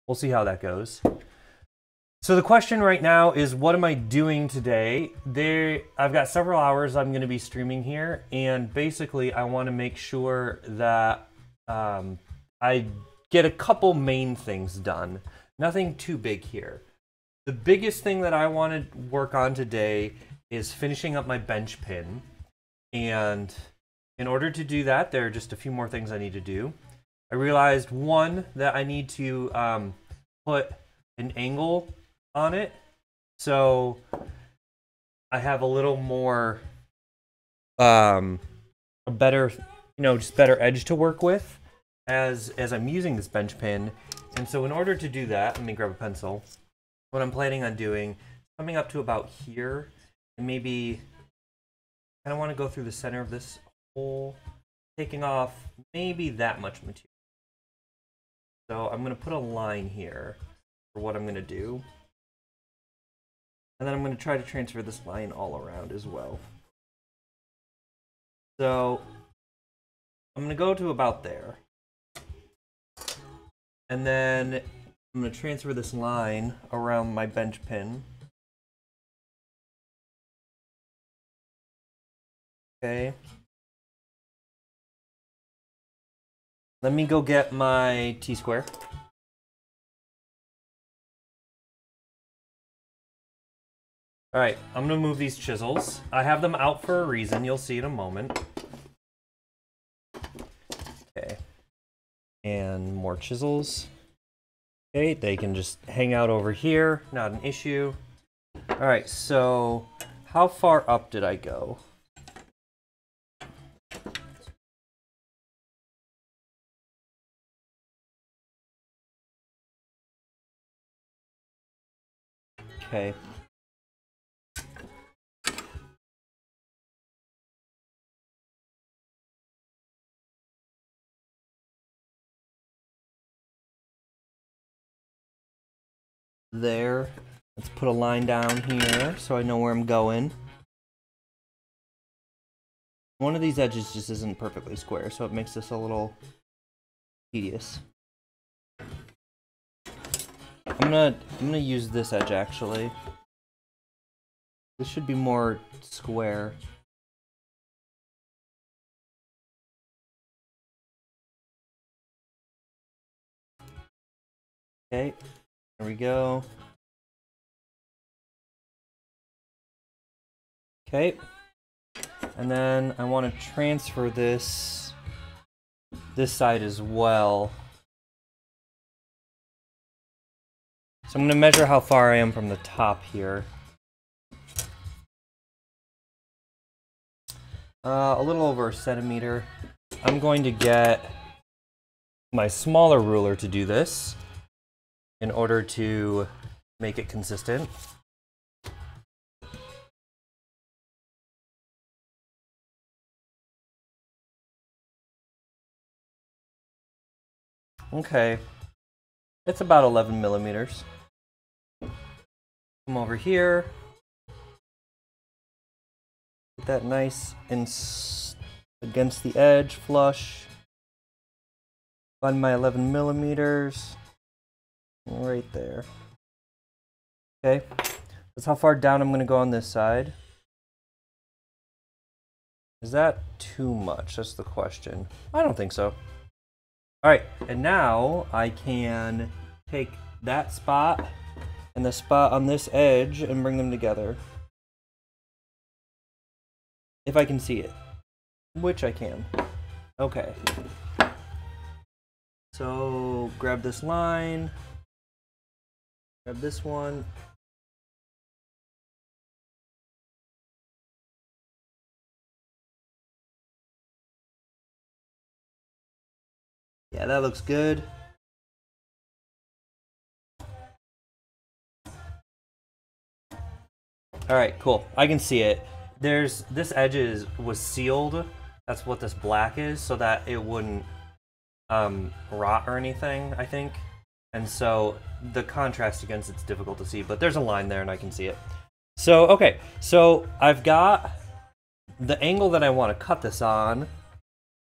we'll see how that goes. So the question right now is, what am I doing today? I've got several hours I'm going to be streaming here, and basically I want to make sure that I get a couple main things done. Nothing too big here. The biggest thing that I want to work on today is finishing up my bench pin, and in order to do that, there are just a few more things I need to do. I realized, one, that I need to put an angle on it, so I have a little more, a better, just better edge to work with as I'm using this bench pin. And so in order to do that, let me grab a pencil. What I'm planning on doing, coming up to about here, and maybe I don't want to go through the center of this hole, taking off maybe that much material. So I'm going to put a line here for what I'm going to do. And then I'm going to try to transfer this line all around as well. So I'm going to go to about there. And then I'm going to transfer this line around my bench pin. Okay. Let me go get my T-square. Alright, I'm going to move these chisels. I have them out for a reason. You'll see in a moment. Okay. And more chisels. Okay, they can just hang out over here. Not an issue. Alright, so how far up did I go? Okay. There. Let's put a line down here so I know where I'm going. One of these edges just isn't perfectly square, so it makes this a little tedious. I'm gonna use this edge actually. This should be more square. Okay, there we go. Okay, and then I want to transfer this side as well. So I'm going to measure how far I am from the top here. A little over a centimeter. I'm going to get my smaller ruler to do this in order to make it consistent. Okay, it's about 11 millimeters. Come over here. Get that nice and against the edge, flush. Find my 11 millimeters. Right there. Okay, that's how far down I'm going to go on this side. Is that too much? That's the question. I don't think so. Alright, and now I can take that spot and the spot on this edge and bring them together. If I can see it. Which I can. Okay. So, grab this line. Grab this one. Yeah, that looks good. Alright, cool. I can see it. This edge was sealed. That's what this black is, so that it wouldn't rot or anything, I think. And so the contrast against it's difficult to see, but there's a line there and I can see it. So, okay, so I've got the angle that I want to cut this on.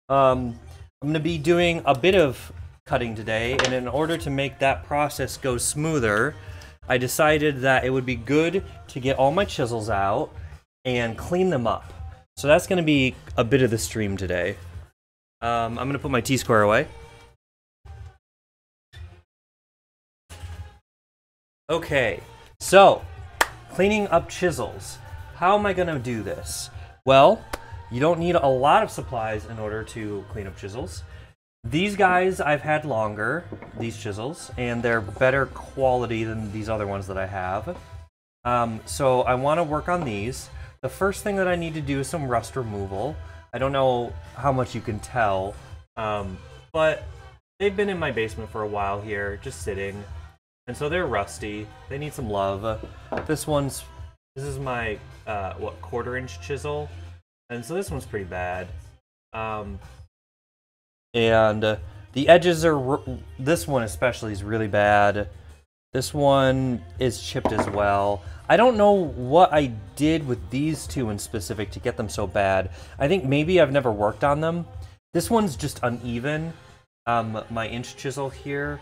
I'm going to be doing a bit of cutting today, and in order to make that process go smoother, I decided that it would be good to get all my chisels out and clean them up. So that's going to be a bit of the stream today. I'm going to put my T-square away. Okay, so cleaning up chisels. How am I going to do this? Well, you don't need a lot of supplies in order to clean up chisels. These guys I've had longer, these chisels, and they're better quality than these other ones that I have. So I want to work on these. The first thing that I need to do is some rust removal. I don't know how much you can tell, but they've been in my basement for a while here, just sitting. And so they're rusty. They need some love. This is my, what, 1/4-inch chisel? And so this one's pretty bad. And the edges are, this one especially is really bad. This one is chipped as well. I don't know what I did with these two in specific to get them so bad. I think maybe I've never worked on them. This one's just uneven. My inch chisel here,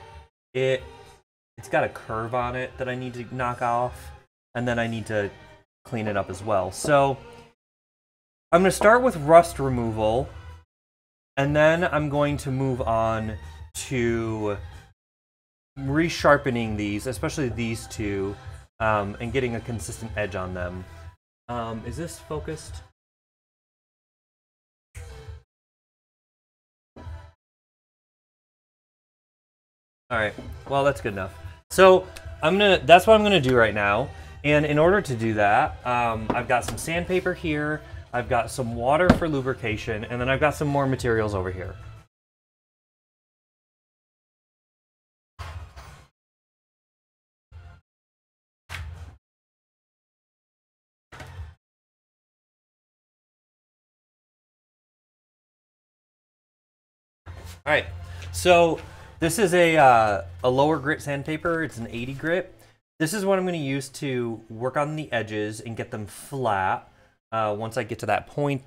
it's got a curve on it that I need to knock off, and then I need to clean it up as well. So I'm going to start with rust removal, and then I'm going to move on to resharpening these, especially these two, and getting a consistent edge on them. Is this focused? Alright, well that's good enough. So that's what I'm gonna do right now. And in order to do that, I've got some sandpaper here, I've got some water for lubrication, and then I've got some more materials over here. Alright, so this is a lower grit sandpaper. It's an 80 grit. This is what I'm going to use to work on the edges and get them flat once I get to that point.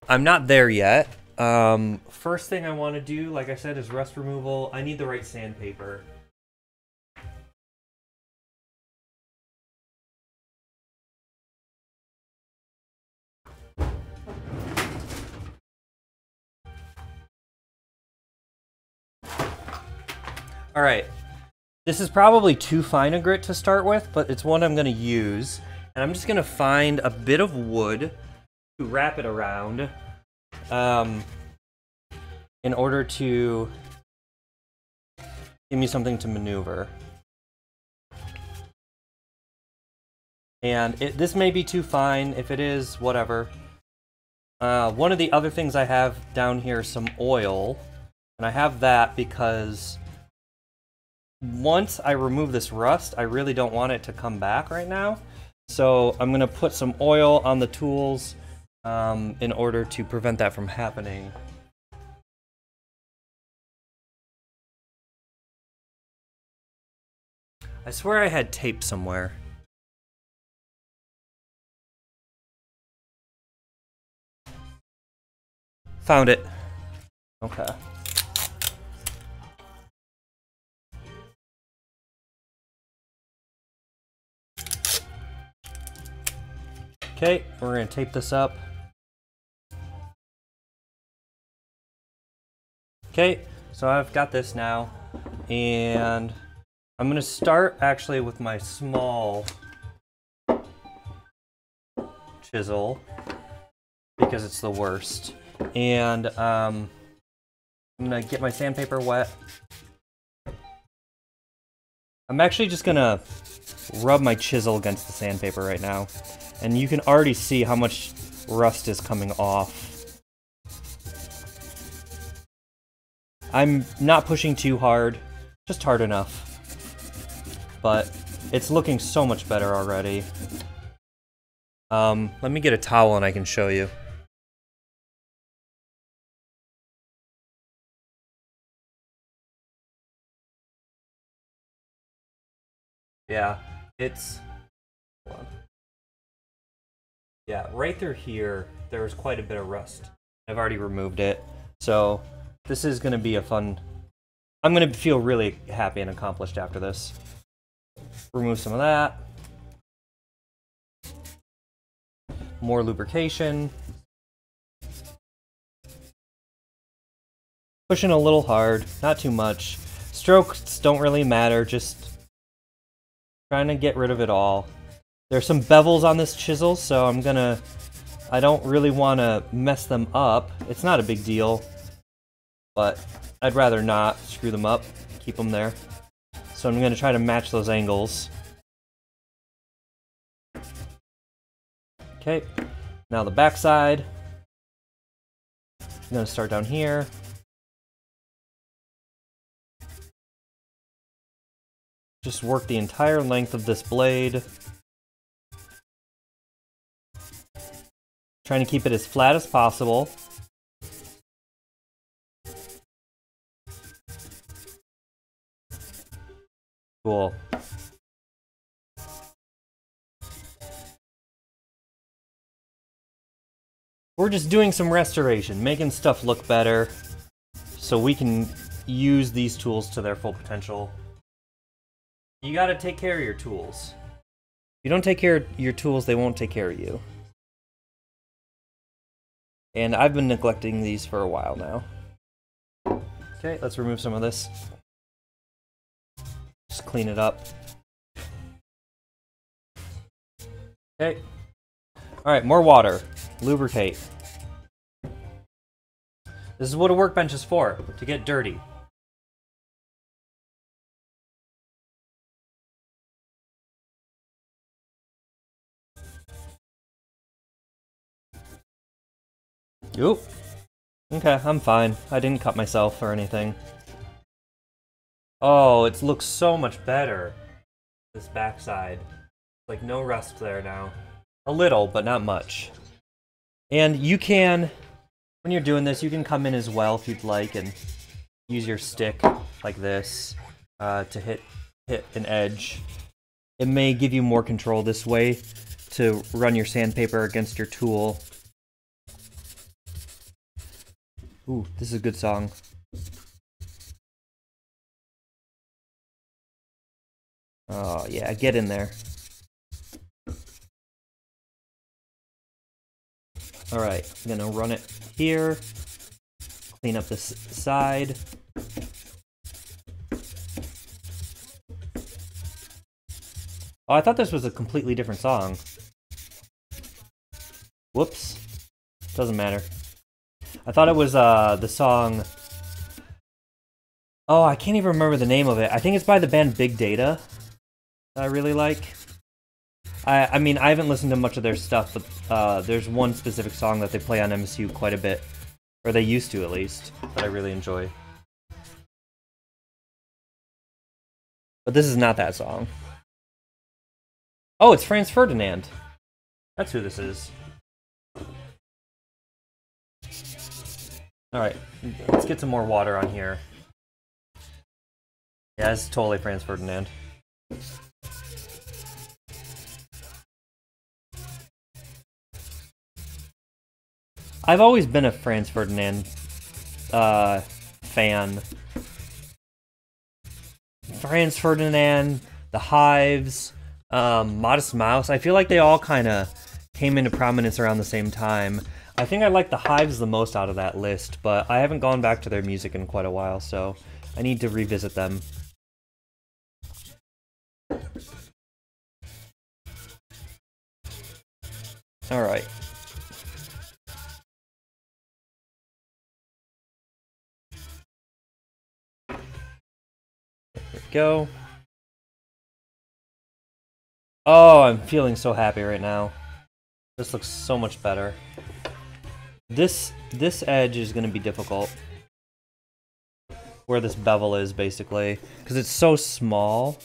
I'm not there yet. First thing I want to do, like I said, is rust removal. I need the right sandpaper. All right, this is probably too fine a grit to start with, but it's one I'm going to use. And I'm just going to find a bit of wood to wrap it around in order to give me something to maneuver. And this may be too fine. If it is, whatever. One of the other things I have down here is some oil. And I have that because once I remove this rust, I really don't want it to come back right now. So I'm going to put some oil on the tools in order to prevent that from happening. I swear I had tape somewhere. Found it. Okay. Okay, we're going to tape this up. Okay, so I've got this now, and I'm going to start actually with my small chisel because it's the worst. And I'm going to get my sandpaper wet. I'm actually just going to rub my chisel against the sandpaper right now. And you can already see how much rust is coming off. I'm not pushing too hard, just hard enough. But it's looking so much better already. Let me get a towel and I can show you. Yeah, it's... Hold on. Yeah, right through here, there was quite a bit of rust. I've already removed it. So this is going to be a fun I'm gonna feel really happy and accomplished after this. Remove some of that. More lubrication. Pushing a little hard, not too much. Strokes don't really matter, just trying to get rid of it all. There's some bevels on this chisel, so I don't really want to mess them up. It's not a big deal, but I'd rather not screw them up, keep them there. So I'm going to try to match those angles. Okay, now the back side. I'm going to start down here. Just work the entire length of this blade. Trying to keep it as flat as possible. Cool. We're just doing some restoration, making stuff look better, so we can use these tools to their full potential. You gotta take care of your tools. If you don't take care of your tools, they won't take care of you. And I've been neglecting these for a while now. Okay, let's remove some of this. Just clean it up. Okay. Alright, more water. Lubricate. This is what a workbench is for, to get dirty. Oop. Okay, I'm fine. I didn't cut myself or anything. Oh, it looks so much better. This backside. Like no rust there now. A little, but not much. And you can, when you're doing this, you can come in as well if you'd like and use your stick like this to hit an edge. It may give you more control this way to run your sandpaper against your tool. Ooh, this is a good song. Oh, yeah, get in there. Alright, I'm gonna run it here. Clean up this side. Oh, I thought this was a completely different song. Whoops. Doesn't matter. I thought it was the song... Oh, I can't even remember the name of it. I think it's by the band Big Data that I really like. I mean, I haven't listened to much of their stuff, but there's one specific song that they play on MSU quite a bit. Or they used to, at least, that I really enjoy. But this is not that song. Oh, it's Franz Ferdinand. That's who this is. Alright, let's get some more water on here. Yeah, it's totally Franz Ferdinand. I've always been a Franz Ferdinand fan. Franz Ferdinand, The Hives, Modest Mouse, I feel like they all kind of came into prominence around the same time. I think I like The Hives the most out of that list, but I haven't gone back to their music in quite a while, so I need to revisit them. Alright. There we go. Oh, I'm feeling so happy right now. This looks so much better. This edge is going to be difficult. Where this bevel is, basically. Because it's so small.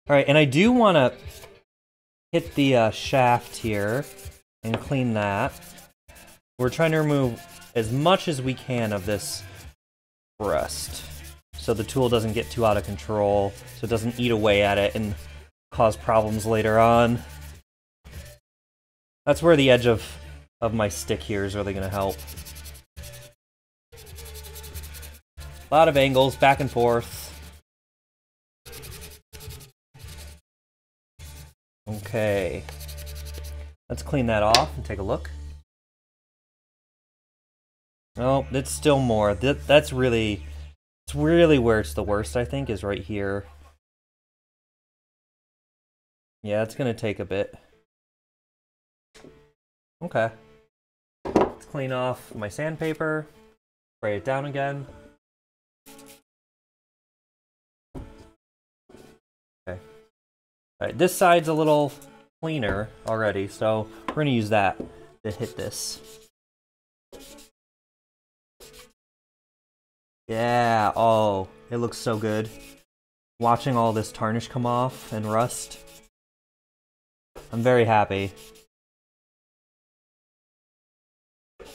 Alright, and I do want to hit the shaft here and clean that. We're trying to remove as much as we can of this rust, so the tool doesn't get too out of control, so it doesn't eat away at it and cause problems later on. That's where the edge of my stick here is really going to help. A lot of angles, back and forth. Okay. Let's clean that off and take a look. Oh, it's still more. That's really... It's really where it's the worst, I think, is right here. Yeah, it's going to take a bit. Okay. Let's clean off my sandpaper. Spray it down again. Okay. Alright, this side's a little cleaner already, so we're going to use that to hit this. Yeah, oh, it looks so good. Watching all this tarnish come off and rust. I'm very happy.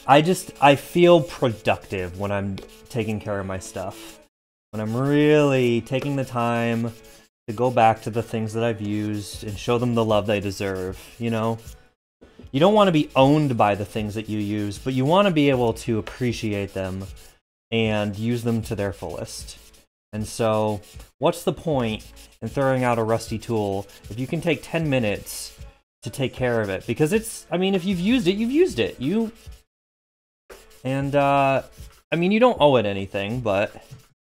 I feel productive when I'm taking care of my stuff. When I'm really taking the time to go back to the things that I've used and show them the love they deserve, you know? You don't want to be owned by the things that you use, but you want to be able to appreciate them and use them to their fullest. And so, what's the point in throwing out a rusty tool if you can take 10 minutes to take care of it? Because it's, I mean, if you've used it, you've used it. I mean, you don't owe it anything, but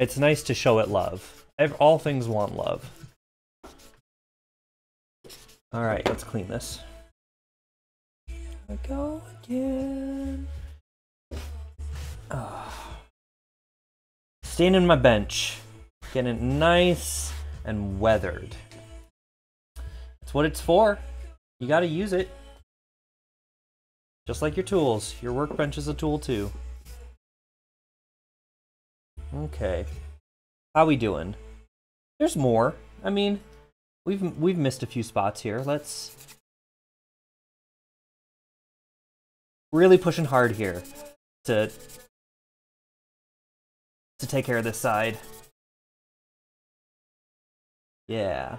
it's nice to show it love. All things want love. Alright, let's clean this. Here we go again. Standing my bench. Getting it nice and weathered. That's what it's for. You gotta use it. Just like your tools. Your workbench is a tool too. Okay. How we doing? There's more. I mean, we've missed a few spots here. Let's really pushing hard here to take care of this side. Yeah.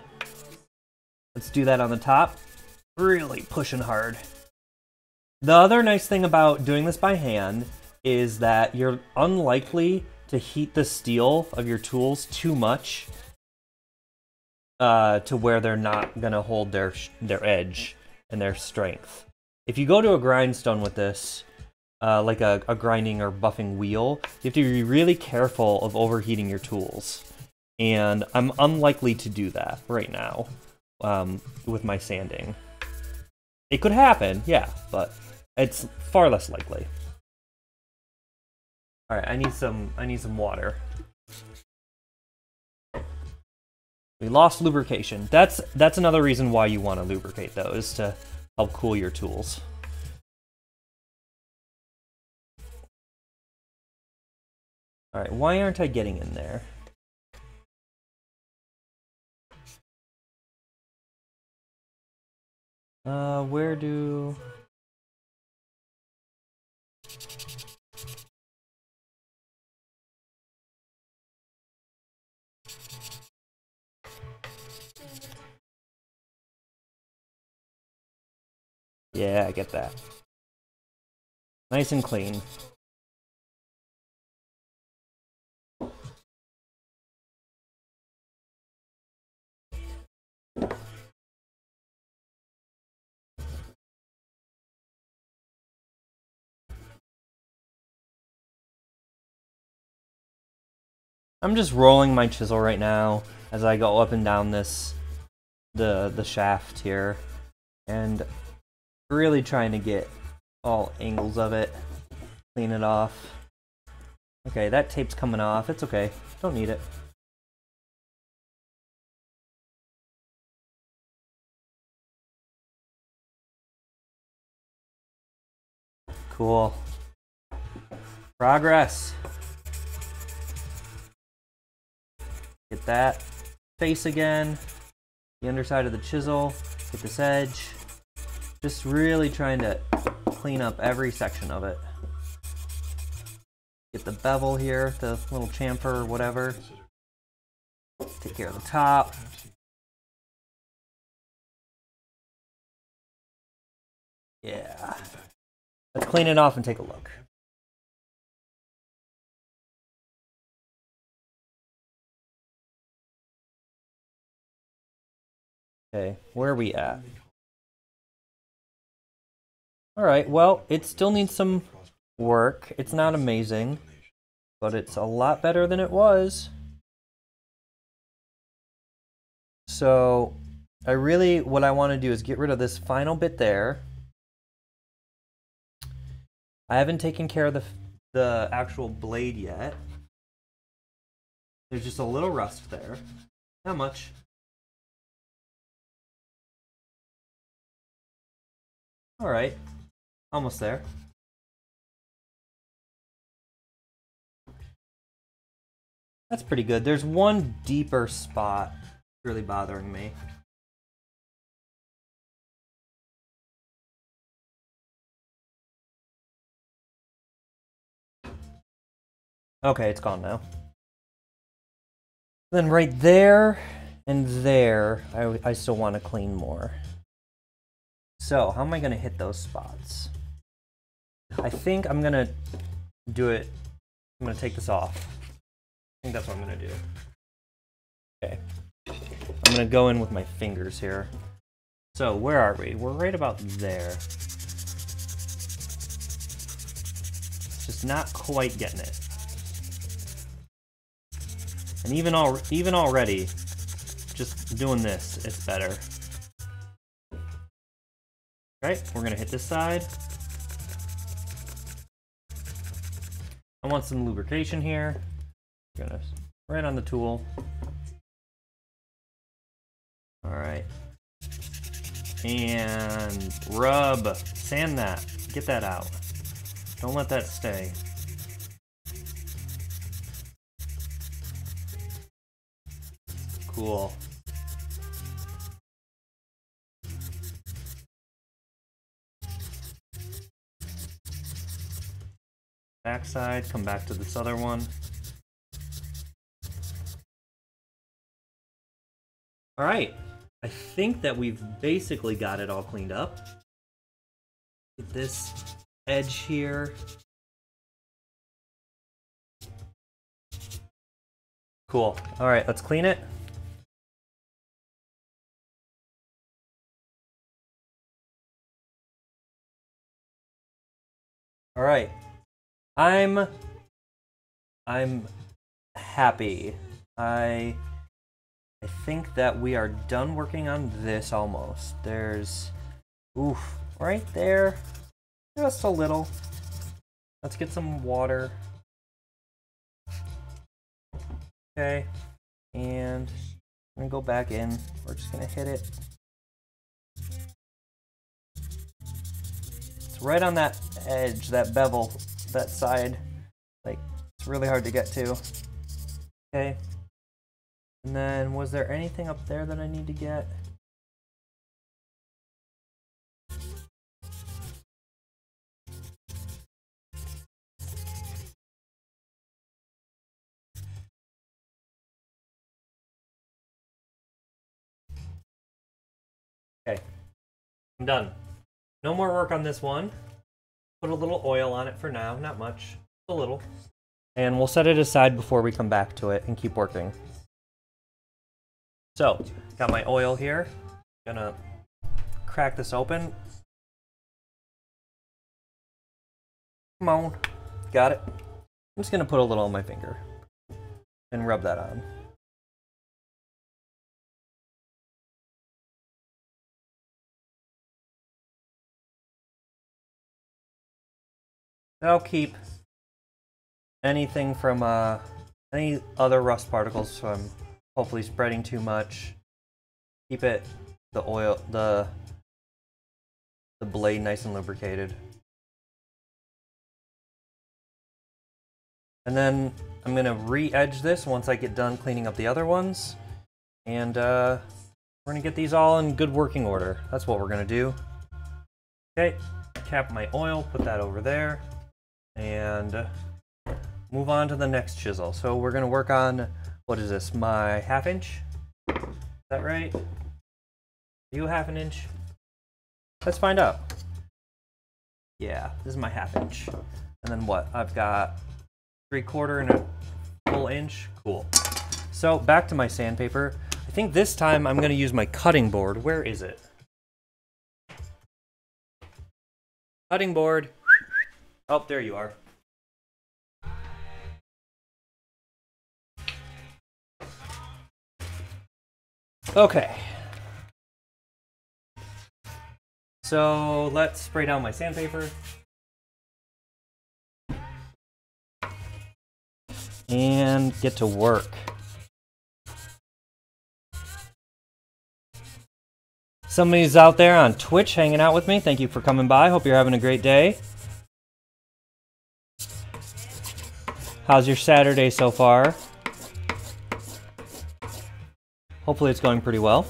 Let's do that on the top. Really pushing hard. The other nice thing about doing this by hand is that you're unlikely to heat the steel of your tools too much to where they're not going to hold their edge and their strength. If you go to a grindstone with this, like a grinding or buffing wheel, you have to be really careful of overheating your tools. And I'm unlikely to do that right now with my sanding. It could happen, yeah, but it's far less likely. All right, I need some water. We lost lubrication. That's another reason why you want to lubricate those, to help cool your tools. All right, why aren't I getting in there? Where do... Yeah, I get that. Nice and clean. I'm just rolling my chisel right now as I go up and down this the shaft here, and really trying to get all angles of it, clean it off. Okay, that tape's coming off. It's okay. Don't need it. Cool. Progress. Get that face again. The underside of the chisel. Get this edge. Just really trying to clean up every section of it. Get the bevel here, the little chamfer or whatever. Take care of the top. Yeah. Let's clean it off and take a look. Okay, where are we at? Alright, well, it still needs some work. It's not amazing, but it's a lot better than it was. So, what I want to do is get rid of this final bit there. I haven't taken care of the actual blade yet. There's just a little rust there. Not much. Alright, almost there. That's pretty good. There's one deeper spot really bothering me. Okay, it's gone now. Then right there and there, I still want to clean more. So, how am I going to hit those spots? I think I'm going to do it. I'm going to take this off. I think that's what I'm going to do. Okay. I'm going to go in with my fingers here. So, where are we? We're right about there. Just not quite getting it. And even already, just doing this, it's better. Right, we're gonna hit this side. I want some lubrication here. Gonna right on the tool. All right, and rub, sand that, get that out. Don't let that stay. Cool. Backside, come back to this other one. All right, I think that we've basically got it all cleaned up. Get this edge here. Cool. All right, let's clean it. All right. I'm happy. I think that we are done working on this almost. There's, oof, right there, just a little. Let's get some water. Okay, and I'm gonna go back in. We're just gonna hit it. It's right on that edge, that bevel, that side. Like, it's really hard to get to. Okay. And then, was there anything up there that I need to get? Okay, I'm done. No more work on this one. Put a little oil on it for now, not much, a little. And we'll set it aside before we come back to it and keep working. So, got my oil here. Gonna crack this open. Come on, got it. I'm just gonna put a little on my finger and rub that on. That'll keep anything from any other rust particles from hopefully spreading too much. Keep it, the oil, the blade nice and lubricated. And then I'm gonna re-edge this once I get done cleaning up the other ones. And we're gonna get these all in good working order. That's what we're gonna do. Okay, cap my oil, put that over there. And move on to the next chisel. So we're gonna work on, what is this, my 1/2 inch? Is that right? Are you 1/2 inch? Let's find out. Yeah, this is my 1/2 inch. And then what? I've got 3/4 and a full inch. Cool. So back to my sandpaper. I think this time I'm going to use my cutting board. Where is it? Cutting board. Oh, there you are. Okay. So let's spray down my sandpaper. And get to work. Somebody's out there on Twitch hanging out with me. Thank you for coming by. Hope you're having a great day. How's your Saturday so far? Hopefully it's going pretty well.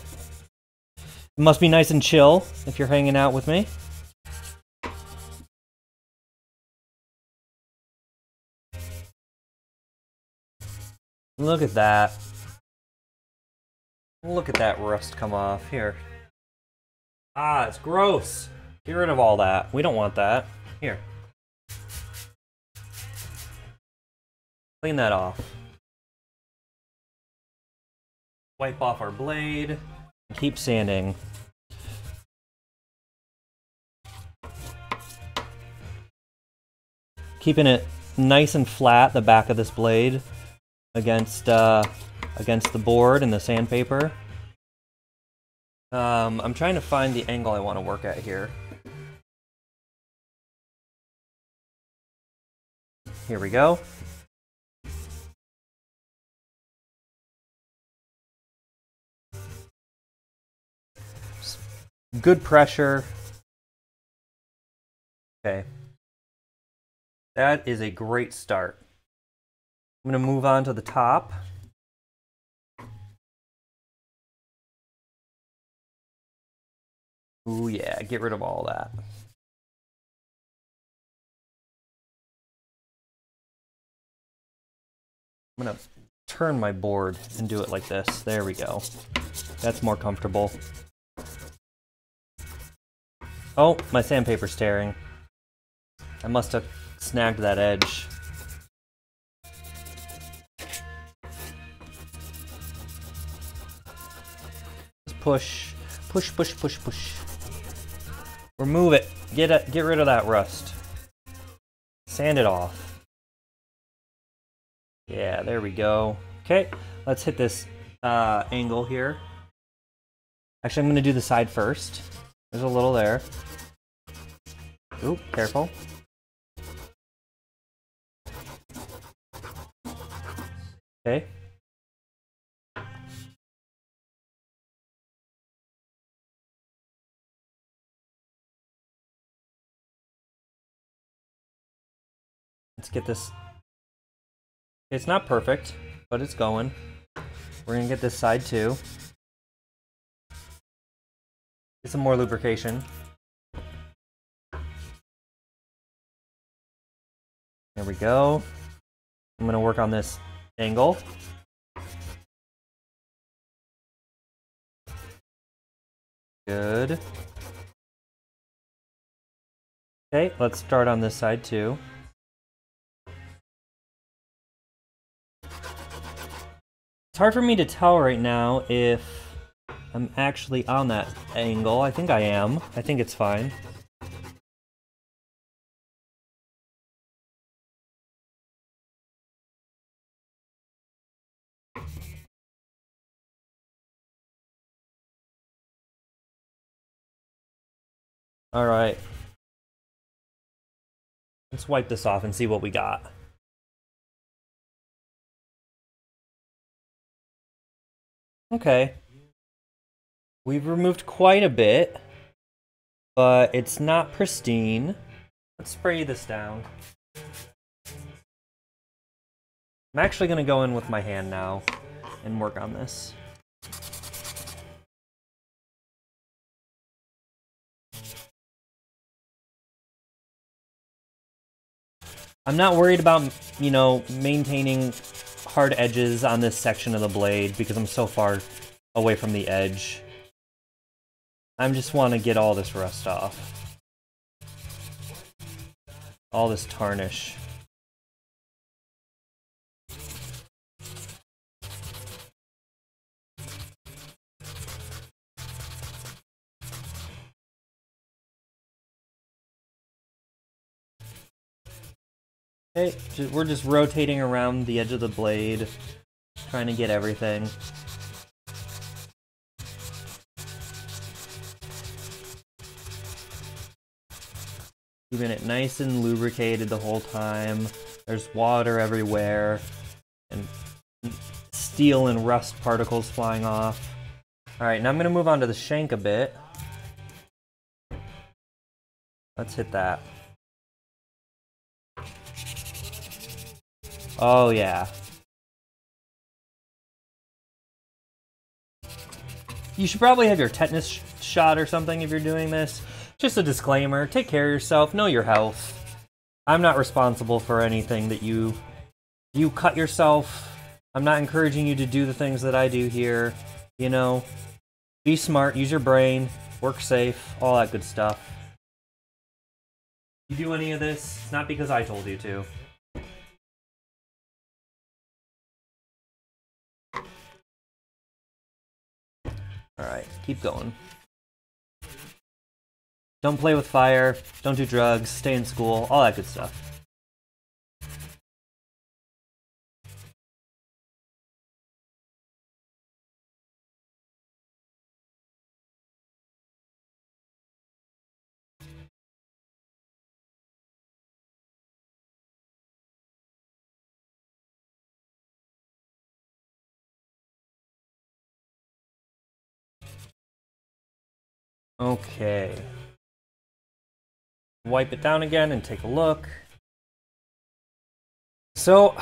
It must be nice and chill if you're hanging out with me. Look at that. Look at that rust come off. Here. Ah, it's gross. Get rid of all that. We don't want that. Here. Clean that off. Wipe off our blade. And keep sanding. Keeping it nice and flat, the back of this blade, against the board and the sandpaper. I'm trying to find the angle I want to work at here. Here we go. Good pressure. Okay. That is a great start. I'm going to move on to the top. Ooh, yeah, get rid of all that. I'm going to turn my board and do it like this. There we go. That's more comfortable. Oh, my sandpaper's tearing. I must have snagged that edge. Just push, push, push, push, push. Remove it. Get rid of that rust. Sand it off. Yeah, there we go. Okay, let's hit this angle here. Actually, I'm going to do the side first. There's a little there. Ooh, careful. Okay. Let's get this. It's not perfect, but it's going. We're gonna get this side too. Get some more lubrication. There we go. I'm gonna work on this angle. Good. Okay, let's start on this side too. It's hard for me to tell right now if I'm actually on that angle. I think I am. I think it's fine. All right. Let's wipe this off and see what we got. Okay. We've removed quite a bit, but it's not pristine. Let's spray this down. I'm actually going to go in with my hand now and work on this. I'm not worried about, you know, maintaining hard edges on this section of the blade because I'm so far away from the edge. I just want to get all this rust off. all this tarnish. Okay, we're just rotating around the edge of the blade, trying to get everything. Keeping it nice and lubricated the whole time. There's water everywhere, and steel and rust particles flying off. Alright, now I'm going to move on to the shank a bit. Let's hit that. Oh yeah. You should probably have your tetanus shot or something if you're doing this. Just a disclaimer, take care of yourself, know your health. I'm not responsible for anything that you cut yourself. I'm not encouraging you to do the things that I do here. You know, be smart, use your brain, work safe, all that good stuff. You do any of this, it's not because I told you to. Alright, keep going. Don't play with fire, don't do drugs, stay in school, all that good stuff. Okay. Wipe it down again and take a look. So,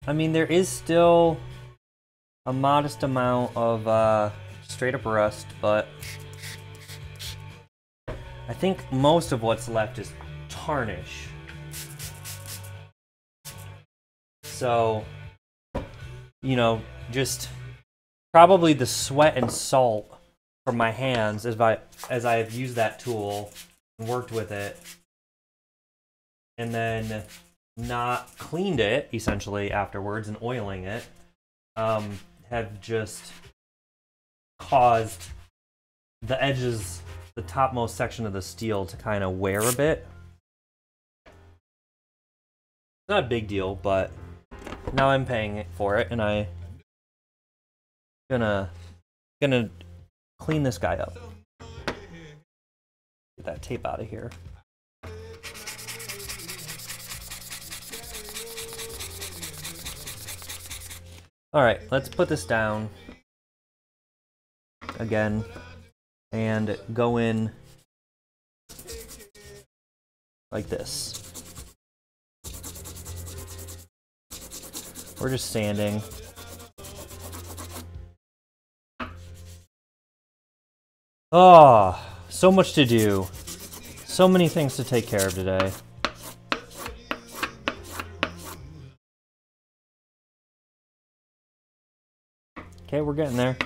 I mean, there is still a modest amount of straight up rust, but I think most of what's left is tarnish. So, you know, just probably the sweat and salt from my hands as I have used that tool and worked with it, and then not cleaned it essentially afterwards and oiling it, have just caused the edges, the topmost section of the steel, to kind of wear a bit. Not a big deal, but now I'm paying for it, and I'm gonna clean this guy up. Get that tape out of here. Alright, let's put this down again and go in like this. We're just sanding. Oh, so much to do. So many things to take care of today. Okay, we're getting there.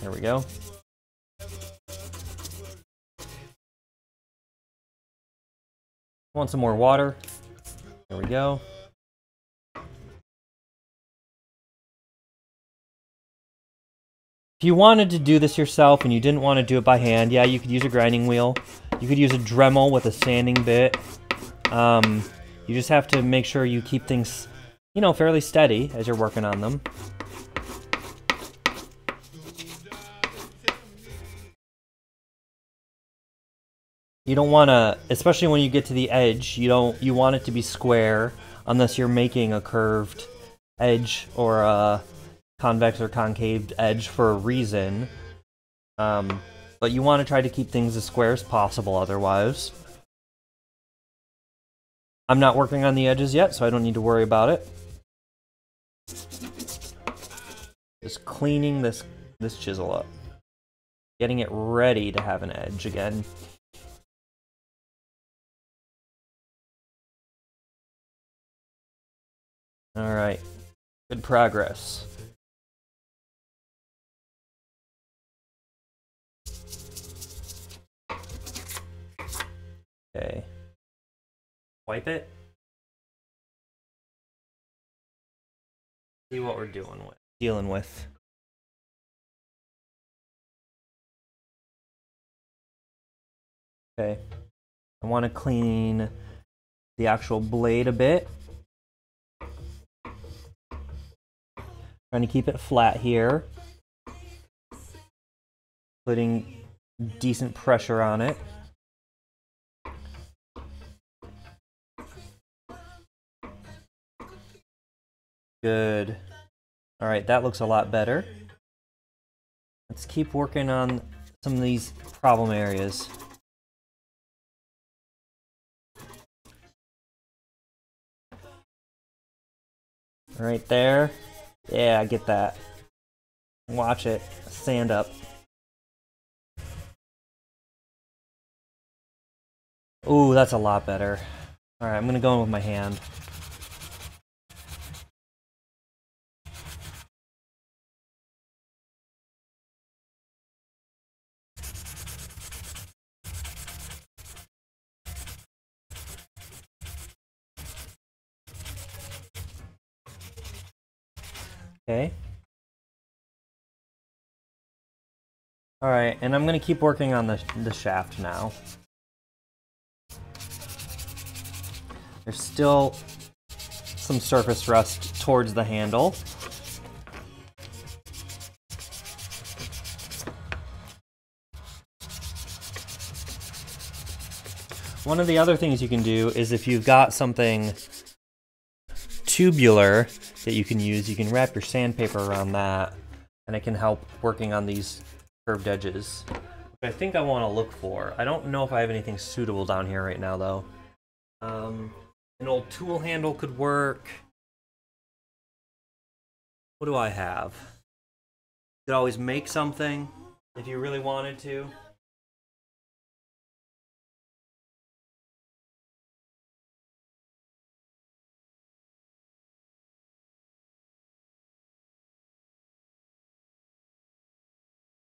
There we go. Want some more water? There we go. If you wanted to do this yourself and you didn't want to do it by hand, yeah, you could use a grinding wheel. You could use a Dremel with a sanding bit. You just have to make sure you keep things, you know, fairly steady as you're working on them. You don't want to, especially when you get to the edge, you want it to be square unless you're making a curved edge or a convex or concave edge for a reason. But you want to try to keep things as square as possible otherwise. I'm not working on the edges yet, so I don't need to worry about it. Just cleaning this chisel up. Getting it ready to have an edge again. Alright, good progress. Okay. Wipe it. See what we're dealing with. Okay. I want to clean the actual blade a bit. Trying to keep it flat here. Putting decent pressure on it. Good. All right, that looks a lot better. Let's keep working on some of these problem areas. Right there. Yeah, I get that. Watch it. Stand up. Ooh, that's a lot better. All right, I'm gonna go in with my hand. Okay. All right, and I'm gonna keep working on the shaft now. There's still some surface rust towards the handle. One of the other things you can do is if you've got something tubular that you can use, you can wrap your sandpaper around that, and it can help working on these curved edges. Which I think I want to look for. I don't know if I have anything suitable down here right now, though. An old tool handle could work. What do I have? You could always make something if you really wanted to.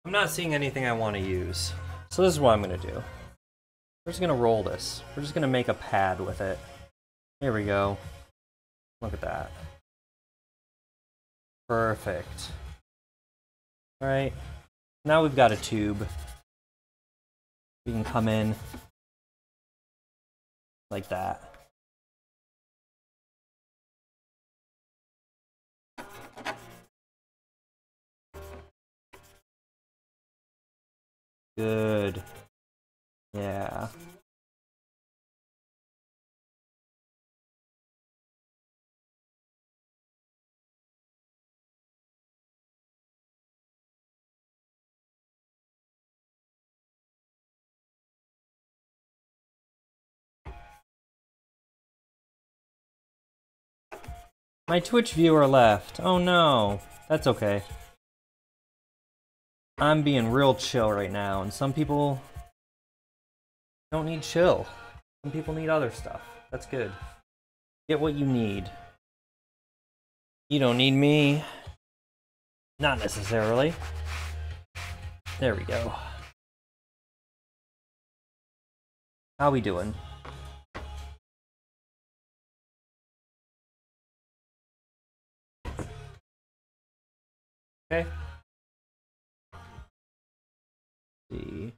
I'm not seeing anything I want to use. So this is what I'm going to do. We're just going to roll this. We're just going to make a pad with it. Here we go. Look at that. Perfect. All right. Now we've got a tube. We can come in like that. Good. Yeah. My Twitch viewer left. Oh no. That's okay. I'm being real chill right now, and some people don't need chill. Some people need other stuff. That's good. Get what you need. You don't need me. Not necessarily. There we go. How we doing? Okay. See.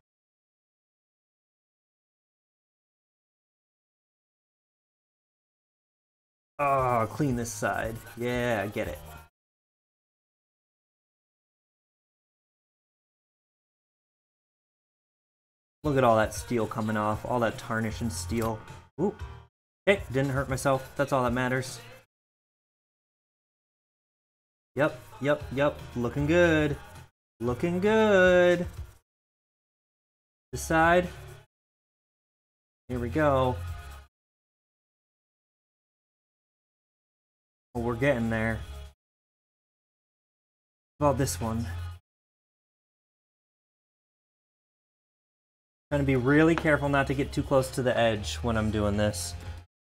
Oh, clean this side. Yeah, I get it. Look at all that steel coming off, all that tarnish and steel. Ooh. Okay, didn't hurt myself. That's all that matters. Yep. Looking good. Looking good. This side. Here we go. Well, we're getting there. What about this one? Trying to be really careful not to get too close to the edge when I'm doing this,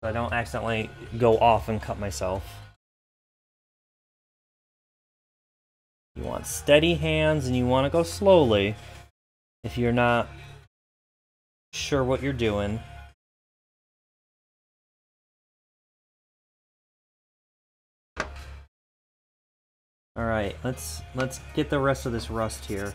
so I don't accidentally go off and cut myself. You want steady hands and you want to go slowly if you're not sure what you're doing. All right, let's get the rest of this rust here.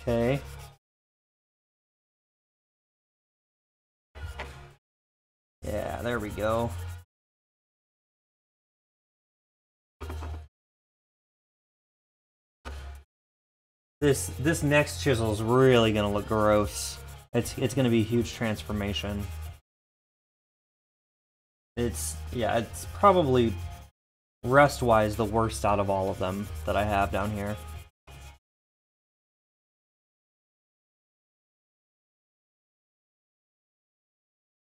Okay. Yeah, there we go. This next chisel is really gonna look gross. It's gonna be a huge transformation. It's probably rust-wise the worst out of all of them that I have down here.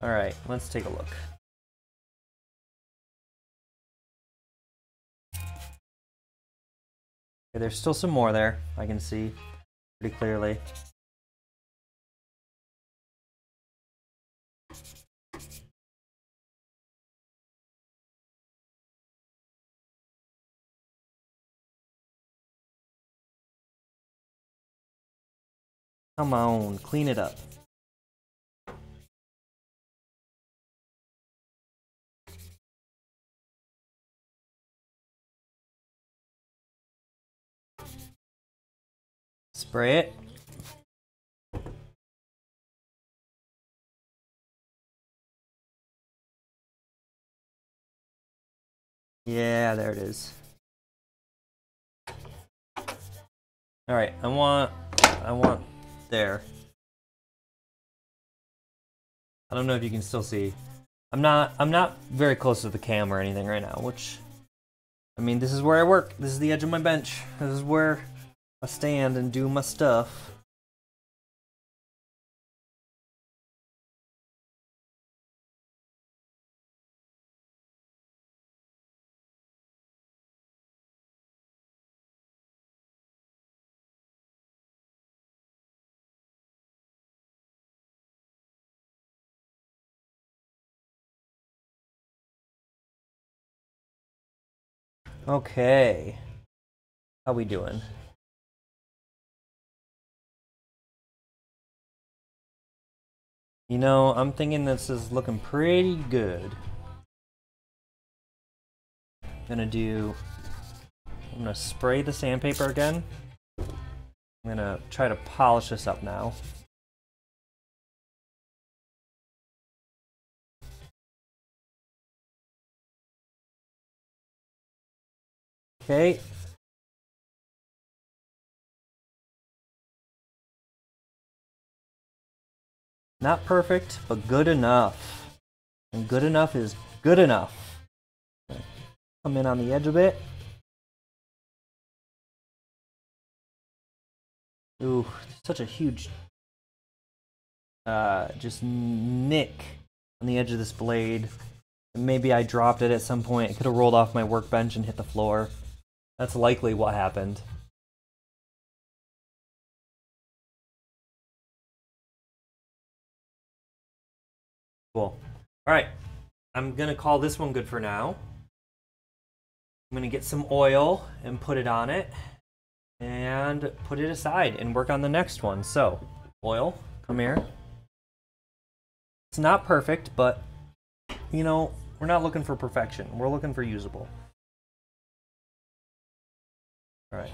All right, let's take a look. Okay, there's still some more there, I can see pretty clearly. Come on, clean it up. Spray it. Yeah, there it is. All right, I want there. I don't know if you can still see. I'm not very close to the cam or anything right now, which, I mean, this is where I work. This is the edge of my bench. This is where I stand and do my stuff. Okay. How we doing? You know, I'm thinking this is looking pretty good. I'm gonna spray the sandpaper again. I'm gonna try to polish this up now. Okay. Not perfect, but good enough. And good enough is good enough. Come in on the edge a bit. Ooh, such a huge just nick on the edge of this blade. Maybe I dropped it at some point. It could have rolled off my workbench and hit the floor. That's likely what happened. Cool. All right, I'm gonna call this one good for now. I'm gonna get some oil and put it on it and put it aside and work on the next one. So, oil, come here. It's not perfect, but you know, we're not looking for perfection. We're looking for usable. All right.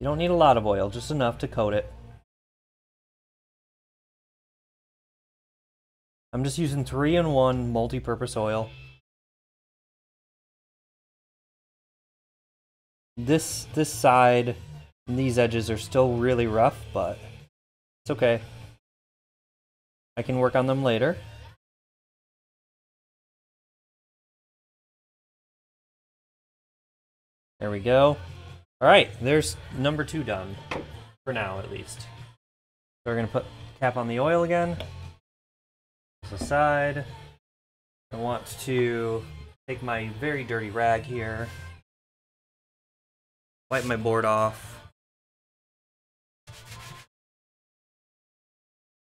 You don't need a lot of oil, just enough to coat it. I'm just using 3-in-1 multi-purpose oil. This side and these edges are still really rough, but it's okay. I can work on them later. There we go. All right, there's number 2 done, for now at least. So we're gonna put cap on the oil again. This aside. I want to take my very dirty rag here, wipe my board off.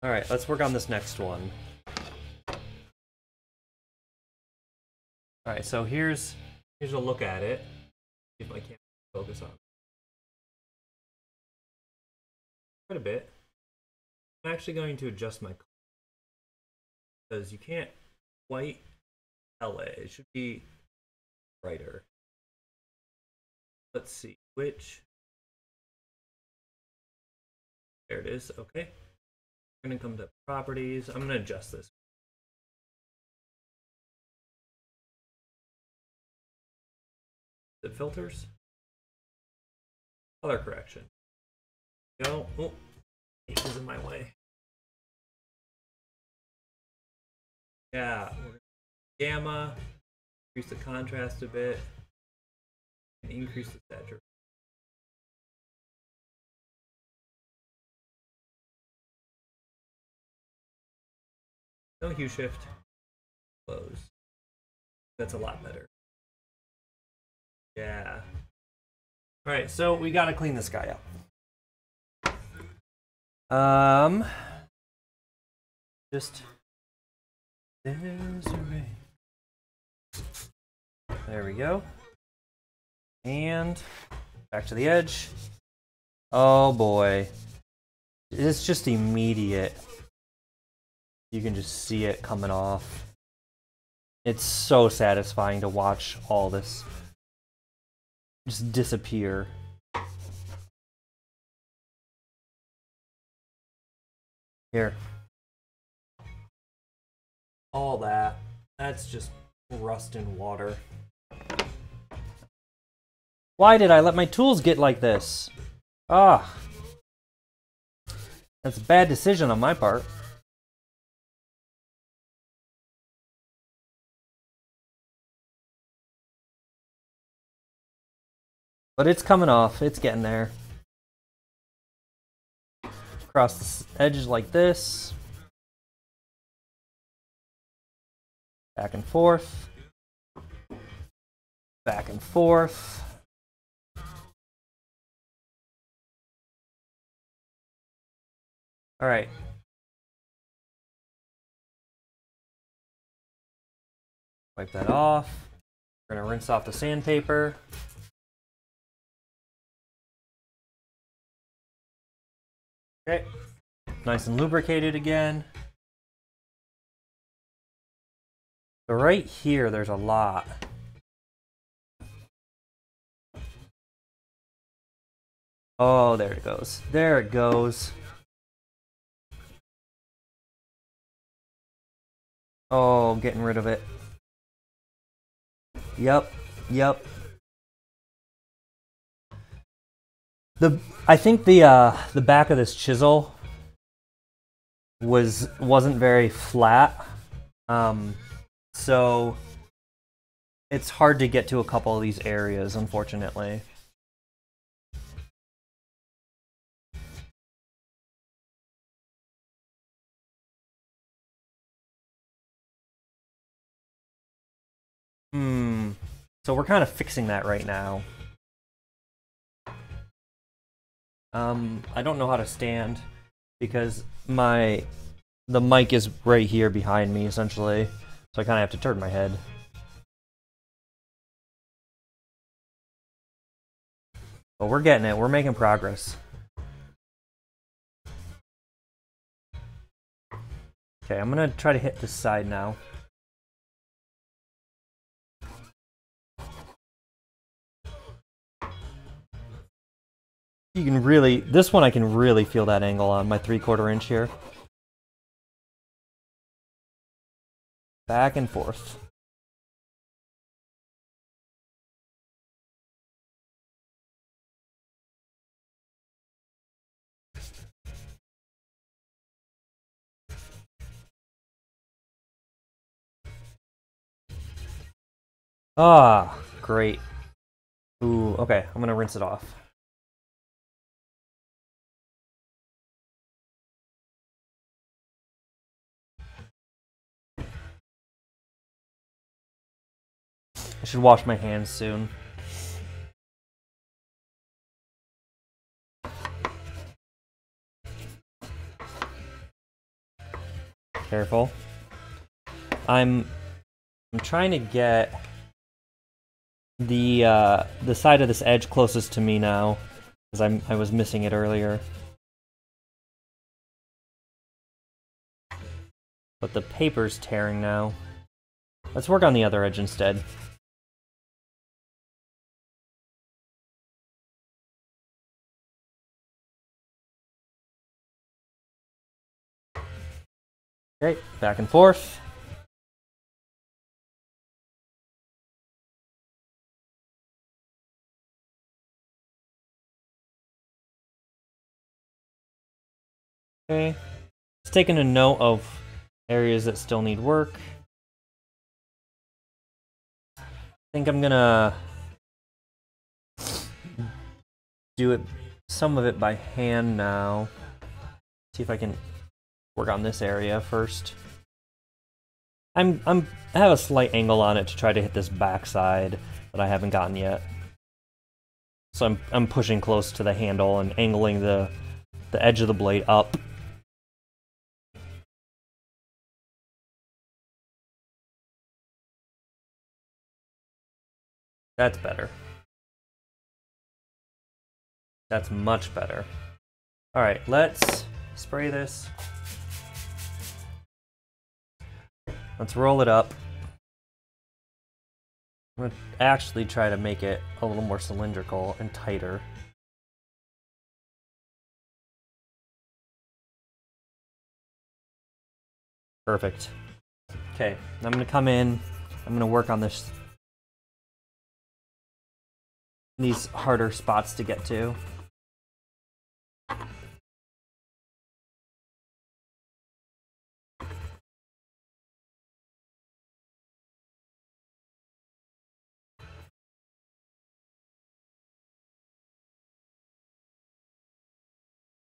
All right, let's work on this next one. All right, so here's a look at it. See if I can't focus on it. Quite a bit. I'm actually going to adjust my color because you can't quite tell it. It should be brighter. Let's see which. There it is. Okay. We're going to come to properties. I'm going to adjust this. The filters. Color correction. Go. Oh, it is in my way. Yeah. Gamma. Increase the contrast a bit. And increase the saturation. No hue shift. Close. That's a lot better. Yeah. All right, so we got to clean this guy up. Just there's a ring. There we go. And back to the edge. Oh boy. It's just immediate. You can just see it coming off. It's so satisfying to watch all this just disappear. Here. All that. That's just rust and water. Why did I let my tools get like this? Ah. That's a bad decision on my part. But it's coming off. It's getting there. Across the edges like this. Back and forth. Back and forth. All right. Wipe that off. We're gonna rinse off the sandpaper. Okay. Nice and lubricated again. So right here, there's a lot. Oh, there it goes. There it goes. Oh, getting rid of it. Yep, yep. I think the back of this chisel wasn't very flat, so it's hard to get to a couple of these areas, unfortunately. So we're kind of fixing that right now. I don't know how to stand because the mic is right here behind me, essentially. So I kind of have to turn my head. But we're getting it. We're making progress. Okay, I'm gonna try to hit this side now. You can really, this one I can really feel that angle on my 3/4 inch here. Back and forth. Ah, great. Ooh, okay, I'm gonna rinse it off. I should wash my hands soon. Careful. I'm trying to get the side of this edge closest to me now, because I was missing it earlier. But the paper's tearing now. Let's work on the other edge instead. Okay, back and forth. Okay, just taking a note of areas that still need work. I think I'm gonna do it, some of it by hand now. See if I can work on this area first. I have a slight angle on it to try to hit this backside that I haven't gotten yet. So I'm pushing close to the handle and angling the edge of the blade up. That's better. That's much better. Alright, let's spray this. Let's roll it up. I'm going to actually try to make it a little more cylindrical and tighter. Perfect. Okay, I'm going to come in. I'm going to work on this. These harder spots to get to.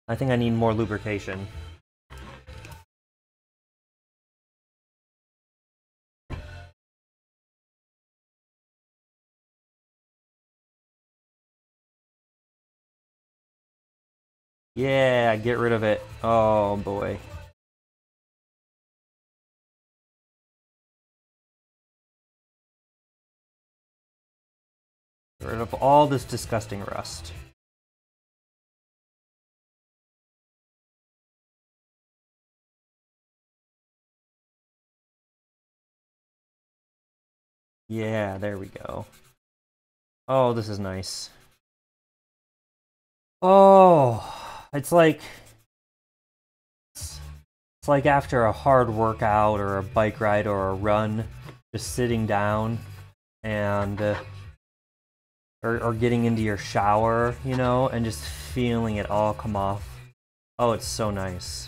I think I need more lubrication. Yeah, get rid of it. Oh boy. Get rid of all this disgusting rust. Yeah, there we go. Oh, this is nice. Oh, it's like after a hard workout or a bike ride or a run, just sitting down and or getting into your shower, you know, and just feeling it all come off. Oh, it's so nice.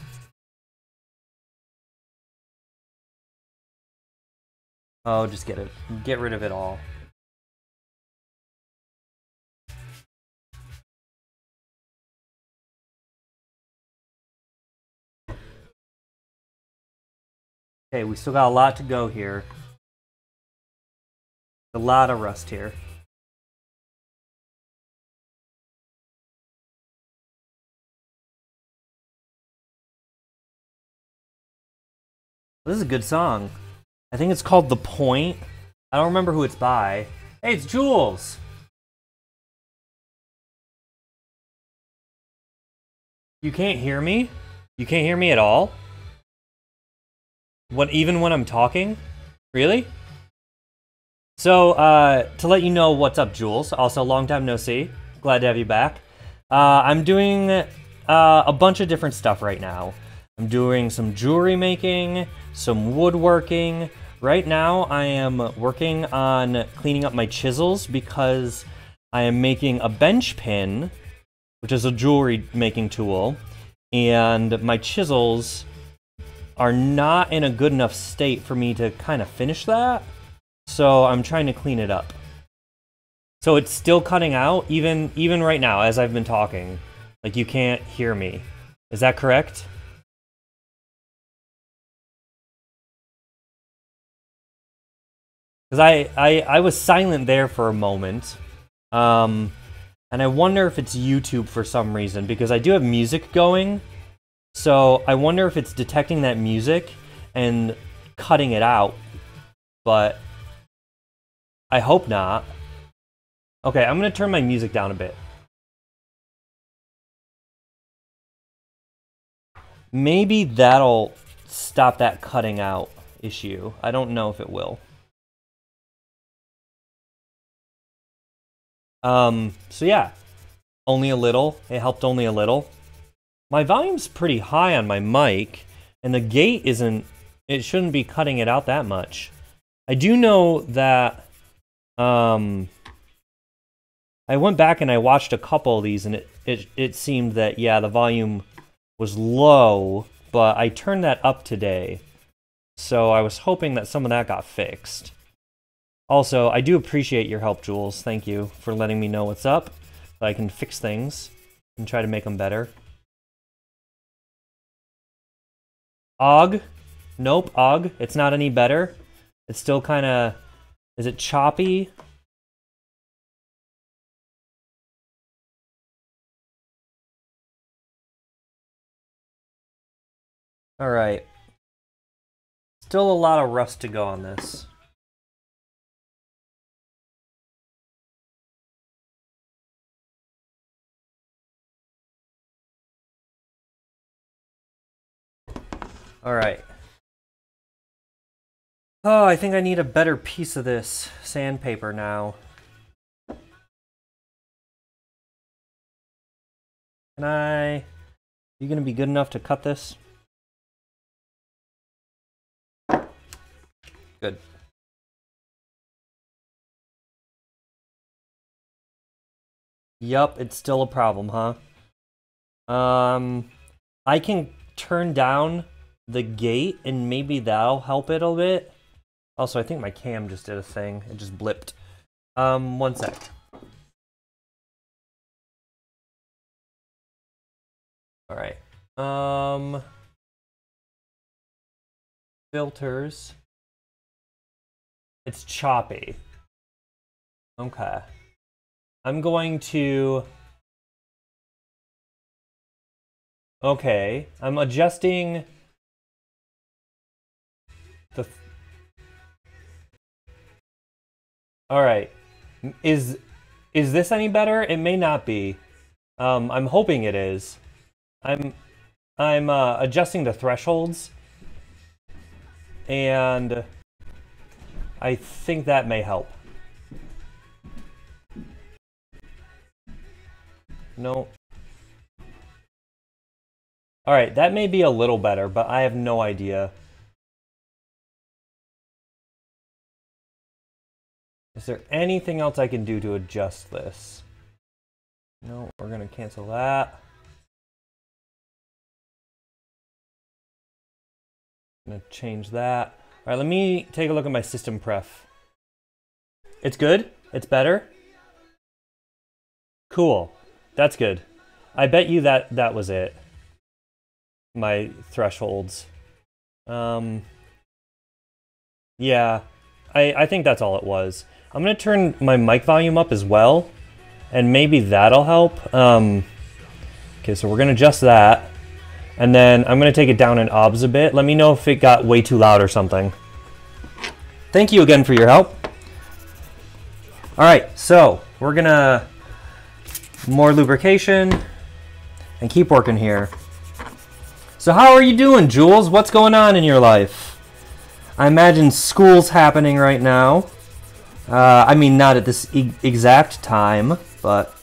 Oh, just get rid of it all. Okay, we still got a lot to go here. A lot of rust here. This is a good song. I think it's called The Point. I don't remember who it's by. Hey, it's Jules! You can't hear me? You can't hear me at all? What, even when I'm talking? Really? So, to let you know what's up, Jules. Also, long time no see. Glad to have you back. I'm doing a bunch of different stuff right now. I'm doing some jewelry making, some woodworking. Right now, I am working on cleaning up my chisels because I am making a bench pin, which is a jewelry making tool, and my chisels are not in a good enough state for me to kind of finish that, so I'm trying to clean it up. So it's still cutting out, even right now as I've been talking. Like, you can't hear me. Is that correct? Because I was silent there for a moment, and I wonder if it's YouTube for some reason, because I do have music going, so I wonder if it's detecting that music and cutting it out, but I hope not. Okay, I'm gonna turn my music down a bit. Maybe that'll stop that cutting out issue. I don't know if it will. So yeah, only a little. It helped only a little. My volume's pretty high on my mic, and the gate isn't, it shouldn't be cutting it out that much. I do know that, I went back and I watched a couple of these, and it seemed that, yeah, the volume was low, but I turned that up today. So I was hoping that some of that got fixed. Also, I do appreciate your help, Jules. Thank you for letting me know what's up, so I can fix things and try to make them better. Og? Nope, Og. It's not any better. It's still kind of... Is it choppy? Alright. Still a lot of rust to go on this. Alright. Oh, I think I need a better piece of this sandpaper now. Can I... You gonna be good enough to cut this? Good. Yup, it's still a problem, huh? I can turn down the gate and maybe that'll help it a bit. Also, I think my cam just did a thing. It just blipped. One sec. Alright. Filters. It's choppy. Okay. I'm going to... Okay. I'm adjusting the... Alright. Is this any better? It may not be. I'm hoping it is. I'm adjusting the thresholds. And I think that may help. No. Alright, that may be a little better, but I have no idea. Is there anything else I can do to adjust this? No, we're gonna cancel that. I'm gonna change that. Alright, let me take a look at my system pref. It's good? It's better? Cool. That's good. I bet you that was it. My thresholds. Yeah, I think that's all it was. I'm gonna turn my mic volume up as well, and maybe that'll help. Okay, so we're gonna adjust that, and then I'm gonna take it down in obs a bit. Let me know if it got way too loud or something. Thank you again for your help. All right, so we're gonna more lubrication and keep working here. So how are you doing, Jules? What's going on in your life? I imagine school's happening right now. I mean, not at this exact time, but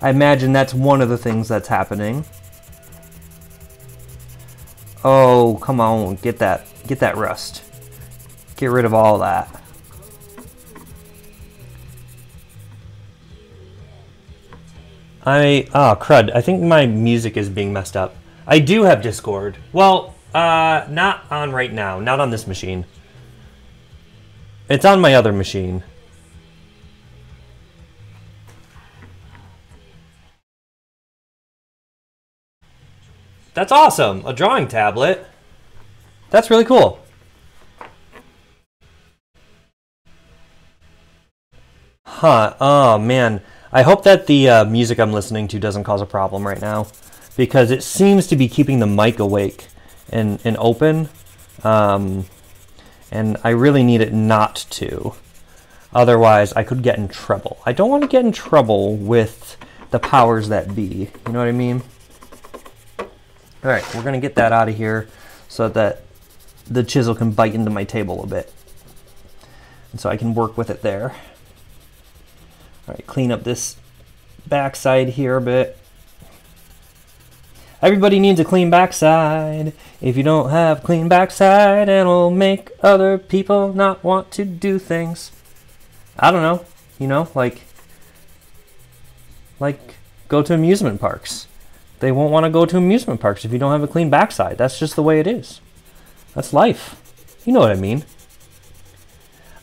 I imagine that's one of the things that's happening. Oh, come on, get that rust. Get rid of all that. Oh crud, I think my music is being messed up. I do have Discord. Well, not on right now, not on this machine. It's on my other machine. That's awesome, a drawing tablet. That's really cool. Huh, oh man. I hope that the music I'm listening to doesn't cause a problem right now, because it seems to be keeping the mic awake. and open. And I really need it not to. Otherwise, I could get in trouble. I don't want to get in trouble with the powers that be. You know what I mean? All right, we're going to get that out of here so that the chisel can bite into my table a bit. And so I can work with it there. All right, clean up this backside here a bit. Everybody needs a clean backside. If you don't have clean backside, it'll make other people not want to do things. I don't know, you know, like go to amusement parks. They won't want to go to amusement parks if you don't have a clean backside. That's just the way it is. That's life. You know what I mean.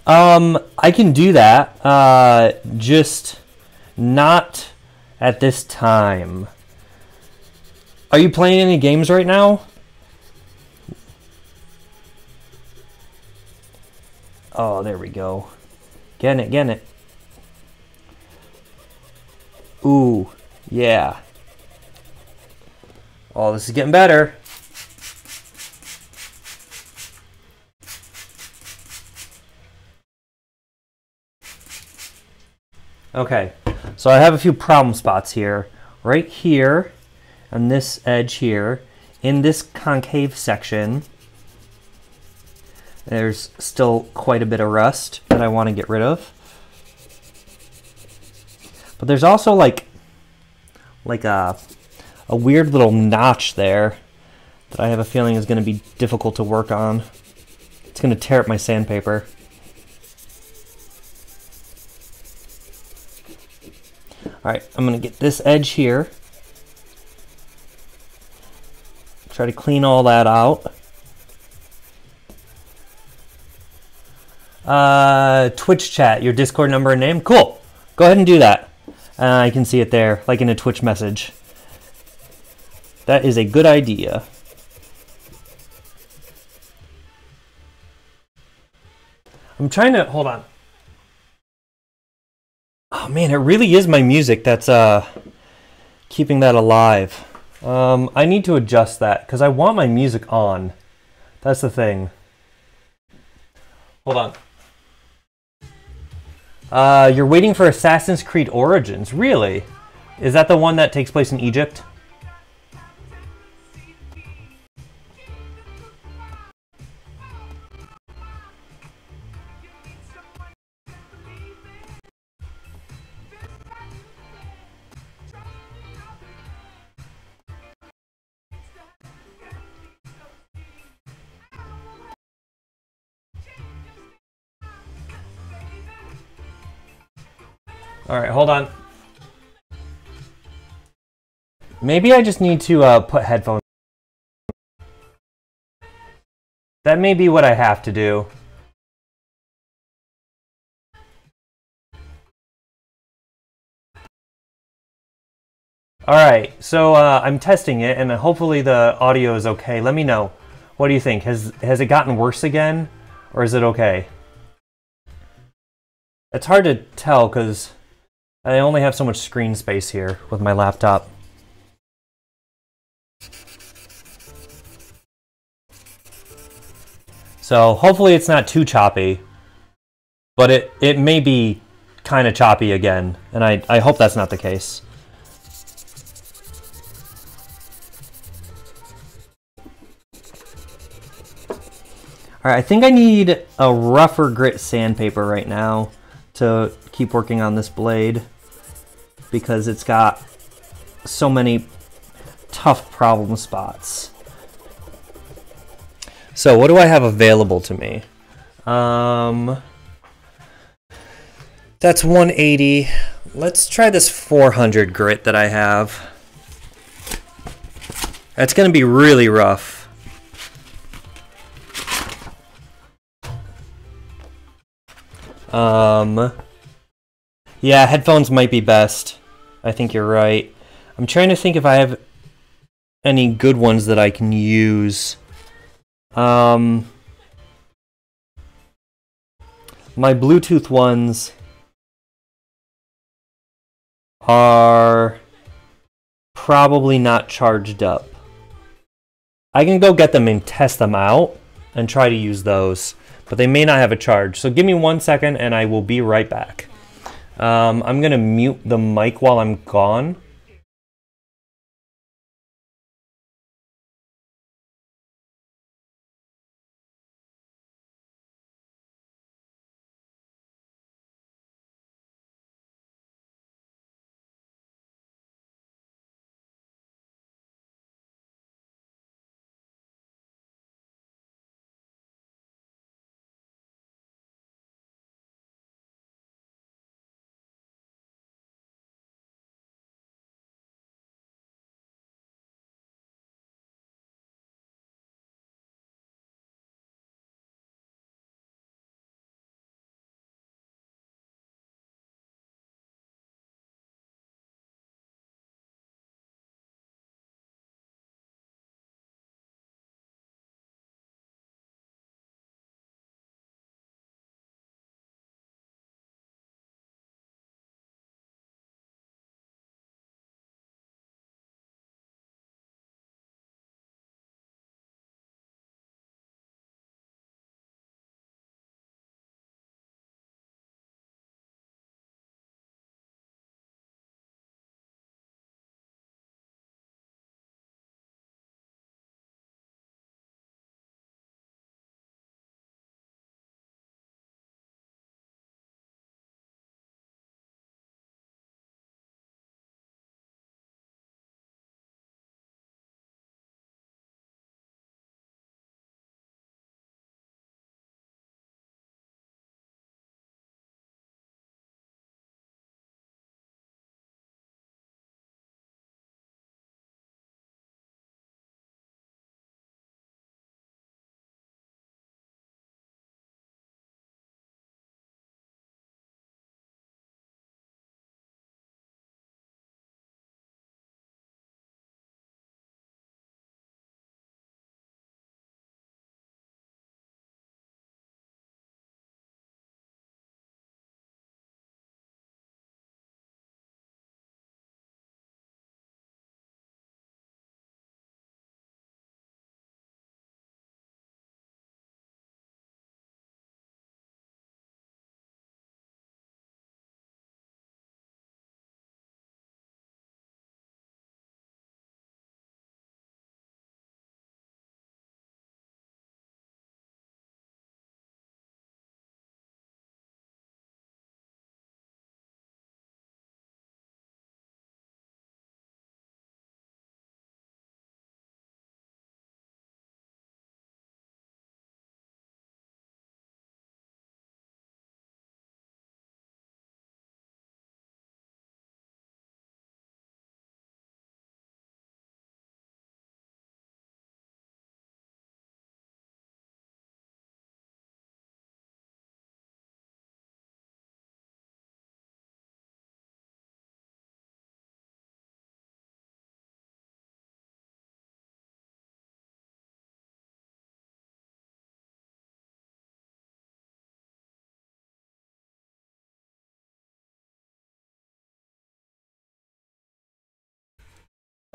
I can do that, just not at this time. Are you playing any games right now? Oh, there we go. Getting it, getting it. Ooh, yeah. Oh, this is getting better. Okay, so I have a few problem spots here. Right here, on this edge here, in this concave section, there's still quite a bit of rust that I want to get rid of. But there's also like a weird little notch there that I have a feeling is going to be difficult to work on. It's going to tear up my sandpaper. All right, I'm going to get this edge here. Try to clean all that out. Twitch chat, your Discord number and name? Cool. Go ahead and do that. I can see it there, like in a Twitch message. That is a good idea. I'm trying to, hold on. Oh man, it really is my music that's keeping that alive. I need to adjust that because I want my music on. That's the thing. Hold on. You're waiting for Assassin's Creed Origins. Really? Is that the one that takes place in Egypt? All right, hold on. Maybe I just need to put headphones. That may be what I have to do. All right, so I'm testing it, and hopefully the audio is okay. Let me know. What do you think? Has it gotten worse again, or is it okay? It's hard to tell because I only have so much screen space here with my laptop. So hopefully it's not too choppy, but it may be kind of choppy again, and I hope that's not the case. All right, I think I need a rougher grit sandpaper right now to keep working on this blade because it's got so many tough problem spots. So what do I have available to me? That's 180. Let's try this 400 grit that I have. That's gonna be really rough. Yeah, headphones might be best. I think you're right. I'm trying to think if I have any good ones that I can use. My Bluetooth ones are probably not charged up. I can go get them and test them out and try to use those, but they may not have a charge. So give me 1 second and I will be right back. I'm gonna mute the mic while I'm gone.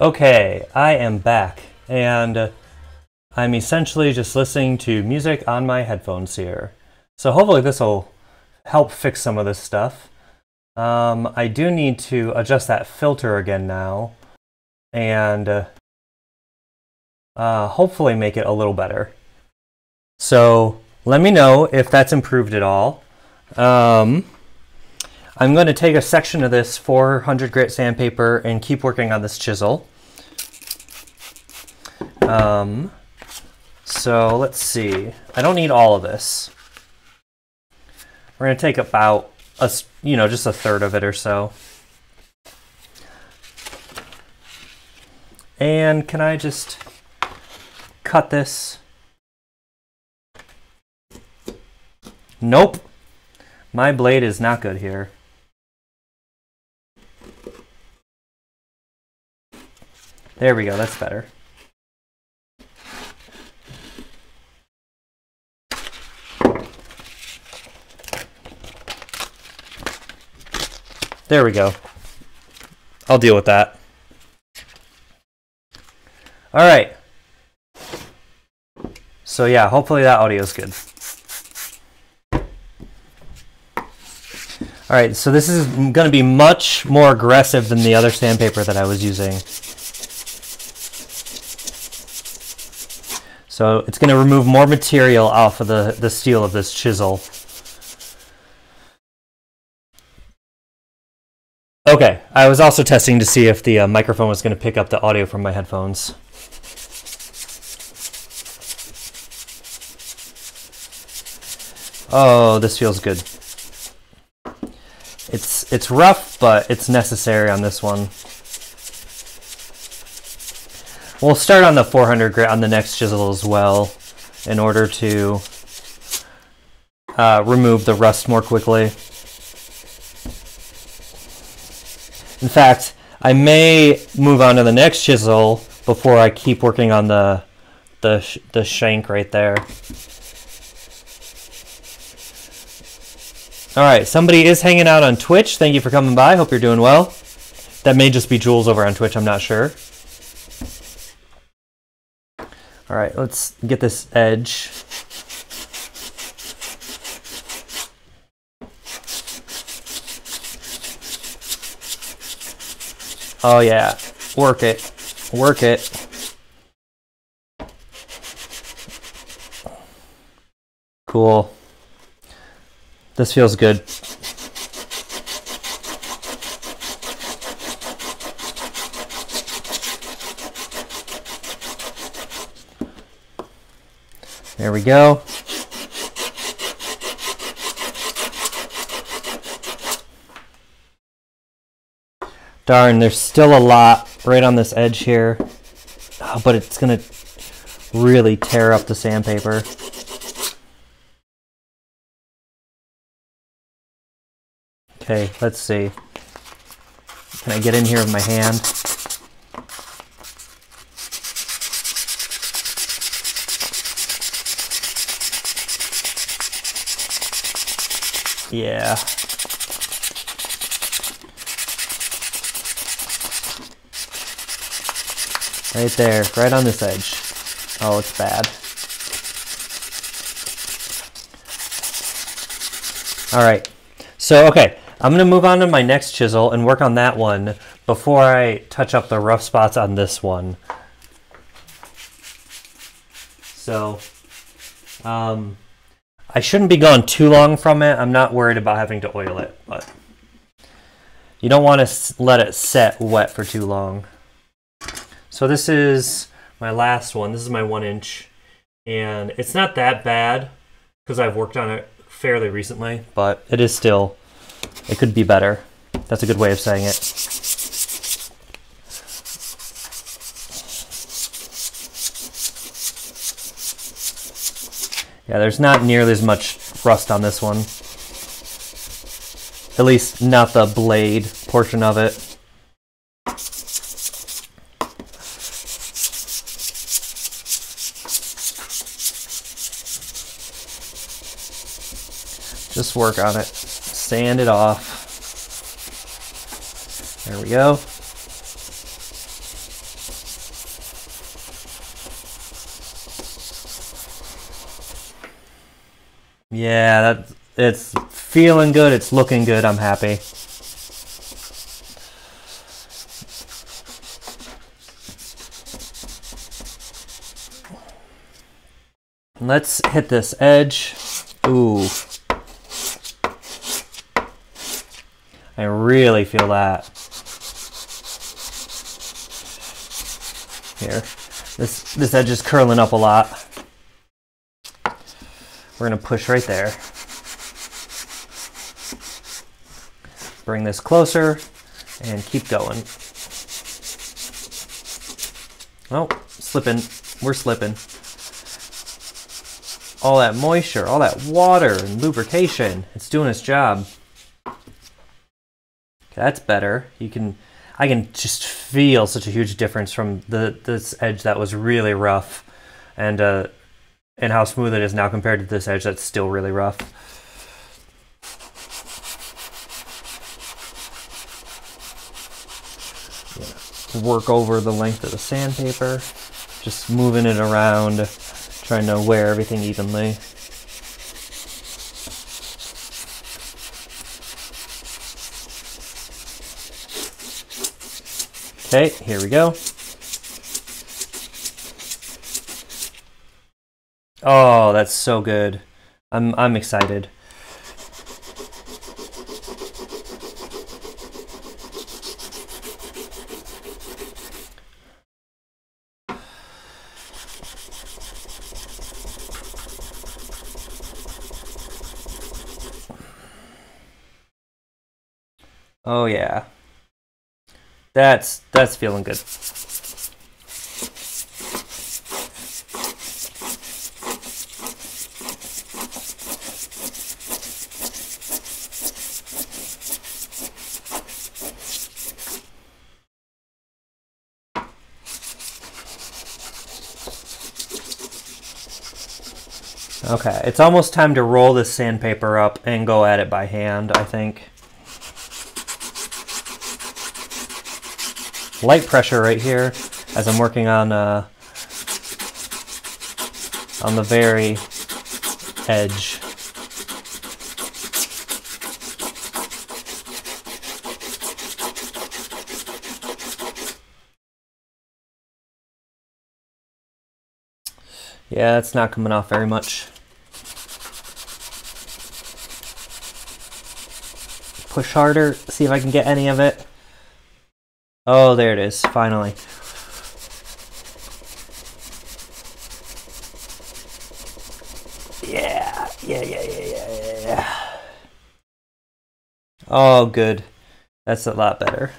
Okay, I am back, and I'm essentially just listening to music on my headphones here. So hopefully this will help fix some of this stuff. I do need to adjust that filter again now, and hopefully make it a little better. So let me know if that's improved at all. I'm going to take a section of this 400 grit sandpaper and keep working on this chisel. So let's see. I don't need all of this. We're going to take about just a third of it or so. And can I just cut this? Nope. My blade is not good here. There we go, that's better. There we go. I'll deal with that. All right. So yeah, hopefully that audio is good. All right, so this is going to be much more aggressive than the other sandpaper that I was using. So it's going to remove more material off of the steel of this chisel. Okay, I was also testing to see if the microphone was going to pick up the audio from my headphones. Oh, this feels good. It's rough, but it's necessary on this one. We'll start on the 400 grit on the next chisel as well in order to remove the rust more quickly. In fact, I may move on to the next chisel before I keep working on the shank right there. All right, somebody is hanging out on Twitch. Thank you for coming by. Hope you're doing well. That may just be Jules over on Twitch. I'm not sure. All right, let's get this edge. Oh yeah, work it, work it. Cool. This feels good. There we go. Darn, there's still a lot right on this edge here, but it's gonna really tear up the sandpaper. Okay, let's see. Can I get in here with my hand? Yeah. Right there, right on this edge. Oh, it's bad. All right, so okay, I'm gonna move on to my next chisel and work on that one before I touch up the rough spots on this one. So, I shouldn't be going too long from it. I'm not worried about having to oil it, but you don't want to let it set wet for too long. So this is my last one. This is my 1 inch, and it's not that bad because I've worked on it fairly recently, but it is still, it could be better. That's a good way of saying it. Yeah, there's not nearly as much rust on this one. At least not the blade portion of it. Just work on it. Sand it off. There we go. Yeah, it's feeling good. It's looking good. I'm happy. Let's hit this edge. Ooh. I really feel that. Here. This edge is curling up a lot. We're going to push right there. Bring this closer and keep going. Oh, slipping. We're slipping. All that moisture, all that water and lubrication. It's doing its job. Okay, that's better. I can just feel such a huge difference from this edge that was really rough, and how smooth it is now compared to this edge that's still really rough. Yeah. Work over the length of the sandpaper, just moving it around Trying to wear everything evenly. Okay, here we go. Oh, that's so good. I'm excited. Oh yeah. That's feeling good. Okay, it's almost time to roll this sandpaper up and go at it by hand, I think. Light pressure right here as I'm working on the very edge. Yeah, it's not coming off very much. Push harder, see if I can get any of it. Oh, there it is, finally. Yeah. Oh, good. That's a lot better.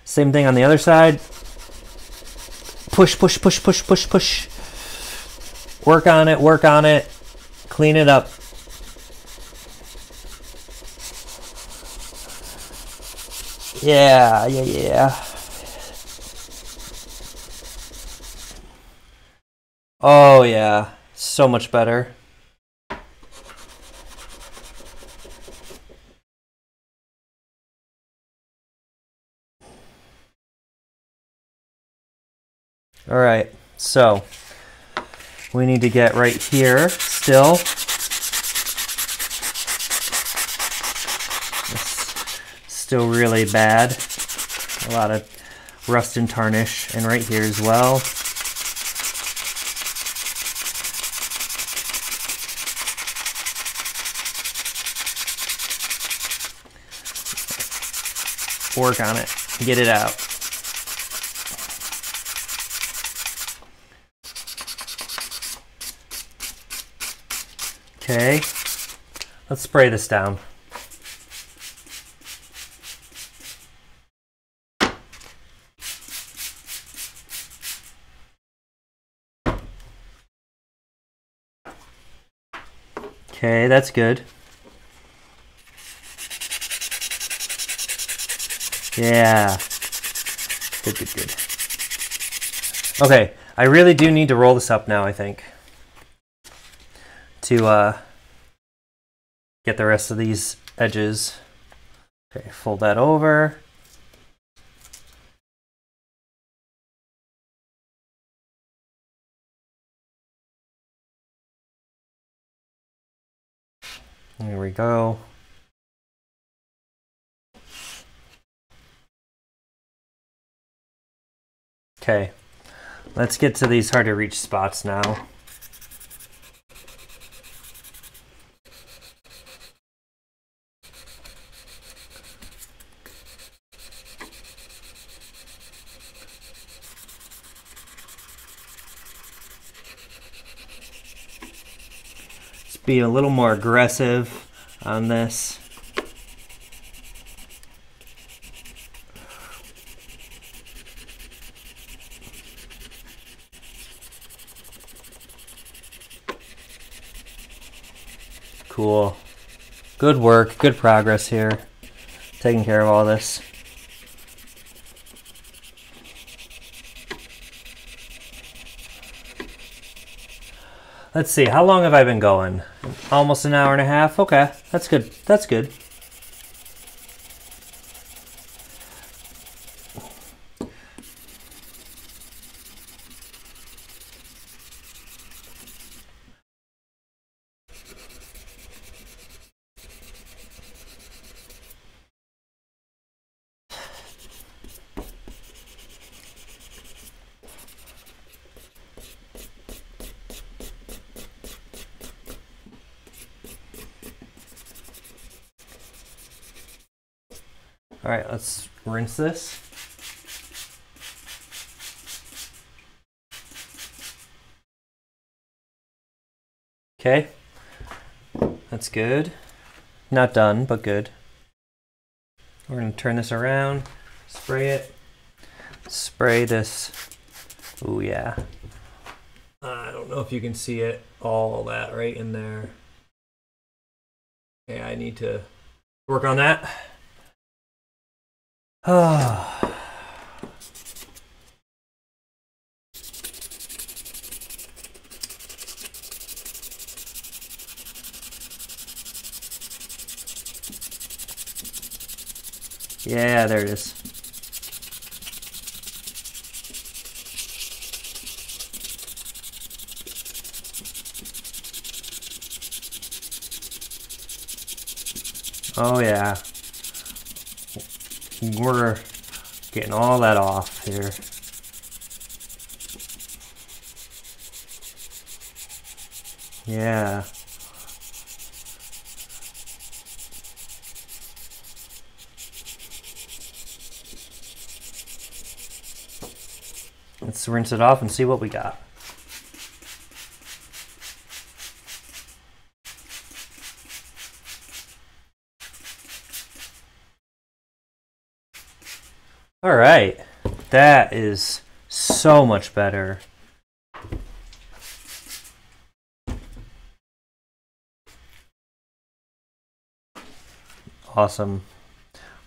Same thing on the other side. Push. Work on it. Clean it up. Yeah. Oh yeah, so much better. All right, so we need to get right here still. It's still really bad. A lot of rust and tarnish, and right here as well. Work on it, get it out. Okay, let's spray this down. Okay, that's good. Yeah. Good. Okay, I really do need to roll this up now, I think, to get the rest of these edges. Okay, fold that over. There we go. Okay, let's get to these hard to reach spots now. Let's be a little more aggressive on this. Cool. Good work, good progress here. Taking care of all this. Let's see, how long have I been going? Almost an hour and a half? Okay, that's good. That's good. All right, let's rinse this. Okay, that's good. Not done, but good. We're gonna turn this around, spray it, spray this. Oh yeah. I don't know if you can see it, all that right in there. Yeah, I need to work on that. Yeah, there it is. Oh yeah. We're getting all that off here. Yeah. Let's rinse it off and see what we got. All right, that is so much better. Awesome.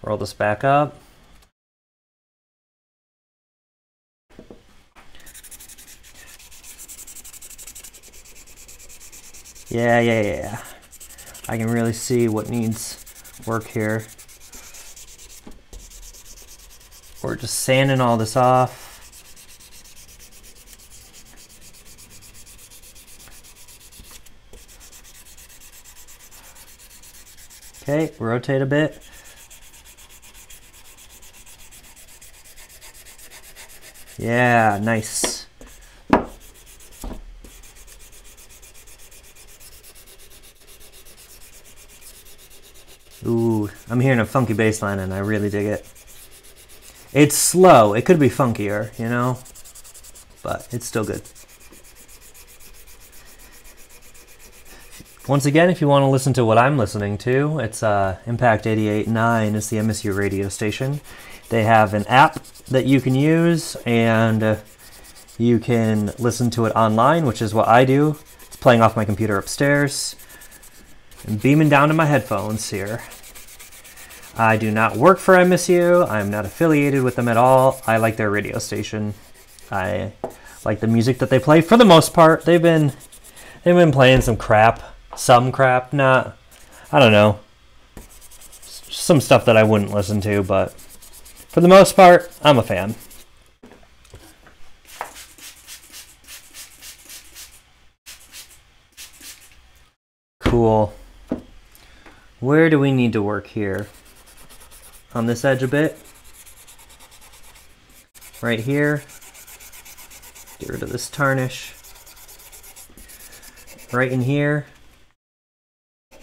Roll this back up. Yeah. I can really see what needs work here. We're just sanding all this off. Okay, rotate a bit. Yeah, nice. Ooh, I'm hearing a funky bass line and I really dig it. It's slow. It could be funkier, you know, but it's still good. Once again, if you want to listen to what I'm listening to, it's Impact 88.9 is the MSU radio station. They have an app that you can use, and you can listen to it online, which is what I do. It's playing off my computer upstairs and beaming down to my headphones here. I do not work for MSU. I'm not affiliated with them at all. I like their radio station. I like the music that they play. For the most part, they've been playing some crap, not, I don't know, some stuff that I wouldn't listen to, but for the most part, I'm a fan. Cool. Where do we need to work here? On this edge a bit. Right here. Get rid of this tarnish. Right in here. Get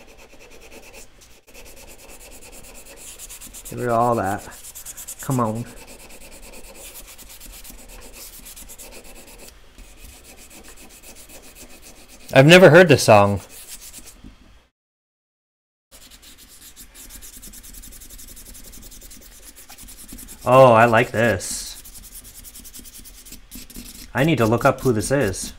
rid of all that. Come on. I've never heard this song. Oh, I like this. I need to look up who this is.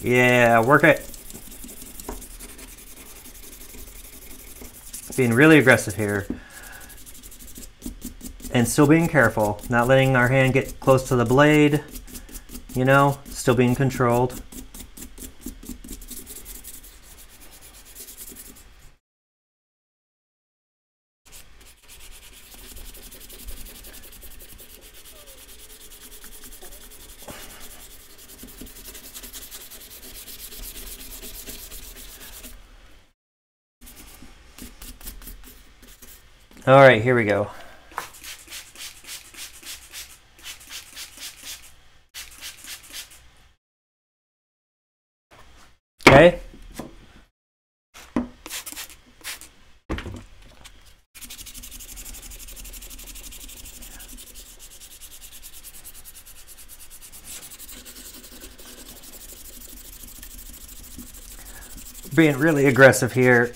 Yeah, work it. Being really aggressive here. And still being careful, not letting our hand get close to the blade, you know, still being controlled. All right, here we go. Okay. Being really aggressive here.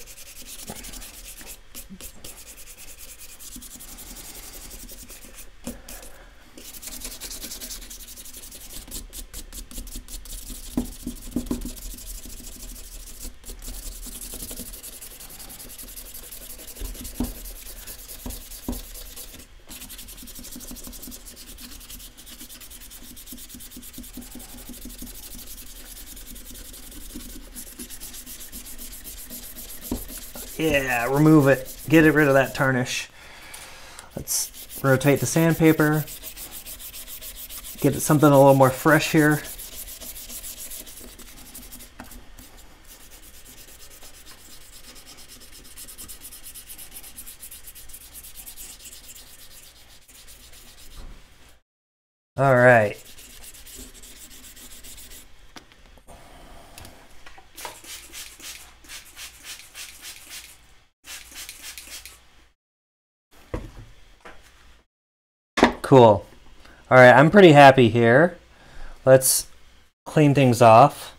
Yeah, remove it. Get rid of that tarnish. Let's rotate the sandpaper. Get something a little more fresh here. All right. Cool. All right, I'm pretty happy here. Let's clean things off.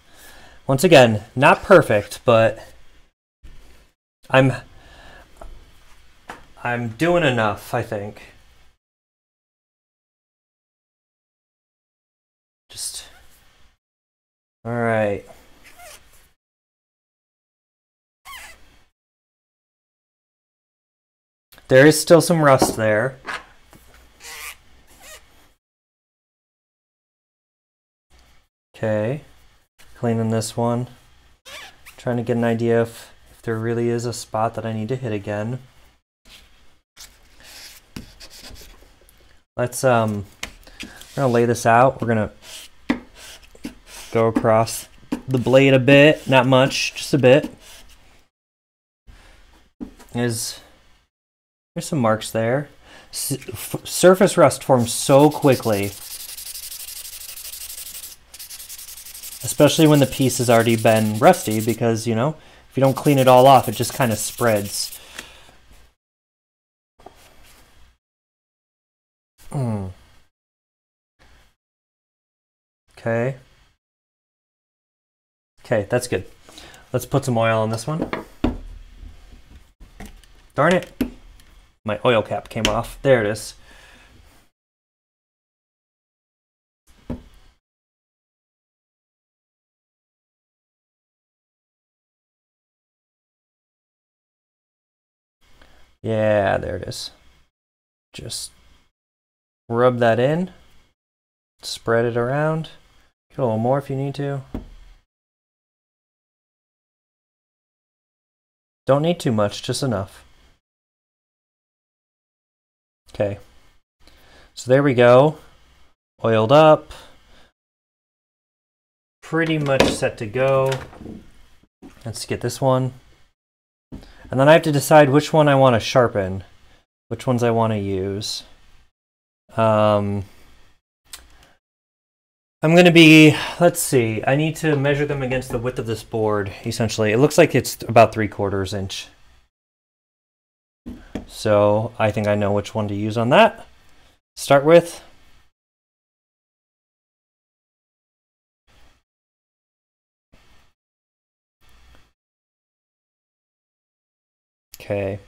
Once again, not perfect, but I'm doing enough, I think. All right. There is still some rust there. Okay, cleaning this one. Trying to get an idea if there really is a spot that I need to hit again. Let's we're gonna lay this out. We're gonna go across the blade a bit, not much, just a bit. There's some marks there. Surface rust forms so quickly, especially when the piece has already been rusty, because, you know, if you don't clean it all off, it just kind of spreads. Okay. Okay, that's good. Let's put some oil on this one. Darn it. My oil cap came off. There it is. Yeah, there it is. Just rub that in. Spread it around. Get a little more if you need to. Don't need too much, just enough. Okay. So there we go. Oiled up. Pretty much set to go. Let's get this one. And then I have to decide which one I want to sharpen, which ones I want to use. I'm going to be, let's see, I need to measure them against the width of this board, essentially. It looks like it's about 3/4 inch. So I think I know which one to use on that. Start with. Okay.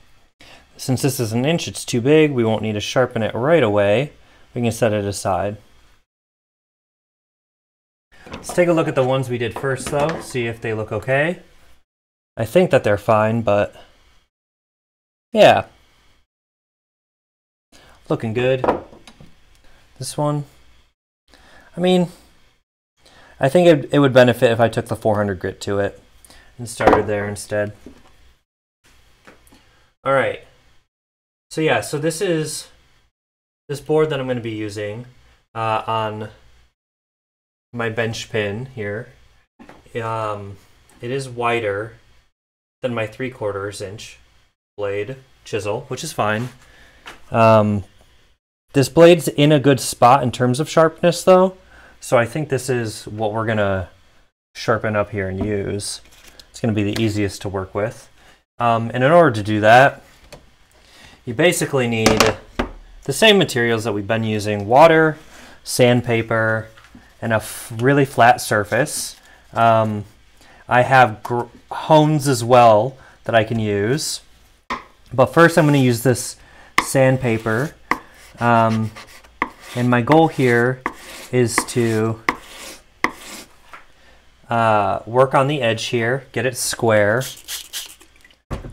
Since this is an inch, it's too big. We won't need to sharpen it right away. We can set it aside. Let's take a look at the ones we did first, though, see if they look okay. I think that they're fine, but yeah. Looking good. This one, I mean, I think it would benefit if I took the 400 grit to it and started there instead. All right. So yeah, so this is this board that I'm going to be using on my bench pin here. It is wider than my 3/4 inch blade, chisel, which is fine. This blade's in a good spot in terms of sharpness though, so I think this is what we're gonna sharpen up here and use. It's gonna be the easiest to work with. And in order to do that, you basically need the same materials that we've been using: water, sandpaper, and a really flat surface. I have hones as well that I can use. But first I'm going to use this sandpaper. And my goal here is to work on the edge here, get it square.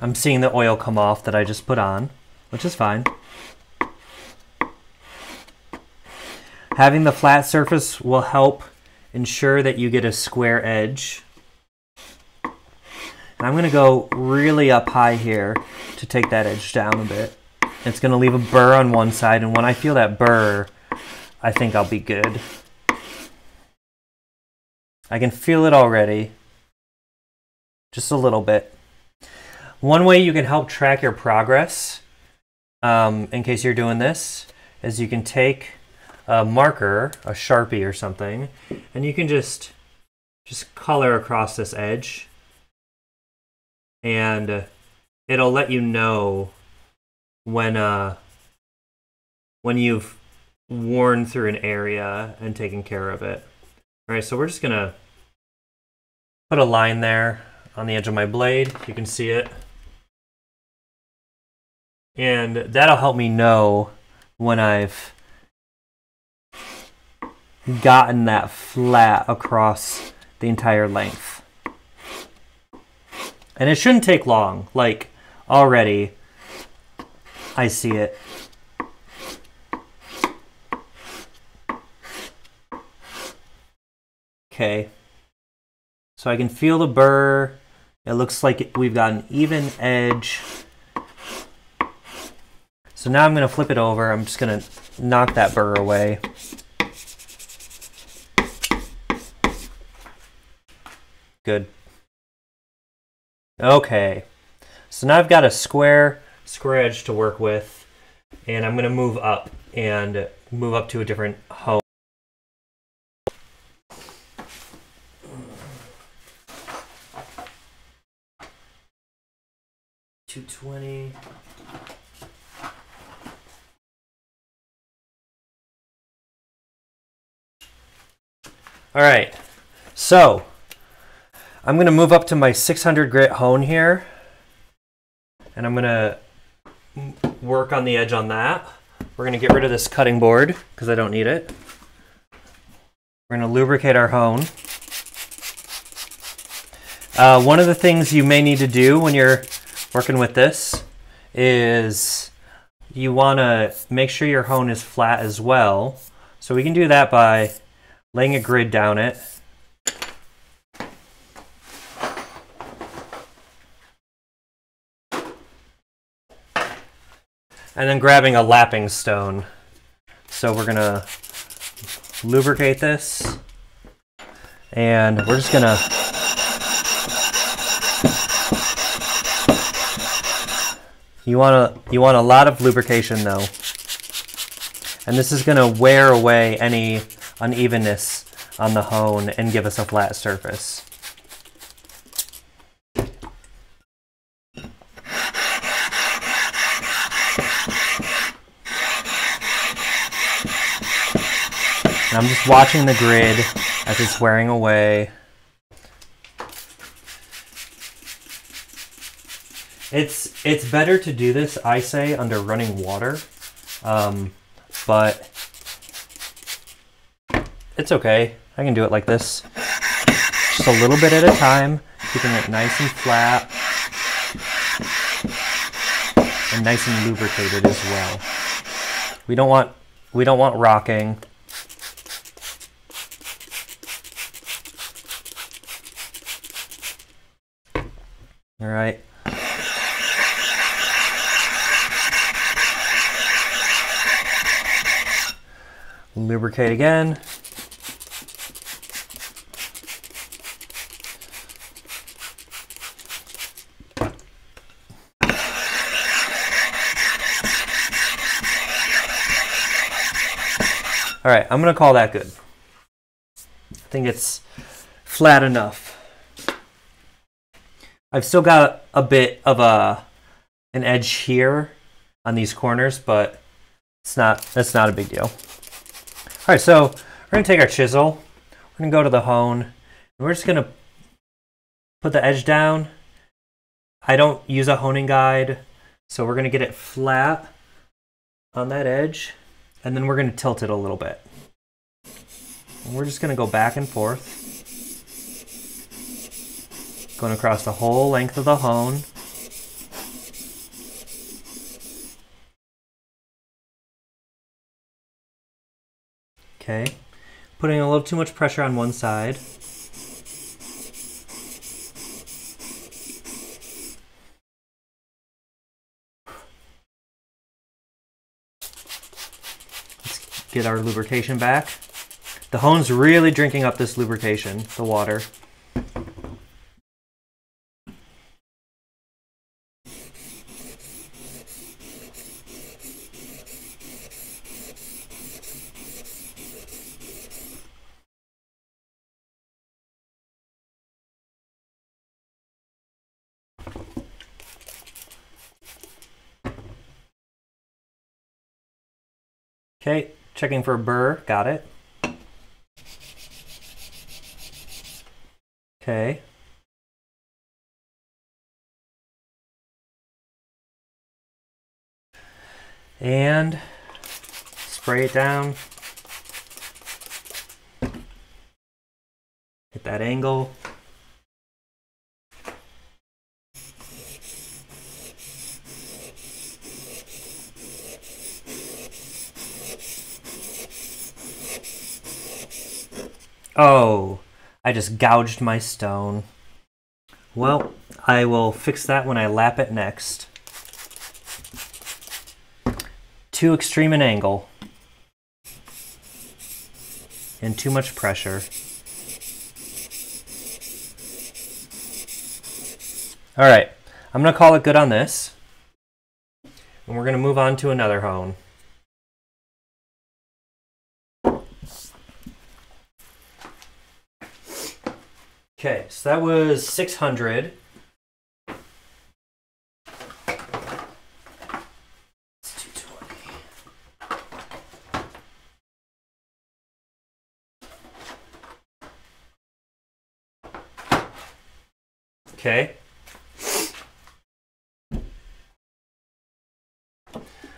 I'm seeing the oil come off that I just put on, which is fine. Having the flat surface will help ensure that you get a square edge. And I'm going to go really up high here to take that edge down a bit. It's going to leave a burr on one side, and when I feel that burr, I think I'll be good. I can feel it already, just a little bit. One way you can help track your progress, in case you're doing this, is you can take a marker, a Sharpie or something, and you can just color across this edge, and it'll let you know when you've worn through an area and taken care of it. All right, so we're just gonna put a line there on the edge of my blade. You can see it. And that'll help me know when I've gotten that flat across the entire length. And it shouldn't take long. Like, already I see it. Okay, so I can feel the burr. It looks like we've got an even edge. So now I'm going to flip it over. I'm just going to knock that burr away. Good. Okay, so now I've got a square edge to work with, and I'm going to move up to a different hole. $220. All right, so I'm going to move up to my 600 grit hone here, and I'm going to work on the edge on that. We're going to get rid of this cutting board because I don't need it. We're going to lubricate our hone. One of the things you may need to do when you're working with this is you want to make sure your hone is flat as well. So we can do that by laying a grid down it. And then grabbing a lapping stone. So we're gonna lubricate this, and we're just gonna you want a lot of lubrication though, and this is gonna wear away any unevenness on the hone and give us a flat surface. And I'm just watching the grid as it's wearing away. It's better to do this, I say, under running water, but it's okay. I can do it like this, just a little bit at a time, keeping it nice and flat and nice and lubricated as well. We don't want rocking. All right. Lubricate again. All right, I'm gonna call that good. I think it's flat enough. I've still got a bit of an edge here on these corners, but that's not a big deal. All right, so we're gonna take our chisel, we're gonna go to the hone, and we're just gonna put the edge down. I don't use a honing guide, so we're gonna get it flat on that edge, and then we're gonna tilt it a little bit. And we're just gonna go back and forth, going across the whole length of the hone. Okay, putting a little too much pressure on one side. Let's get our lubrication back. The hone's really drinking up this lubrication, the water. Okay, checking for a burr, got it. Okay. And spray it down. Hit that angle. Oh, I just gouged my stone. Well, I will fix that when I lap it next. Too extreme an angle. And too much pressure. All right, I'm gonna call it good on this. And we're gonna move on to another hone. Okay, so that was 600. It's 220. Okay.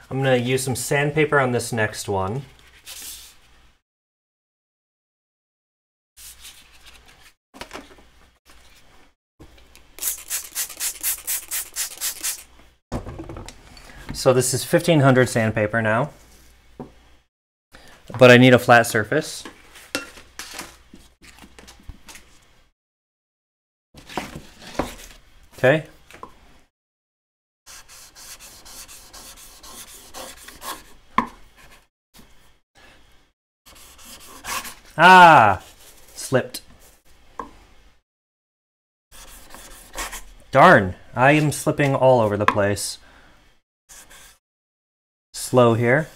I'm going to use some sandpaper on this next one. So this is 1500 sandpaper now, but I need a flat surface. Okay. Ah, slipped. Darn, I am slipping all over the place. Slow here.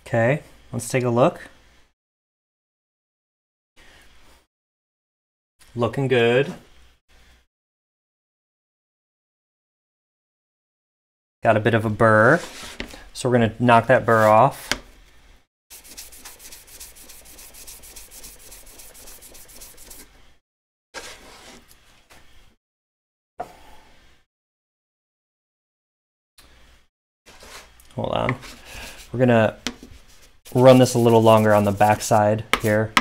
Okay, let's take a look. Looking good. Got a bit of a burr, so we're going to knock that burr off. Hold on. We're going to run this a little longer on the back side here.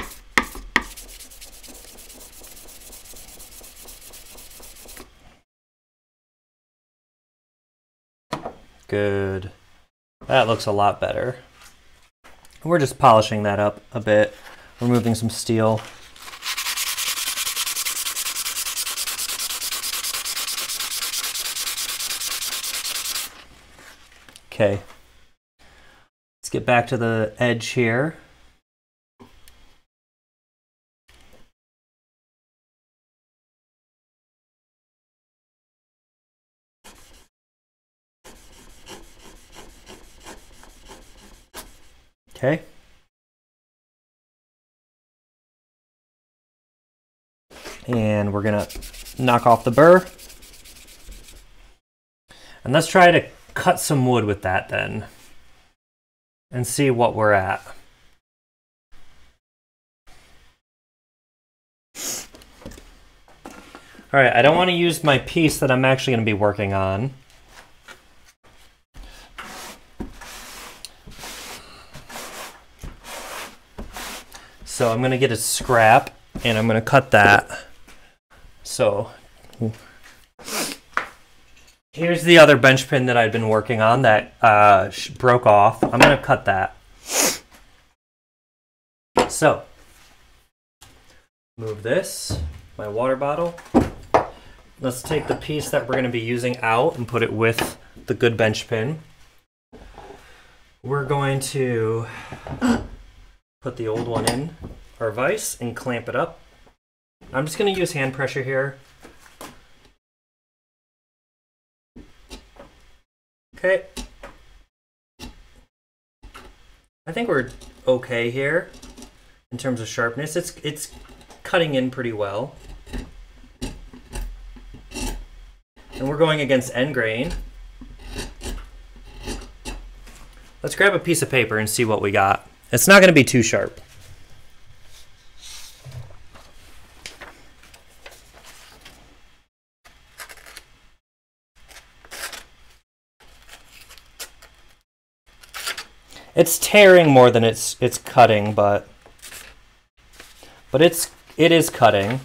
Good. That looks a lot better. We're just polishing that up a bit, removing some steel. Okay. Let's get back to the edge here. Okay. And we're gonna knock off the burr. And let's try to cut some wood with that then and see what we're at. All right, I don't want to use my piece that I'm actually going to be working on. So I'm going to get a scrap and I'm going to cut that. So here's the other bench pin that I've been working on that broke off. I'm going to cut that. So move this, my water bottle. Let's take the piece that we're going to be using out and put it with the good bench pin. We're going to put the old one in our vise and clamp it up. I'm just going to use hand pressure here. Okay. I think we're okay here in terms of sharpness. It's cutting in pretty well. And we're going against end grain. Let's grab a piece of paper and see what we got. It's not going to be too sharp. It's tearing more than it's cutting, but it is cutting.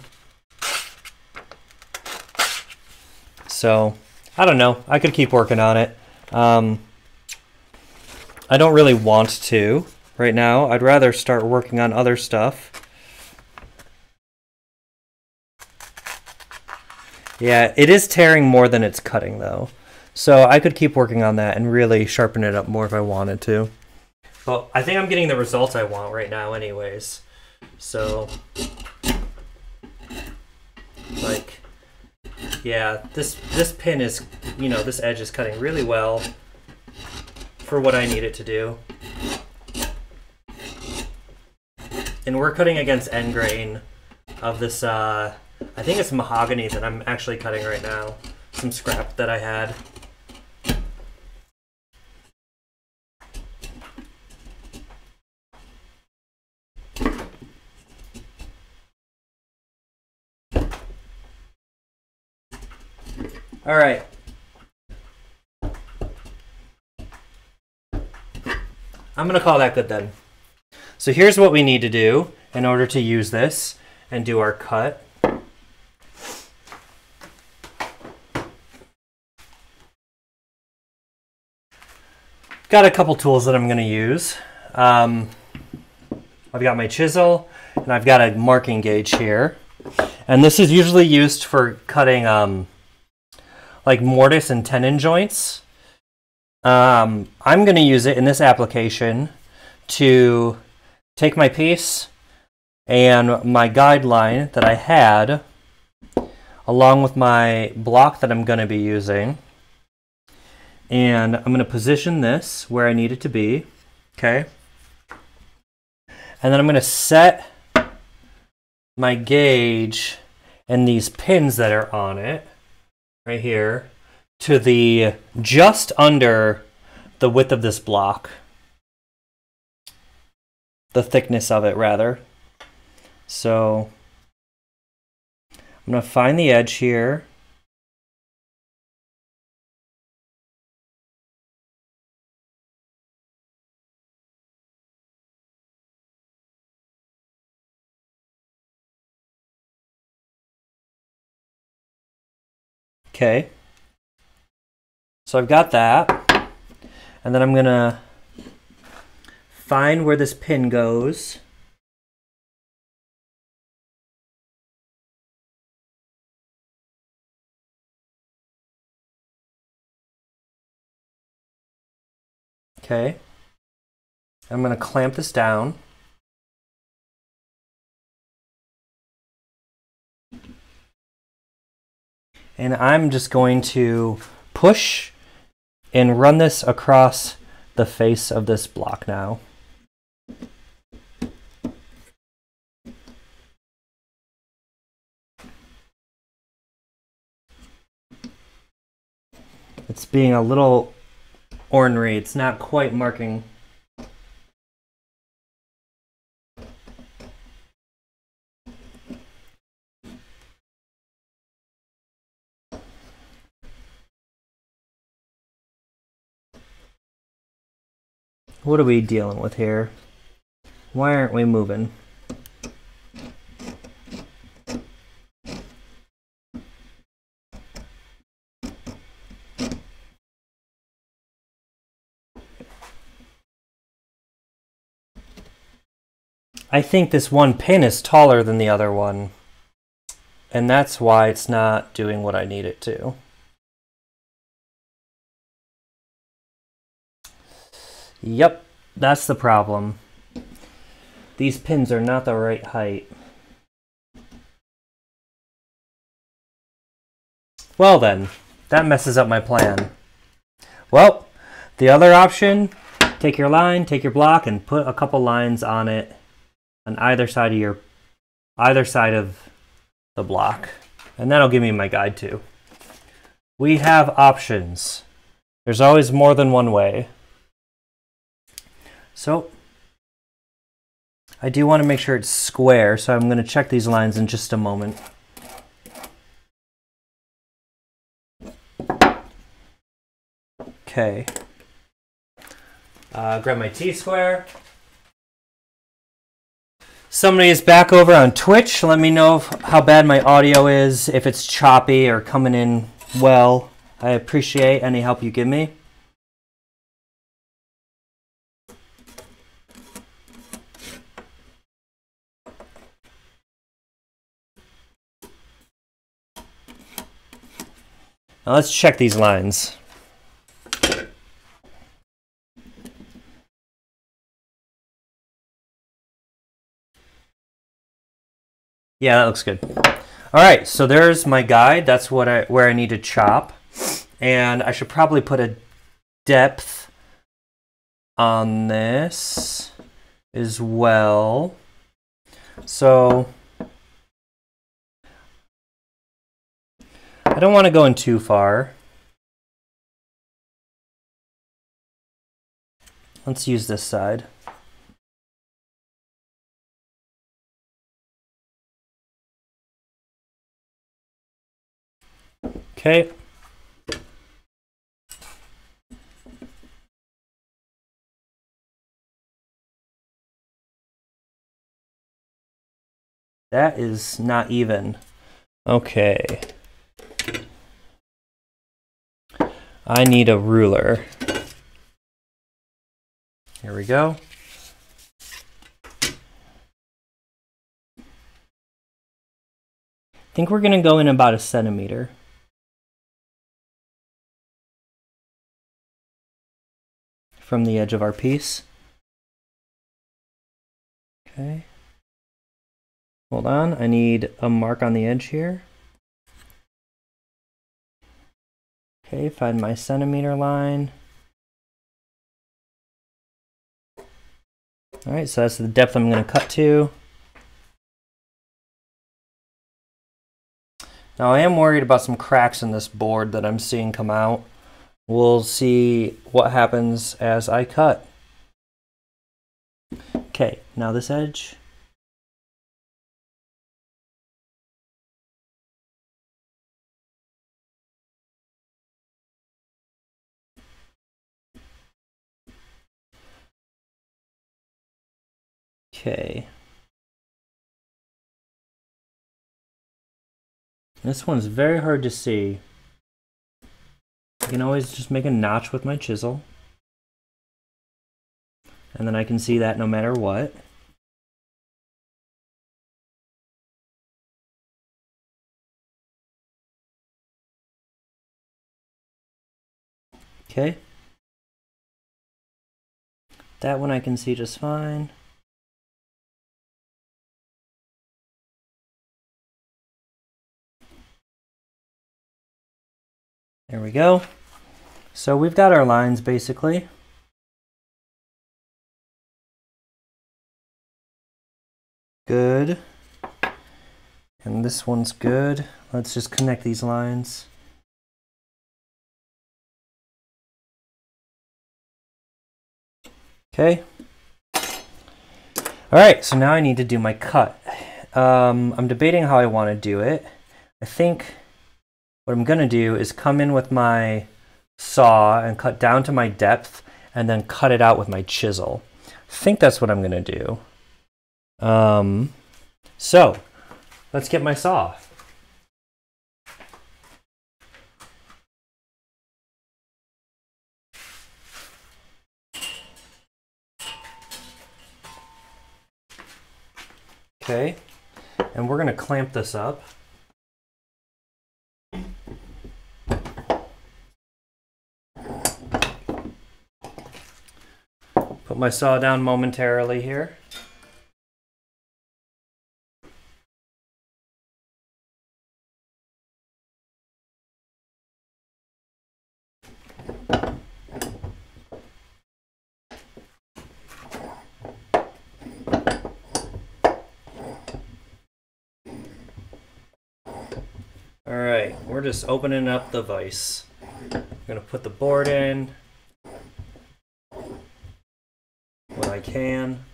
So, I don't know. I could keep working on it. I don't really want to right now. I'd rather start working on other stuff. Yeah, it is tearing more than it's cutting, though. So I could keep working on that and really sharpen it up more if I wanted to. Well, I think I'm getting the results I want right now anyways. So, like... yeah, this pin is, you know, this edge is cutting really well for what I need it to do. And we're cutting against end grain of this, I think it's mahogany that I'm actually cutting right now. Some scrap that I had. All right. I'm gonna call that good then. So here's what we need to do in order to use this and do our cut. Got a couple tools that I'm gonna use. I've got my chisel and I've got a marking gauge here. And this is usually used for cutting like mortise and tenon joints. I'm going to use it in this application to take my piece and my guideline that I had along with my block that I'm going to be using, and I'm going to position this where I need it to be, okay? And then I'm going to set my gauge and these pins that are on it right here to the just under the width of this block, the thickness of it rather. So I'm going to find the edge here. Okay. So I've got that, and then I'm gonna find where this pin goes. Okay. I'm going to clamp this down. And I'm just going to push and run this across the face of this block now. It's being a little ornery. It's not quite marking. What are we dealing with here? Why aren't we moving? I think this one pin is taller than the other one, and that's why it's not doing what I need it to. Yep, that's the problem. These pins are not the right height. Well then, that messes up my plan. Well, the other option, take your line, take your block, and put a couple lines on it on either side of the block. And that'll give me my guide too. We have options. There's always more than one way. So I do want to make sure it's square, so I'm going to check these lines in just a moment. Okay. Grab my T-square. Somebody is back over on Twitch. Let me know how bad my audio is, if it's choppy or coming in well. I appreciate any help you give me. Now let's check these lines. Yeah, that looks good. All right, so there's my guide. That's where I need to chop. And I should probably put a depth on this as well. So I don't want to go in too far. Let's use this side. Okay. That is not even. Okay. I need a ruler. Here we go. I think we're going to go in about 1 centimeter. From the edge of our piece. Okay. Hold on, I need a mark on the edge here. Okay, find my centimeter line. All right, so that's the depth I'm going to cut to. Now I am worried about some cracks in this board that I'm seeing come out. We'll see what happens as I cut. Okay, now this edge. Okay. This one's very hard to see. I can always just make a notch with my chisel. And then I can see that no matter what. Okay. That one I can see just fine. There we go. So we've got our lines basically. Good. And this one's good. Let's just connect these lines. Okay. All right, so now I need to do my cut. I'm debating how I want to do it. I think what I'm gonna do is come in with my saw and cut down to my depth and then cut it out with my chisel. I think that's what I'm gonna do. So let's get my saw. Okay, and we're gonna clamp this up. Put my saw down momentarily here. All right, we're just opening up the vise. I'm gonna put the board in what I can.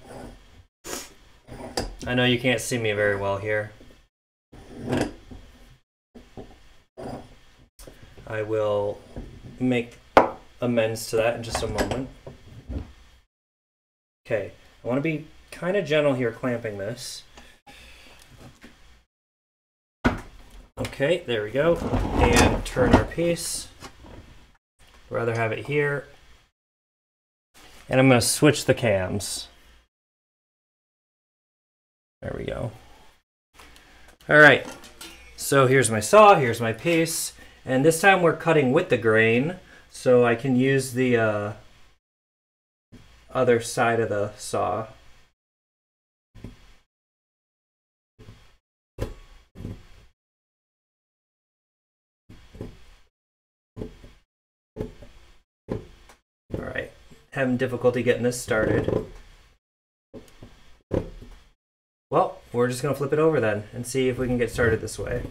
I know you can't see me very well here. I will make amends to that in just a moment. Okay, I want to be kind of gentle here clamping this. Okay, there we go. And turn our piece. Rather have it here. And I'm going to switch the cams. There we go. All right, so here's my saw, here's my piece. And this time we're cutting with the grain, so I can use the other side of the saw. All right, having difficulty getting this started. Well, we're just gonna flip it over then and see if we can get started this way.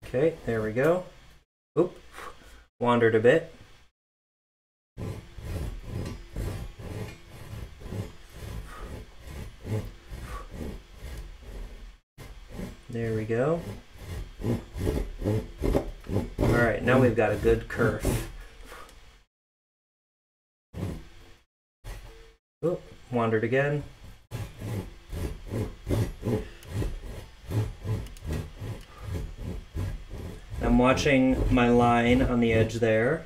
Okay, there we go. Oop, wandered a bit. There we go. All right, now we've got a good curve. Oop, wandered again. I'm watching my line on the edge there.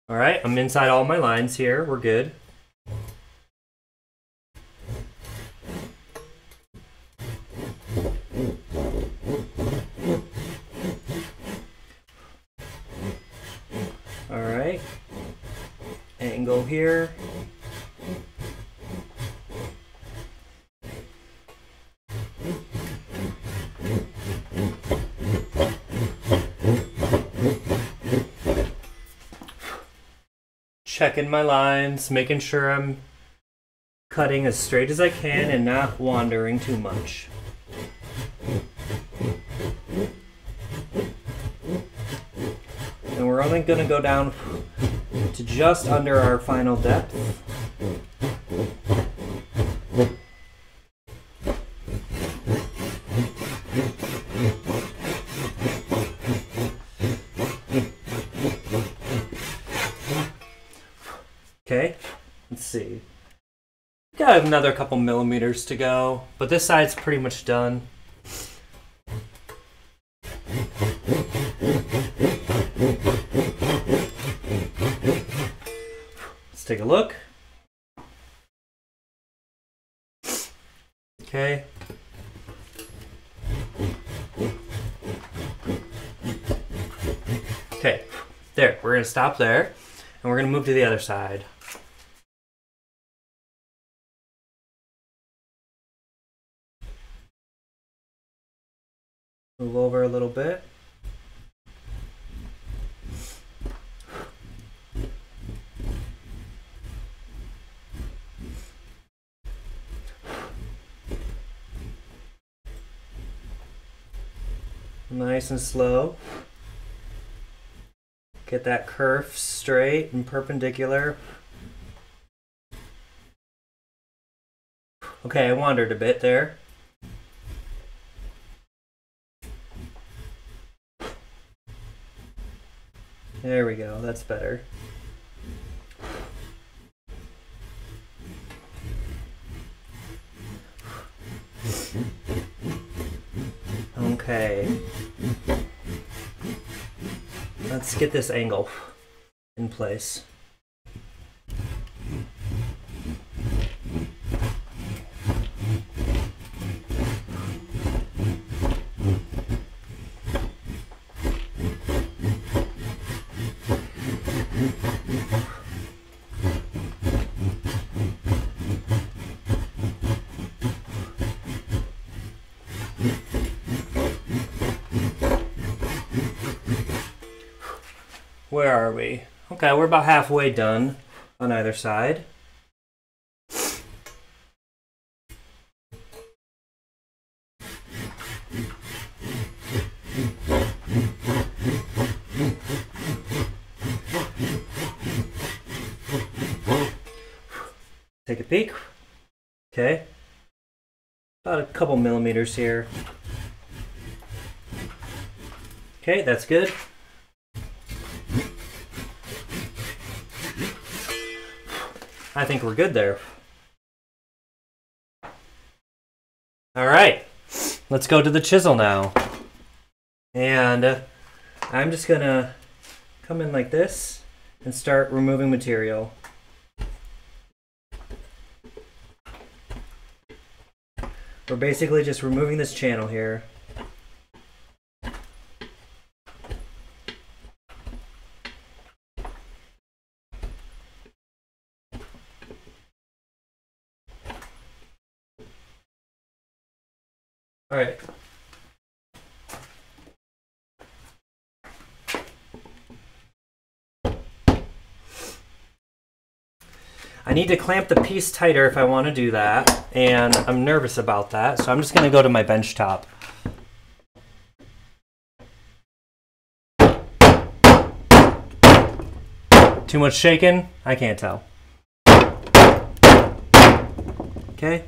All right, I'm inside all my lines here. We're good. All right, angle here. Checking my lines, making sure I'm cutting as straight as I can and not wandering too much. And we're only going to go down to just under our final depth. Okay, let's see. Got another couple millimeters to go, but this side's pretty much done. take a look. Okay. Okay, there, we're gonna stop there and we're gonna move to the other side. Move over a little bit. Nice and slow. Get that curve straight and perpendicular. Okay, I wandered a bit there. There we go, that's better. Okay. Let's get this angle in place. Where are we? Okay, we're about halfway done on either side. Take a peek. Okay. About a couple millimeters here. Okay, that's good. I think we're good there. All right, let's go to the chisel now. And I'm just gonna come in like this and start removing material. We're basically just removing this channel here. All right. I need to clamp the piece tighter if I want to do that, and I'm nervous about that, so I'm just going to go to my bench top. Too much shaking? I can't tell. Okay.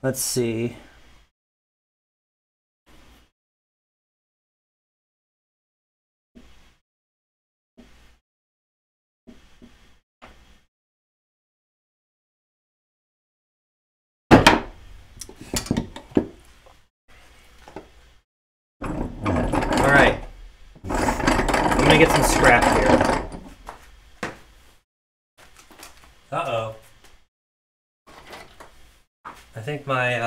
Let's see. All right. I'm gonna get some scrap here. Uh-oh. I think my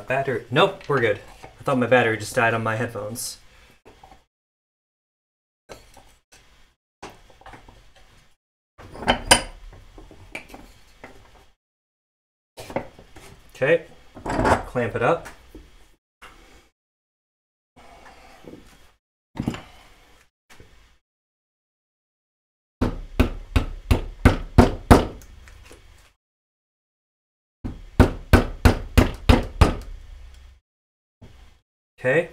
battery... Nope, we're good. I thought my battery just died on my headphones. Okay, clamp it up. Okay.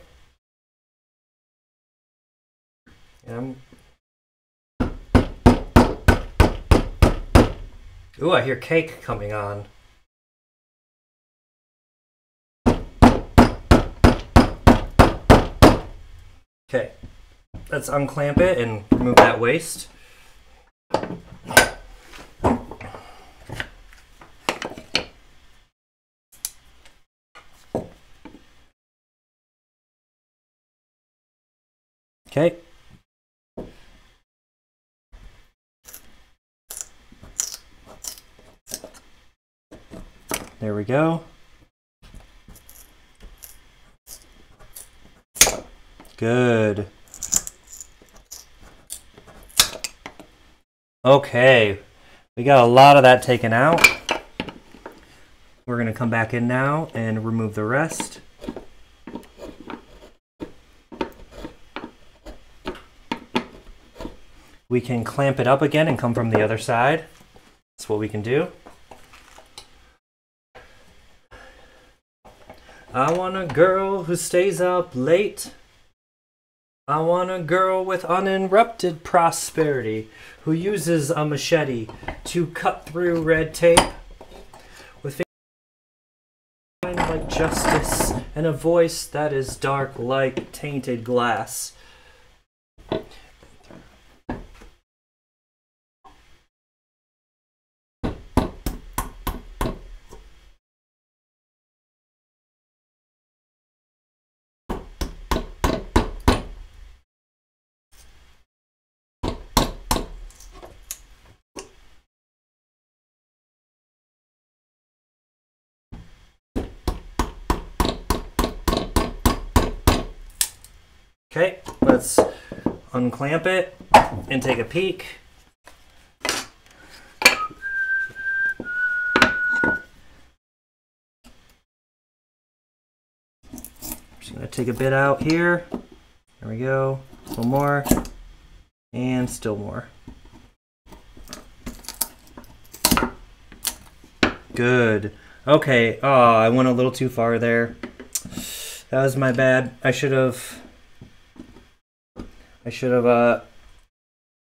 Ooh, I hear cake coming on. Okay, let's unclamp it and remove that waste. Okay. There we go. Good. Okay, we got a lot of that taken out. We're going to come back in now and remove the rest. We can clamp it up again and come from the other side. That's what we can do. I want a girl who stays up late. I want a girl with uninterrupted prosperity, who uses a machete to cut through red tape, with fingers like justice and a voice that is dark like tainted glass. Okay, let's unclamp it and take a peek. Just gonna take a bit out here. There we go. A little more. And still more. Good. Okay. Oh, I went a little too far there. That was my bad. I should have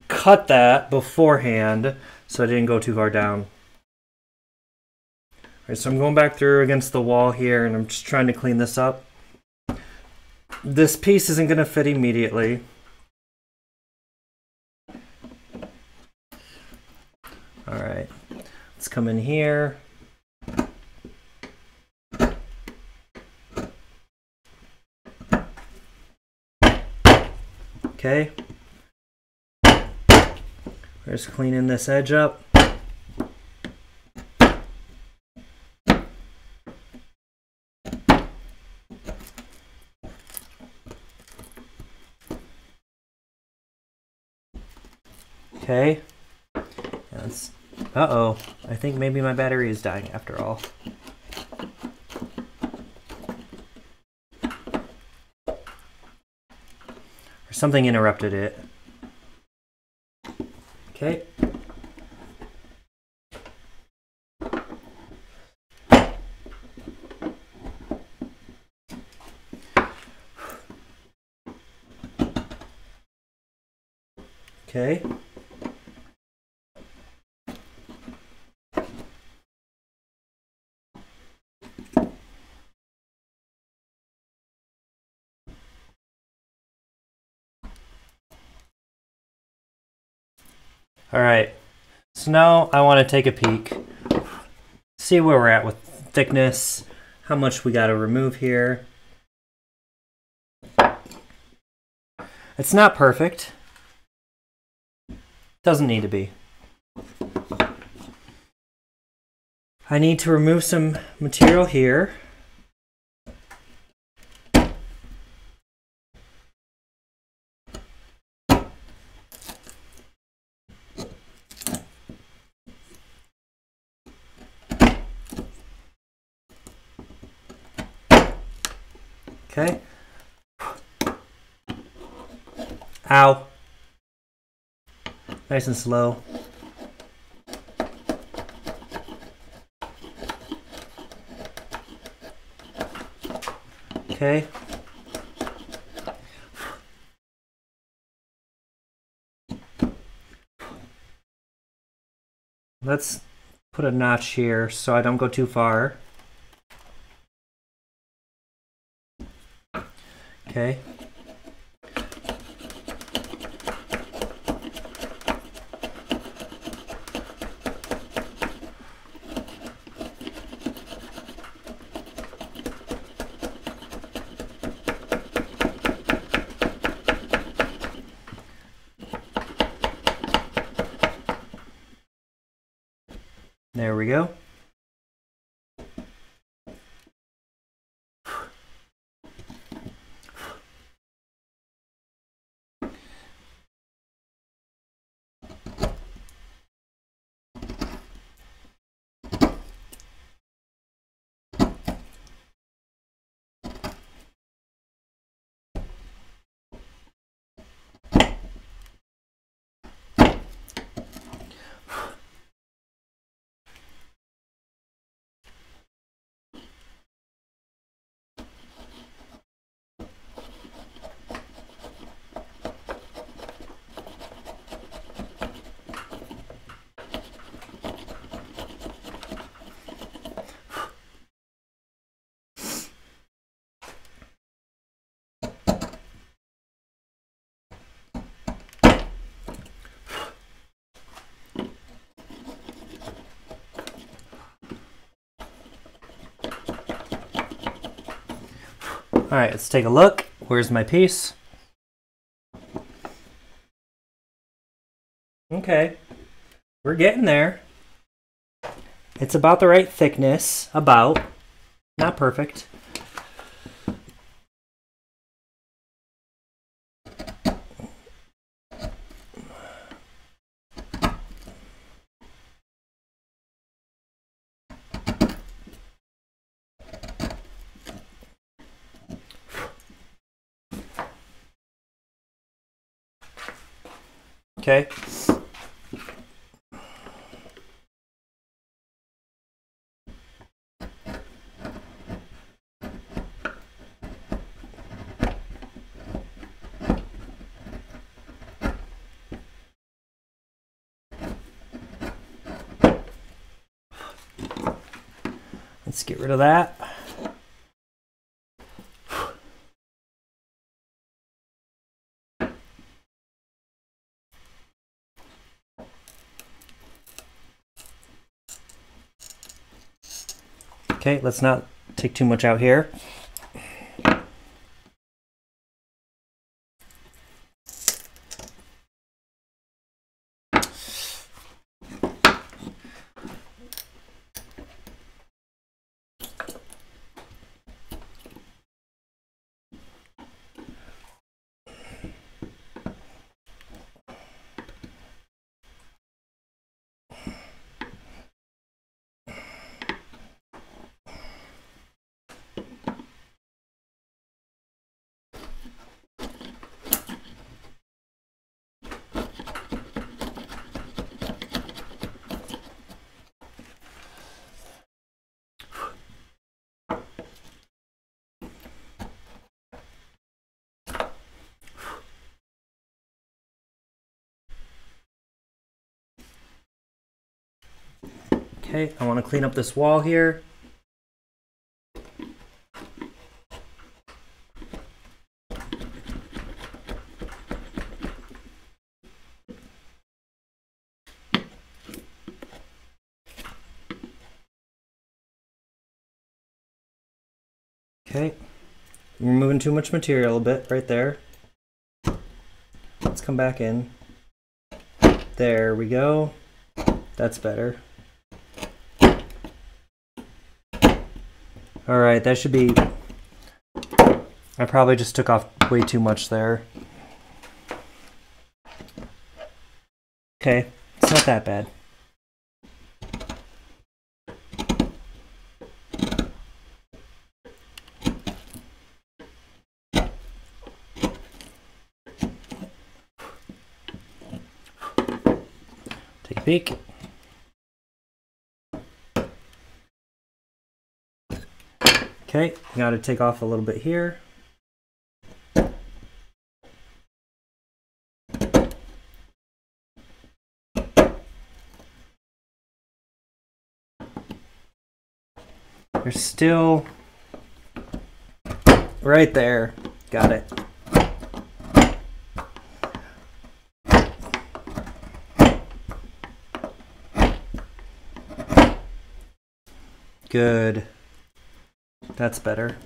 cut that beforehand so I didn't go too far down. All right, so I'm going back through against the wall here and I'm just trying to clean this up. This piece isn't going to fit immediately. All right, let's come in here. Okay, we're just cleaning this edge up. Okay, uh-oh, I think maybe my battery is dying after all. Something interrupted it. Okay. Okay. All right, so now I want to take a peek, see where we're at with thickness, how much we got to remove here. It's not perfect. Doesn't need to be. I need to remove some material here. Okay. Ow. Nice and slow. Okay. Let's put a notch here so I don't go too far. Okay. we go. All right, let's take a look. Where's my piece? Okay, we're getting there. It's about the right thickness, about. Not perfect. Okay. Let's get rid of that. Okay, let's not take too much out here. Okay, I want to clean up this wall here. Okay, we're removing too much material a bit right there. Let's come back in. There we go. That's better. All right, that should be, I probably just took off way too much there. Okay, it's not that bad. Take a peek. Okay, got to take off a little bit here. There's still right there. Got it. Good. That's better.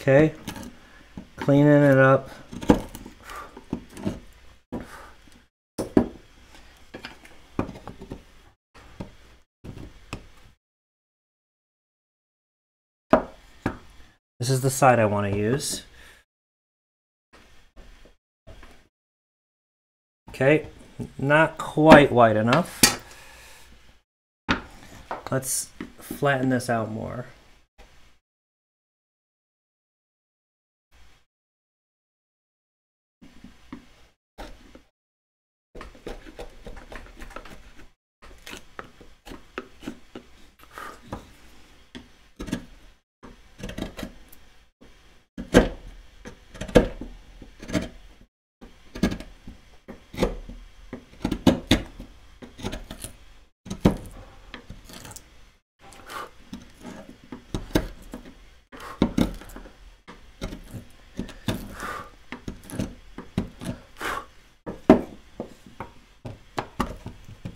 Okay, cleaning it up. This is the side I want to use. Okay, not quite wide enough. Let's flatten this out more.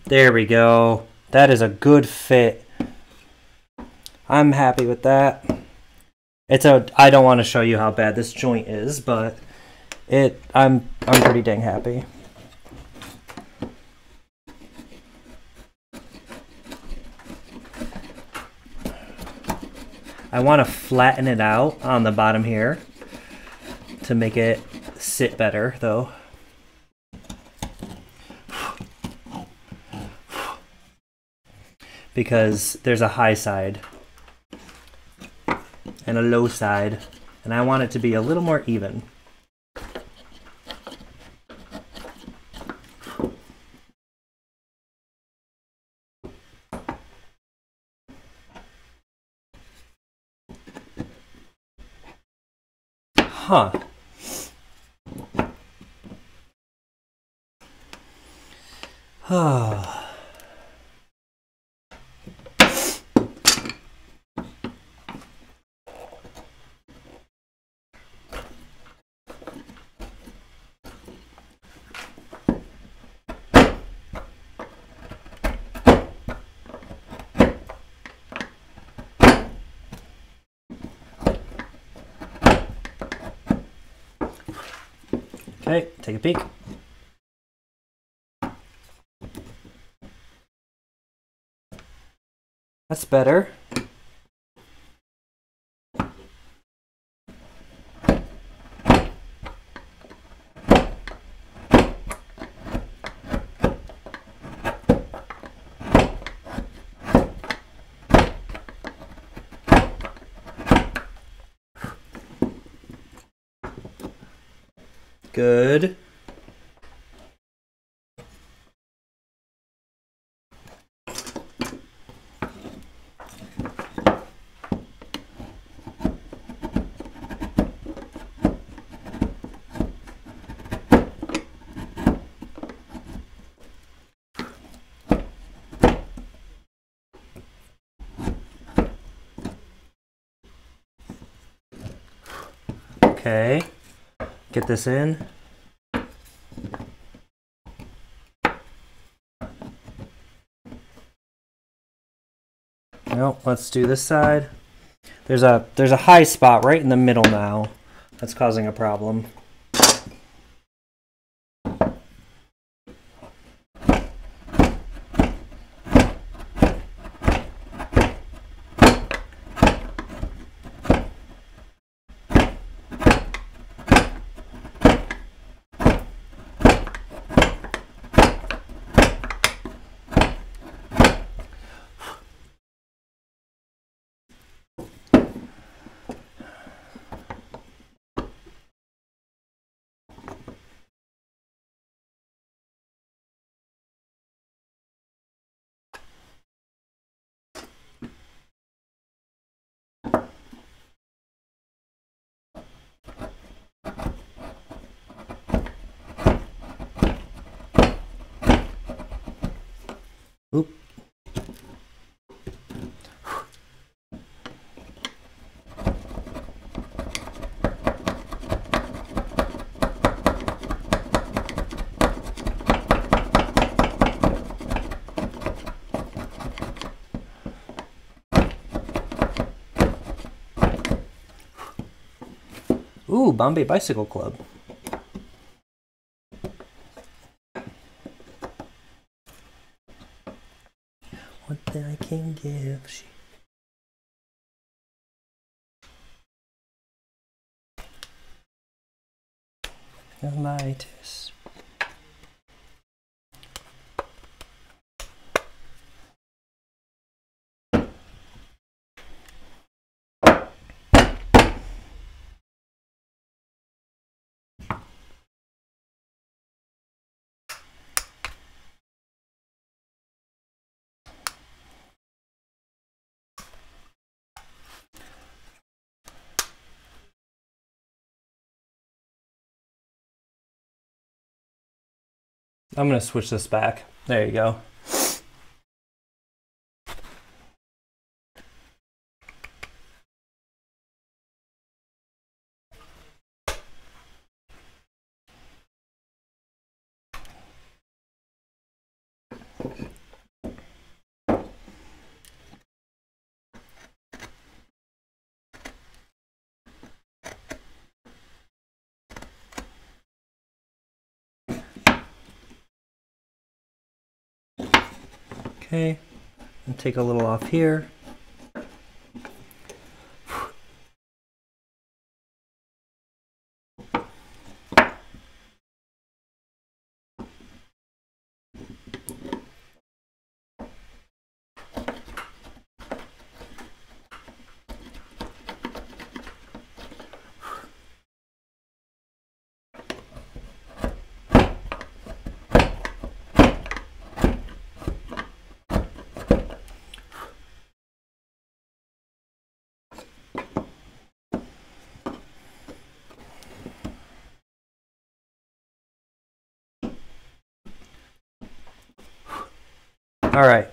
There we go. That is a good fit. I'm happy with that. I don't want to show you how bad this joint is, but I'm pretty dang happy. I want to flatten it out on the bottom here to make it sit better though. Because there's a high side and a low side, and I want it to be a little more even. Huh. Okay, take a peek. That's better. Good. Okay, get this in. No, let's do this side. There's a high spot right in the middle now that's causing a problem. Oop. Ooh, Bombay Bicycle Club. What I can give. Elitis. I'm going to switch this back. There you go. Okay, and take a little off here. All right.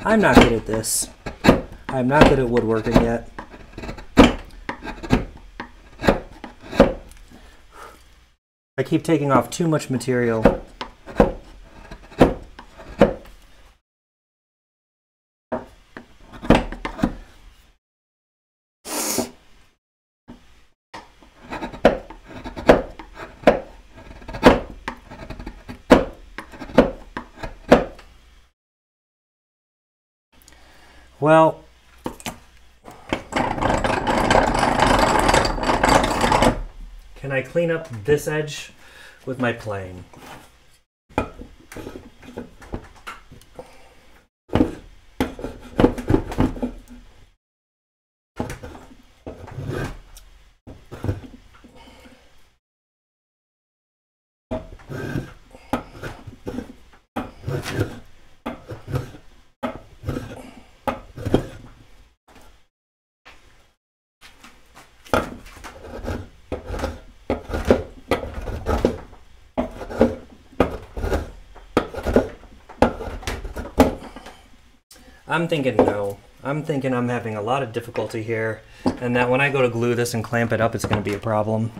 I'm not good at this. I'm not good at woodworking yet. I keep taking off too much material. Well, can I clean up this edge with my plane? I'm thinking no. I'm thinking I'm having a lot of difficulty here, and that when I go to glue this and clamp it up, it's going to be a problem.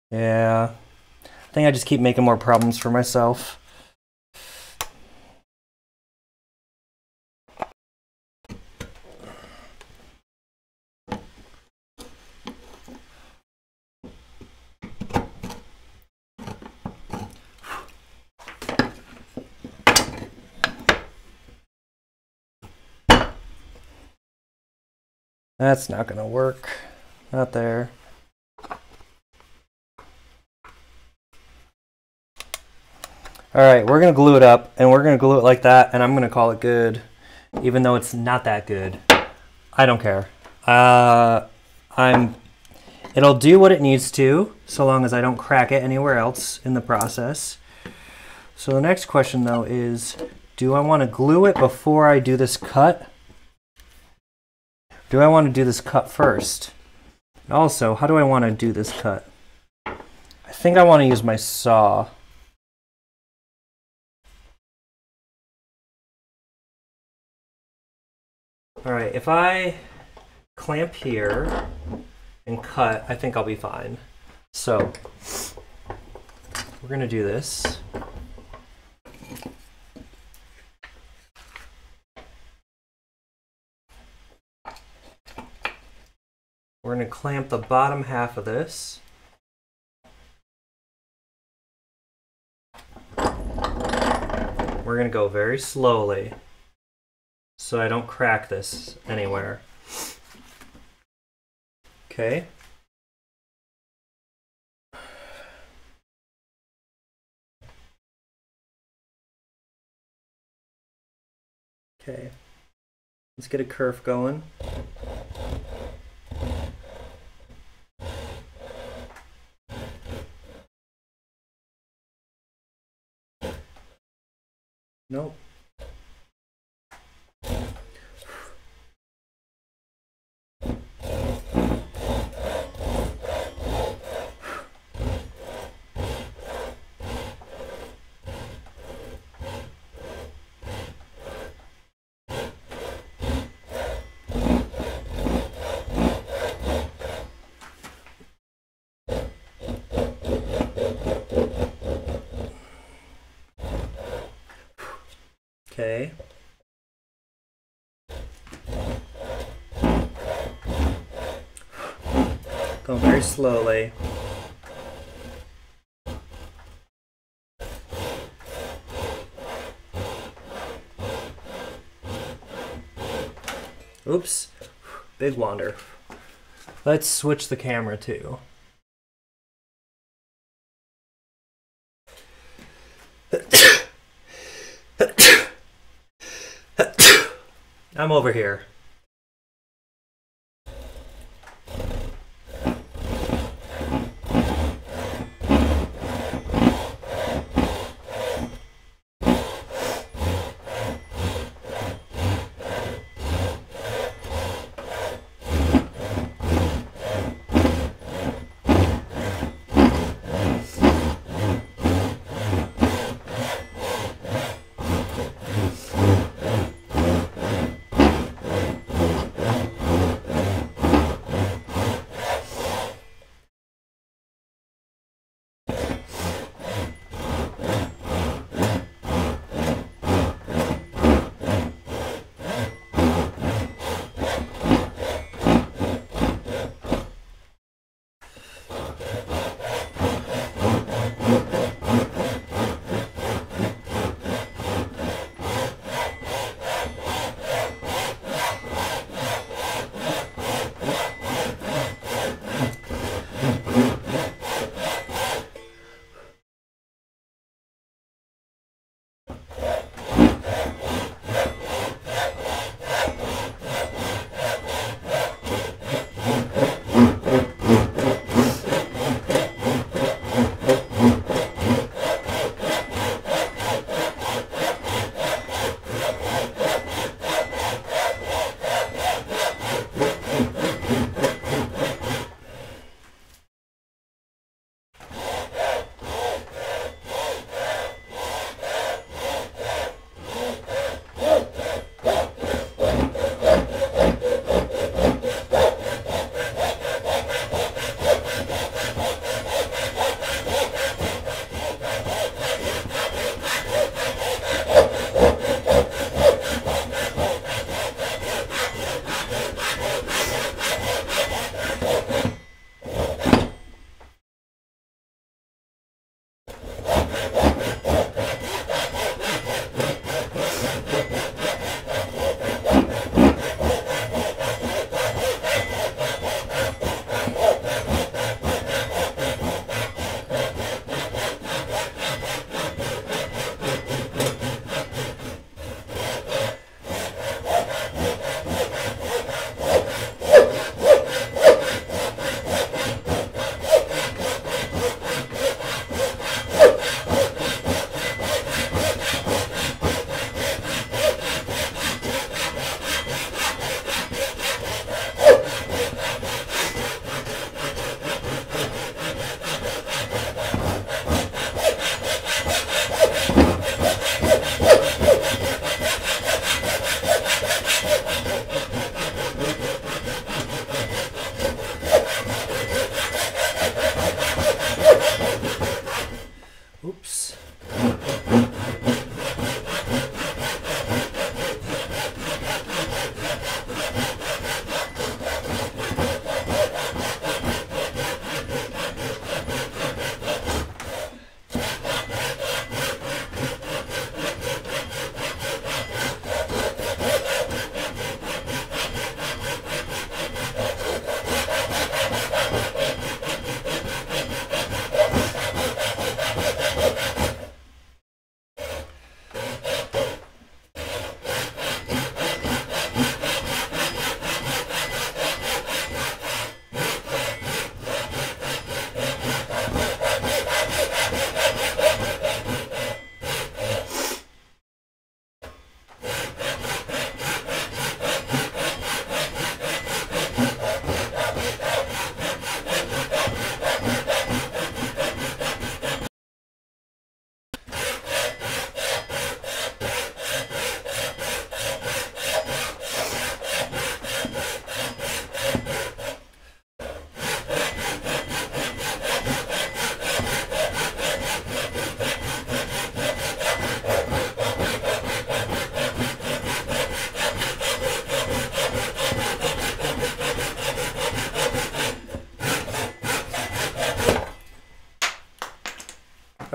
Yeah. I think I just keep making more problems for myself. That's not going to work. Not there. All right, we're going to glue it up, and we're going to glue it like that, and I'm going to call it good, even though it's not that good. I don't care. It'll do what it needs to, so long as I don't crack it anywhere else in the process. So the next question, though, is, do I want to glue it before I do this cut? Do I want to do this cut first? Also, how do I want to do this cut? I think I want to use my saw. All right, if I clamp here and cut, I think I'll be fine. So we're gonna do this. We're gonna clamp the bottom half of this. We're gonna go very slowly so I don't crack this anywhere. Okay. Okay. Let's get a kerf going. Nope. Okay. Go very slowly. Oops, big wander. Let's switch the camera too. I'm over here.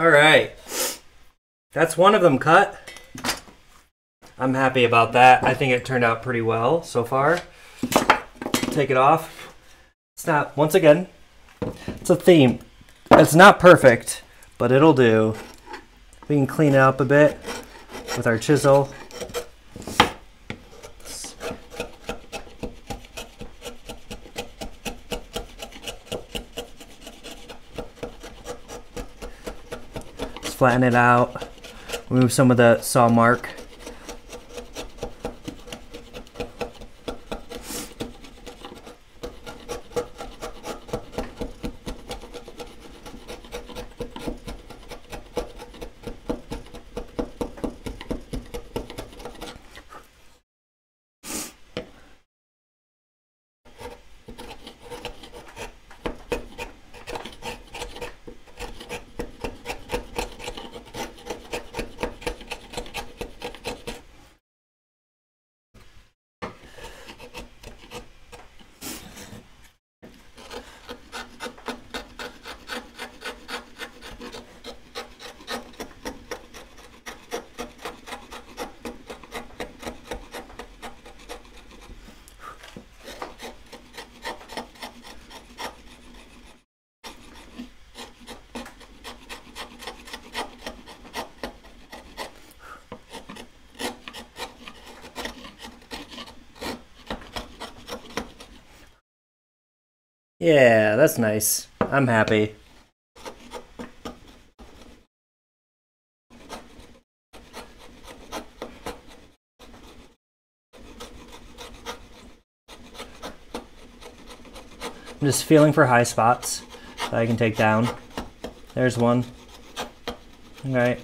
All right. That's one of them cut. I'm happy about that. I think it turned out pretty well so far. Take it off. It's not, once again, it's a theme. It's not perfect, but it'll do. We can clean it up a bit with our chisel. Just flatten it out. Remove some of the saw mark. Yeah, that's nice. I'm happy. I'm just feeling for high spots that I can take down. There's one. All right.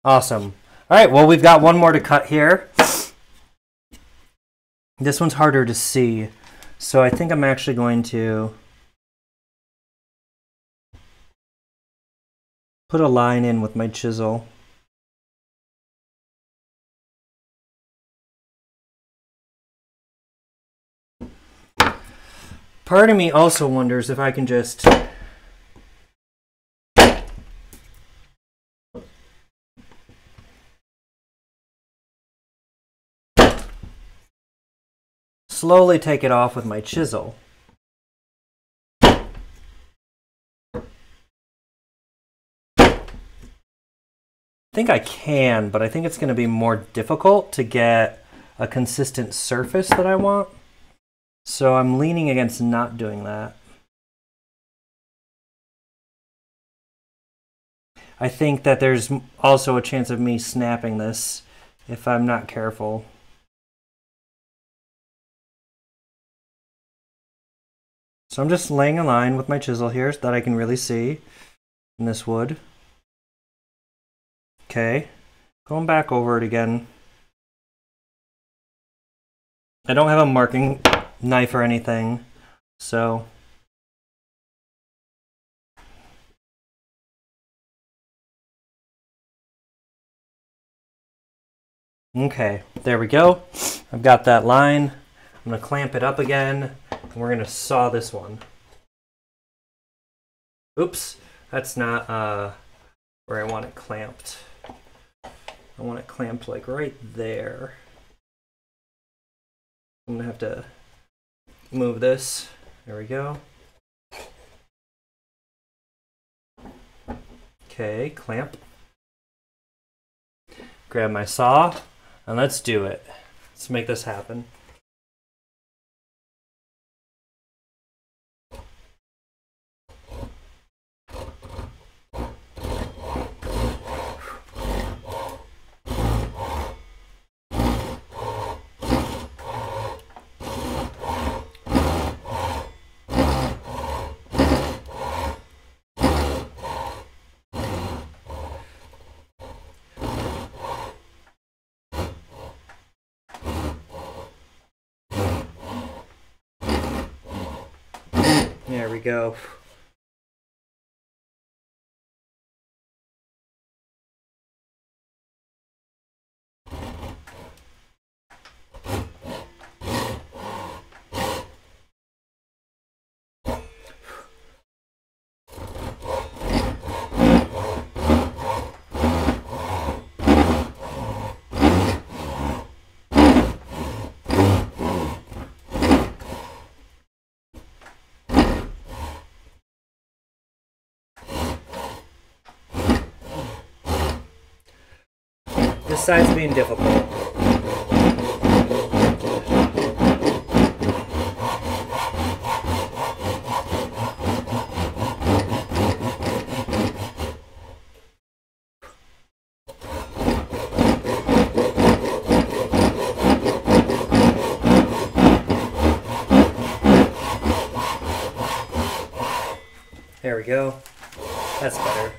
Awesome. All right, well, we've got one more to cut here. This one's harder to see, so I think I'm actually going to put a line in with my chisel. Part of me also wonders if I can just slowly take it off with my chisel. I think I can, but I think it's going to be more difficult to get a consistent surface that I want. So I'm leaning against not doing that. I think that there's also a chance of me snapping this if I'm not careful. So I'm just laying a line with my chisel here so that I can really see in this wood. Okay, going back over it again. I don't have a marking knife or anything, so okay, there we go. I've got that line. I'm going to clamp it up again, and we're going to saw this one. Oops, that's not where I want it clamped. I want it clamped like right there. I'm going to have to move this. There we go. Okay, clamp. Grab my saw, and let's do it. Let's make this happen. There we go. besides being difficult. There we go. That's better.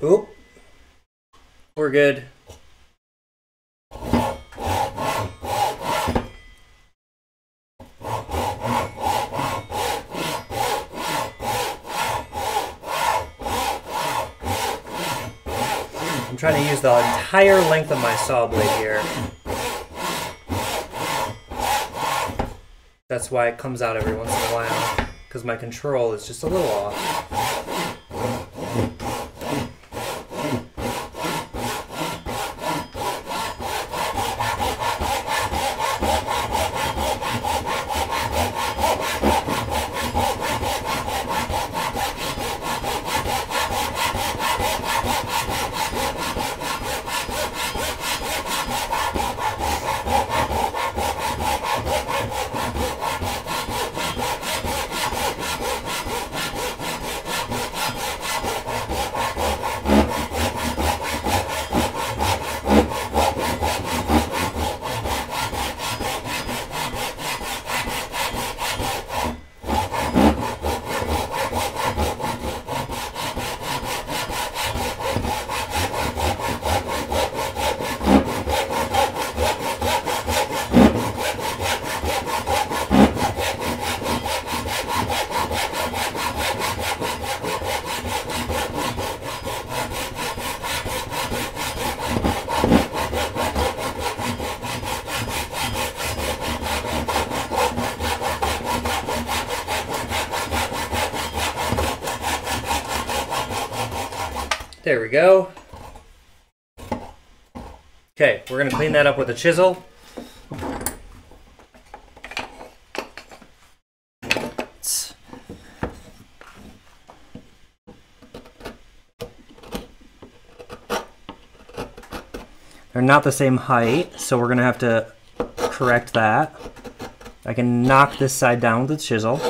Oop. We're good. I'm trying to use the entire length of my saw blade here. That's why it comes out every once in a while, because my control is just a little off. There we go. Okay, we're going to clean that up with a chisel. They're not the same height, so we're going to have to correct that. I can knock this side down with the chisel.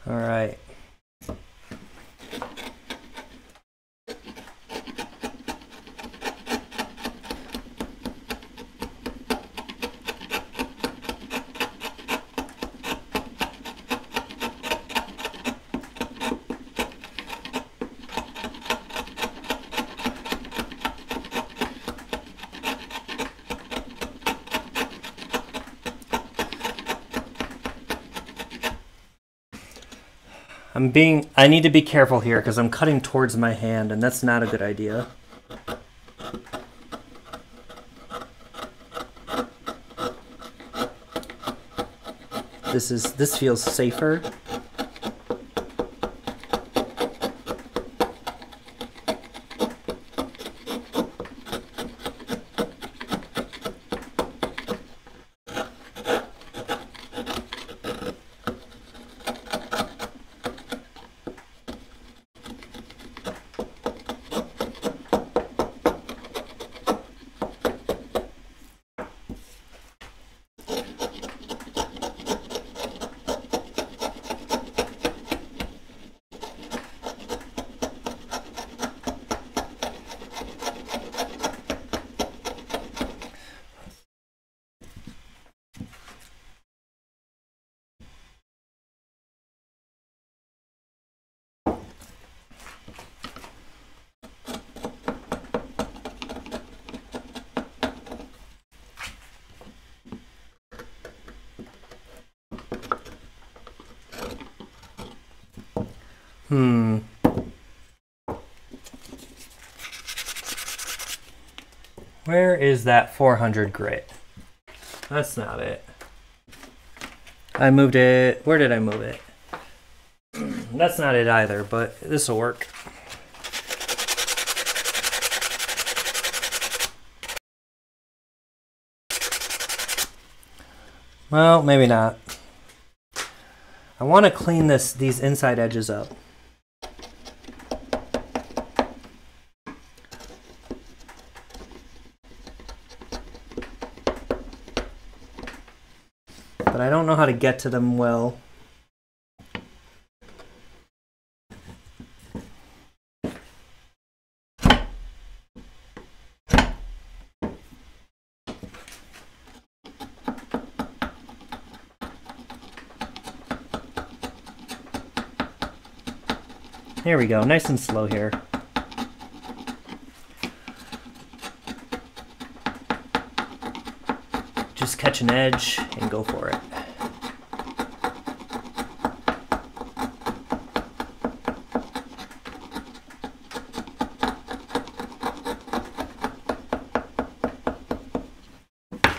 All right. I need to be careful here because I'm cutting towards my hand and that's not a good idea. This feels safer. Where is that 400 grit? That's not it. I moved it. Where did I move it? That's not it either, but this will work. Well, maybe not. I want to clean these inside edges up. But I don't know how to get to them well. Here we go, nice and slow here. Just catch an edge and go for it.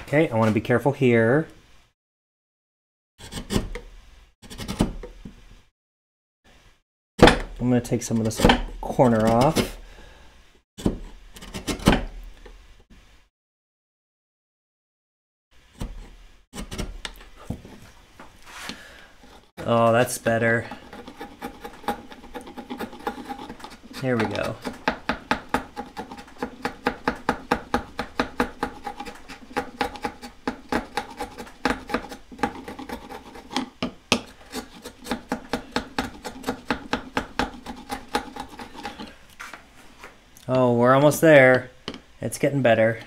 Okay, I want to be careful here. I'm going to take some of this corner off. Oh, that's better. Here we go. Oh, we're almost there. It's getting better.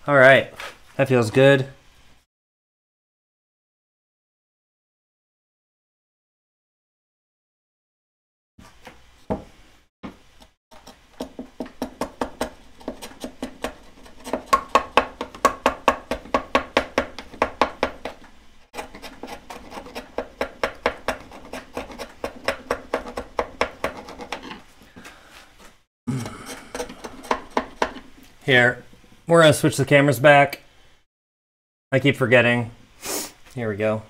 All right, that feels good. Here, we're gonna switch the cameras back. I keep forgetting. Here we go.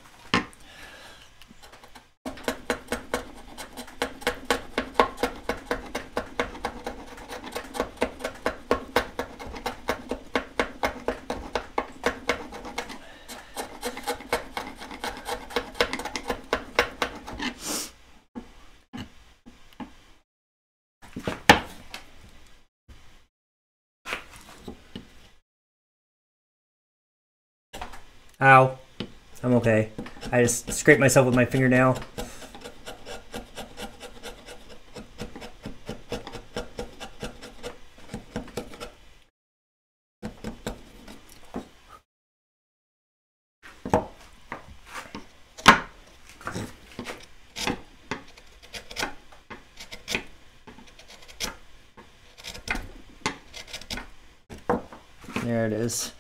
Ow. I'm okay. I just scraped myself with my fingernail. There it is.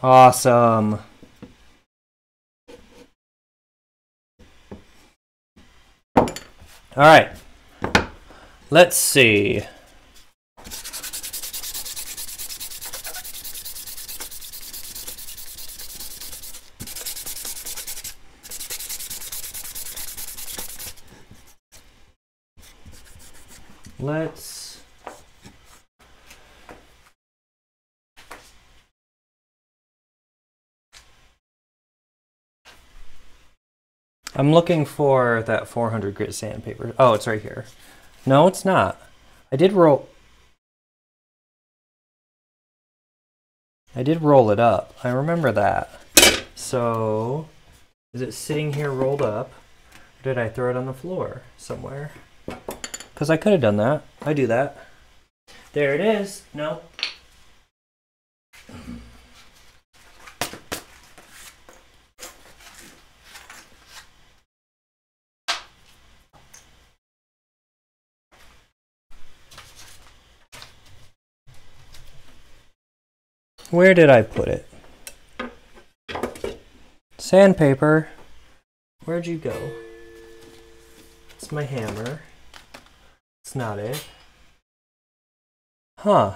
Awesome. All right, let's see. I'm looking for that 400 grit sandpaper. Oh, it's right here. No, it's not. I did roll it up. I remember that. So, is it sitting here rolled up? Or did I throw it on the floor somewhere? Because I could have done that. I do that. There it is. No. Where did I put it? Sandpaper. Where'd you go? It's my hammer. It's not it. Huh.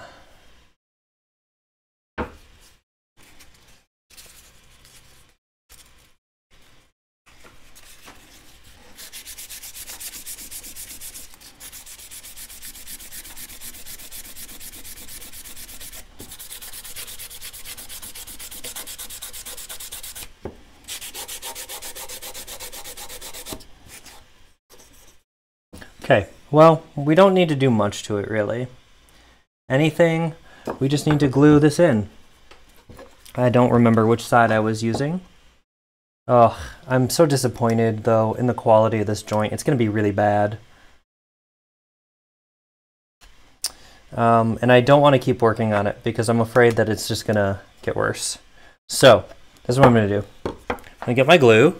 Okay, well, we don't need to do much to it really. Anything, we just need to glue this in. I don't remember which side I was using. Oh, I'm so disappointed though in the quality of this joint. It's gonna be really bad. And I don't want to keep working on it because I'm afraid that it's just gonna get worse. So, this is what I'm gonna do. I'm gonna get my glue.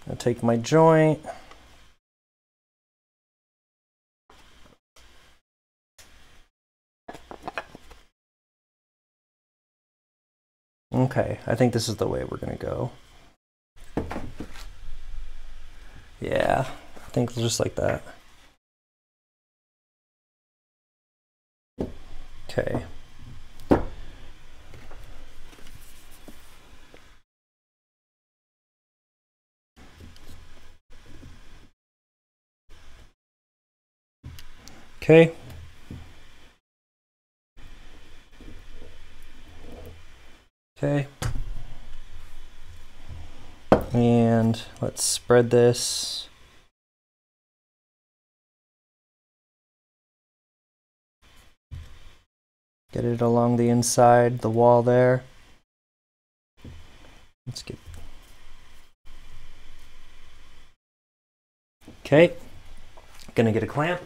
I'll take my joint. Okay, I think this is the way we're gonna go. Yeah, I think just like that. Okay. Okay. Okay. And let's spread this. Get it along the inside, the wall there. Let's get. Okay. Gonna get a clamp.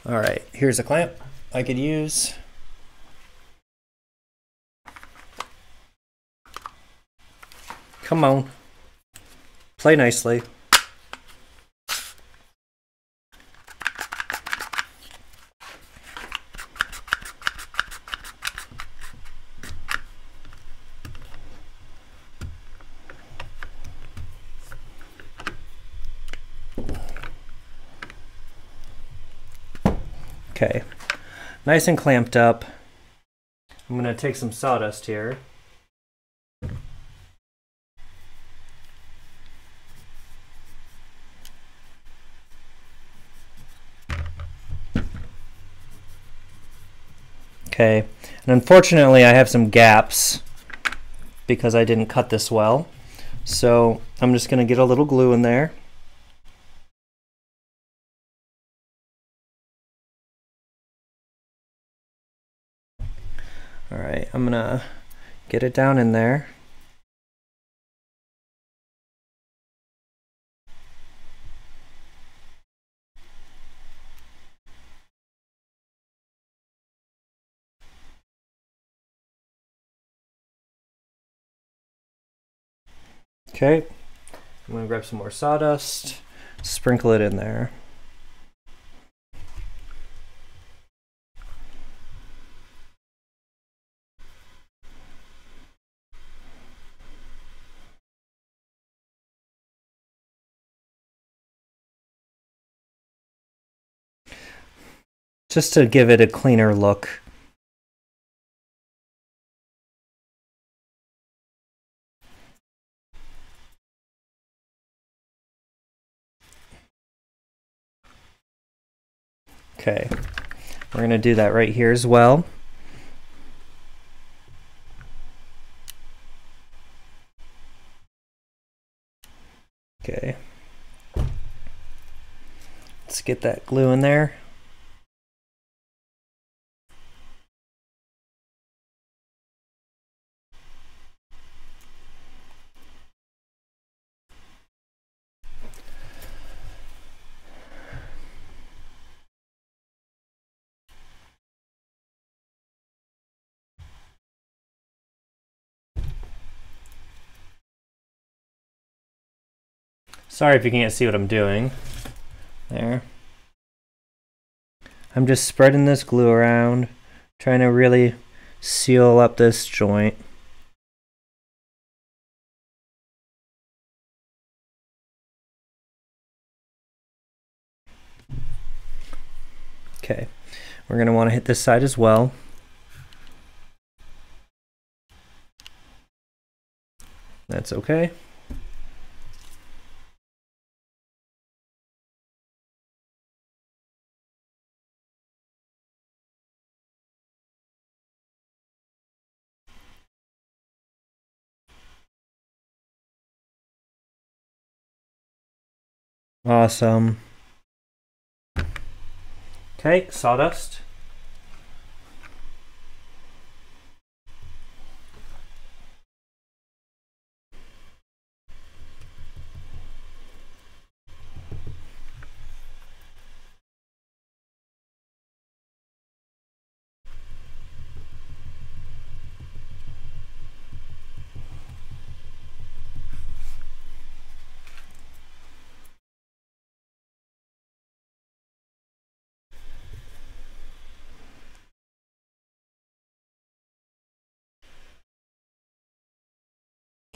All right, here's a clamp I could use. Come on, play nicely. Okay, nice and clamped up. I'm gonna take some sawdust here. Okay, and unfortunately I have some gaps because I didn't cut this well. So I'm just gonna get a little glue in there. All right, I'm gonna get it down in there. Okay, I'm gonna grab some more sawdust, sprinkle it in there. Just to give it a cleaner look. Okay, we're gonna do that right here as well. Okay, let's get that glue in there. Sorry if you can't see what I'm doing. There. I'm just spreading this glue around, trying to really seal up this joint. Okay, we're going to want to hit this side as well. That's okay. Awesome. Okay, sawdust.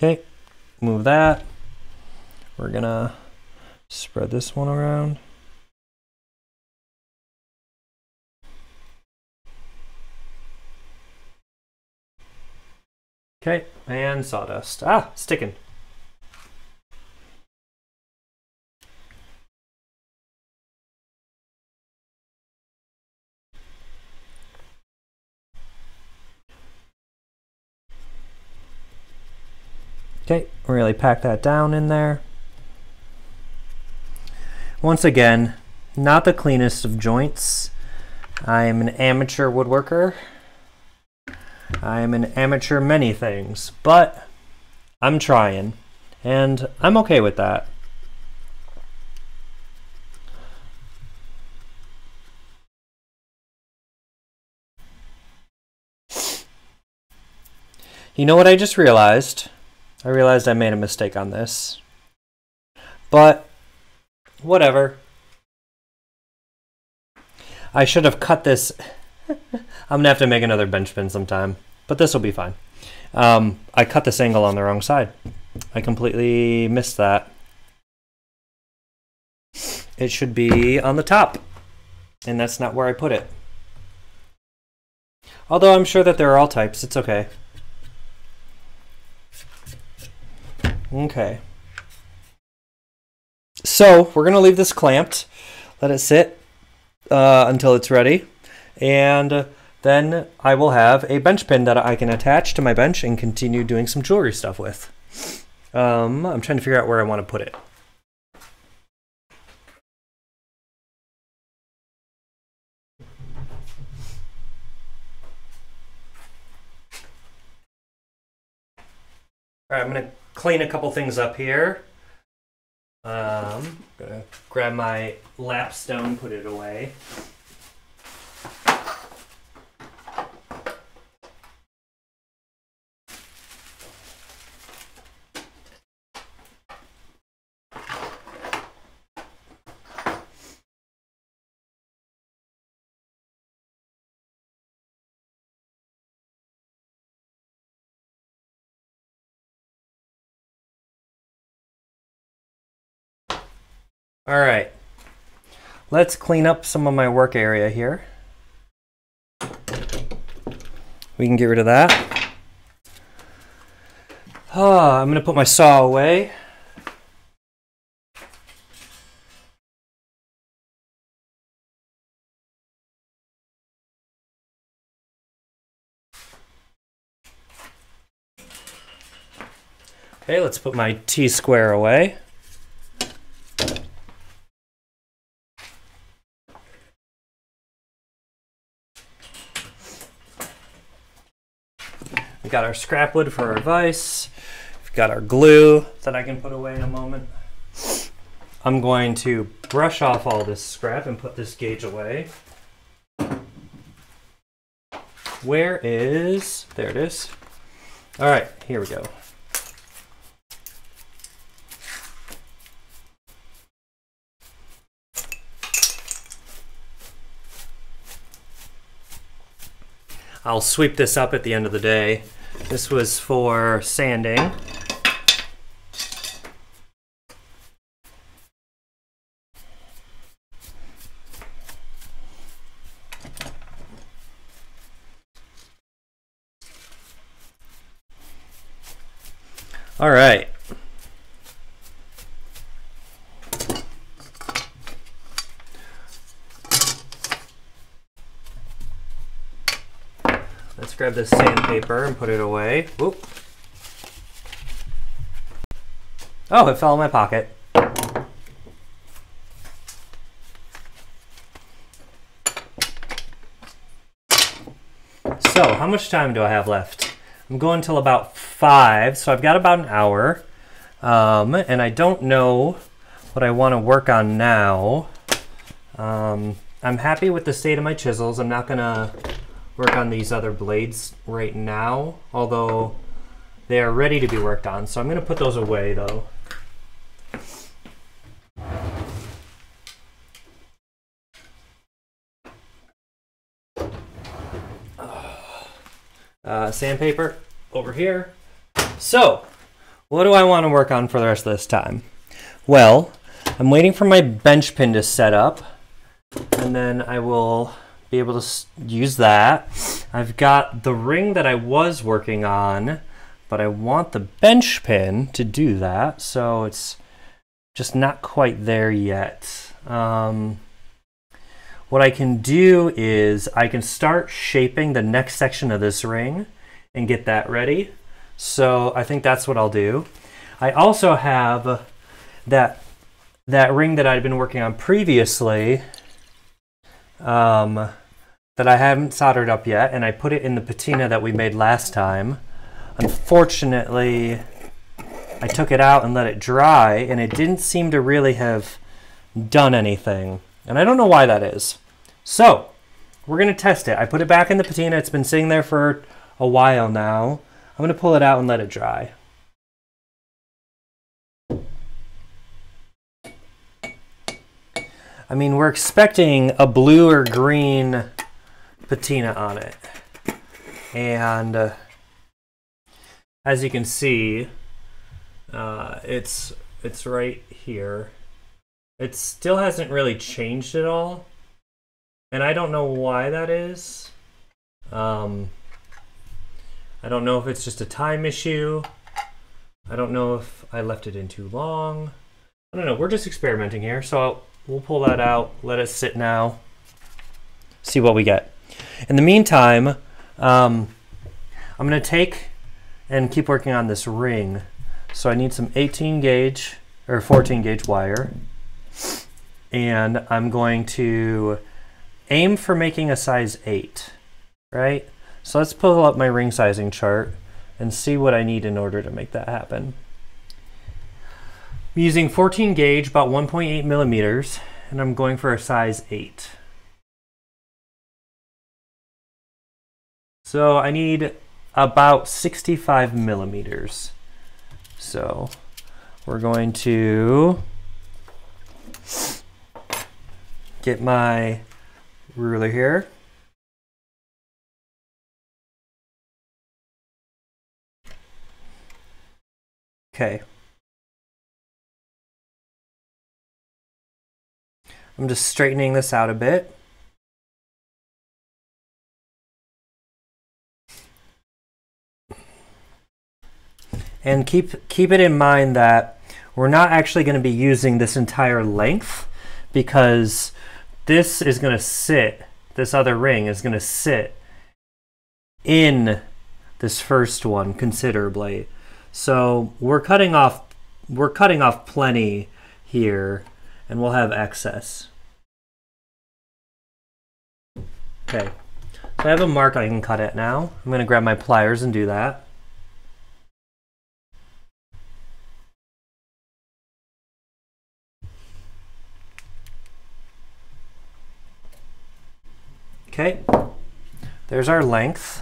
Okay, move that. We're gonna spread this one around. Okay, and sawdust. Ah, sticking. Okay, really pack that down in there. Once again, not the cleanest of joints. I am an amateur woodworker. I am an amateur many things, but I'm trying, and I'm okay with that. You know what I just realized? I realized I made a mistake on this. But whatever. I should have cut this. I'm gonna have to make another bench pin sometime, but this will be fine. I cut this angle on the wrong side. I completely missed that. It should be on the top, and that's not where I put it. Although I'm sure that there are all types, it's okay. Okay. So we're gonna leave this clamped, let it sit until it's ready, and then I will have a bench pin that I can attach to my bench and continue doing some jewelry stuff with. I'm trying to figure out where I want to put it. All right, I'm gonna clean a couple things up here. I'm gonna grab my lapstone, put it away. All right, let's clean up some of my work area here. We can get rid of that. I'm gonna put my saw away. Okay, let's put my T-square away. We got our scrap wood for our vise. We've got our glue that I can put away in a moment. I'm going to brush off all this scrap and put this gauge away. Where is, there it is. All right, here we go. I'll sweep this up at the end of the day. This was for sanding. All right. Let's grab this sandpaper and put it away. Whoop. Oh, it fell in my pocket. So, how much time do I have left? I'm going till about 5, so I've got about an hour. And I don't know what I want to work on now. I'm happy with the state of my chisels. I'm not gonna work on these other blades right now, although they are ready to be worked on. So I'm gonna put those away though. Sandpaper over here. So, what do I want to work on for the rest of this time? Well, I'm waiting for my bench pin to set up, and then I will be able to use that. I've got the ring that I was working on, but I want the bench pin to do that, so it's just not quite there yet. What I can do is I can start shaping the next section of this ring and get that ready. So I think that's what I'll do. I also have that ring that I'd been working on previously that I haven't soldered up yet, and I put it in the patina that we made last time. Unfortunately, I took it out and let it dry, and it didn't seem to really have done anything. And I don't know why that is. So, we're gonna test it. I put it back in the patina. It's been sitting there for a while now. I'm gonna pull it out and let it dry. I mean, we're expecting a blue or green patina on it. And as you can see, it's right here. It still hasn't really changed at all, and I don't know why that is. I don't know if it's just a time issue. I don't know if I left it in too long. I don't know. We're just experimenting here, so we'll pull that out, let it sit now, see what we get. In the meantime, I'm going to take and keep working on this ring. So I need some 18 gauge or 14 gauge wire. And I'm going to aim for making a size 8, right? So let's pull up my ring sizing chart and see what I need in order to make that happen. I'm using 14 gauge, about 1.8 millimeters, and I'm going for a size 8. So I need about 65 millimeters. So we're going to get my ruler here. Okay. I'm just straightening this out a bit. And keep it in mind that we're not actually going to be using this entire length, because this is going to sit, this other ring is going to sit in this first one considerably. So we're cutting off plenty here, and we'll have excess. Okay, so I have a mark I can cut at now. I'm going to grab my pliers and do that. Okay, there's our length.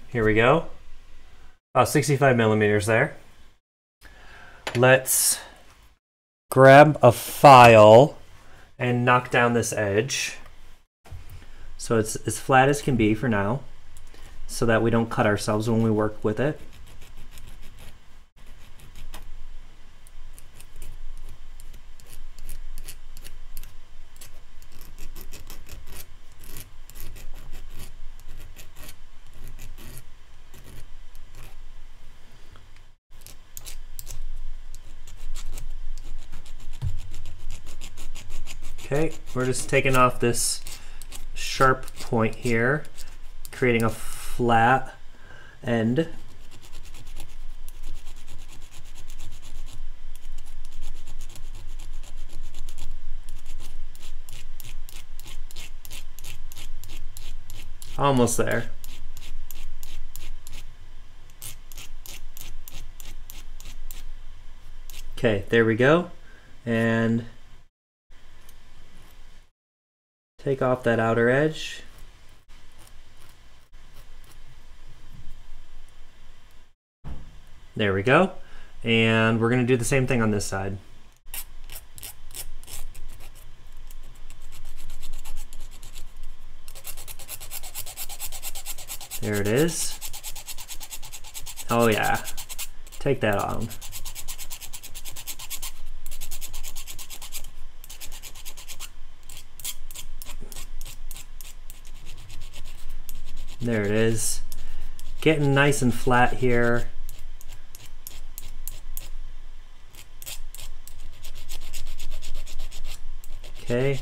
Here we go. About 65 millimeters there. Let's grab a file and knock down this edge so it's as flat as can be for now, so that we don't cut ourselves when we work with it. Okay, we're just taking off this sharp point here, creating a flat end. Almost there. Okay, there we go. And take off that outer edge. There we go. And we're going to do the same thing on this side. There it is. Oh yeah, take that on. There it is. Getting nice and flat here. Okay.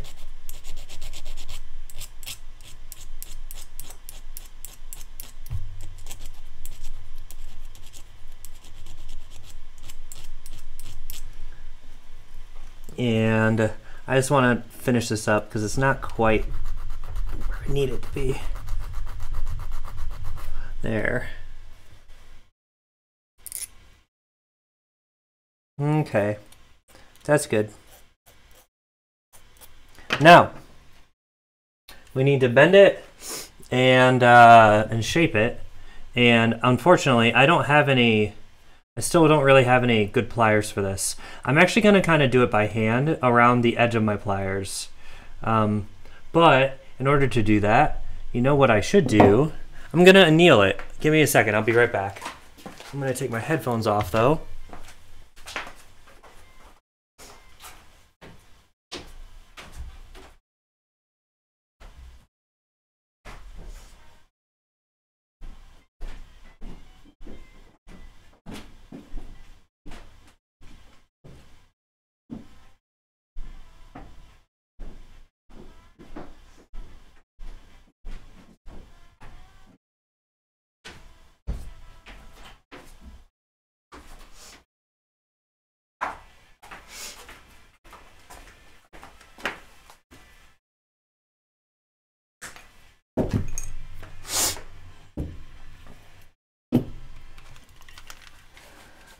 And I just want to finish this up because it's not quite where I need it to be. There. Okay, that's good. Now we need to bend it and shape it. And unfortunately, I still don't really have any good pliers for this. I'm actually going to kind of do it by hand around the edge of my pliers. But in order to do that, you know what I should do? I'm going to anneal it. Give me a second. I'll be right back. I'm going to take my headphones off, though.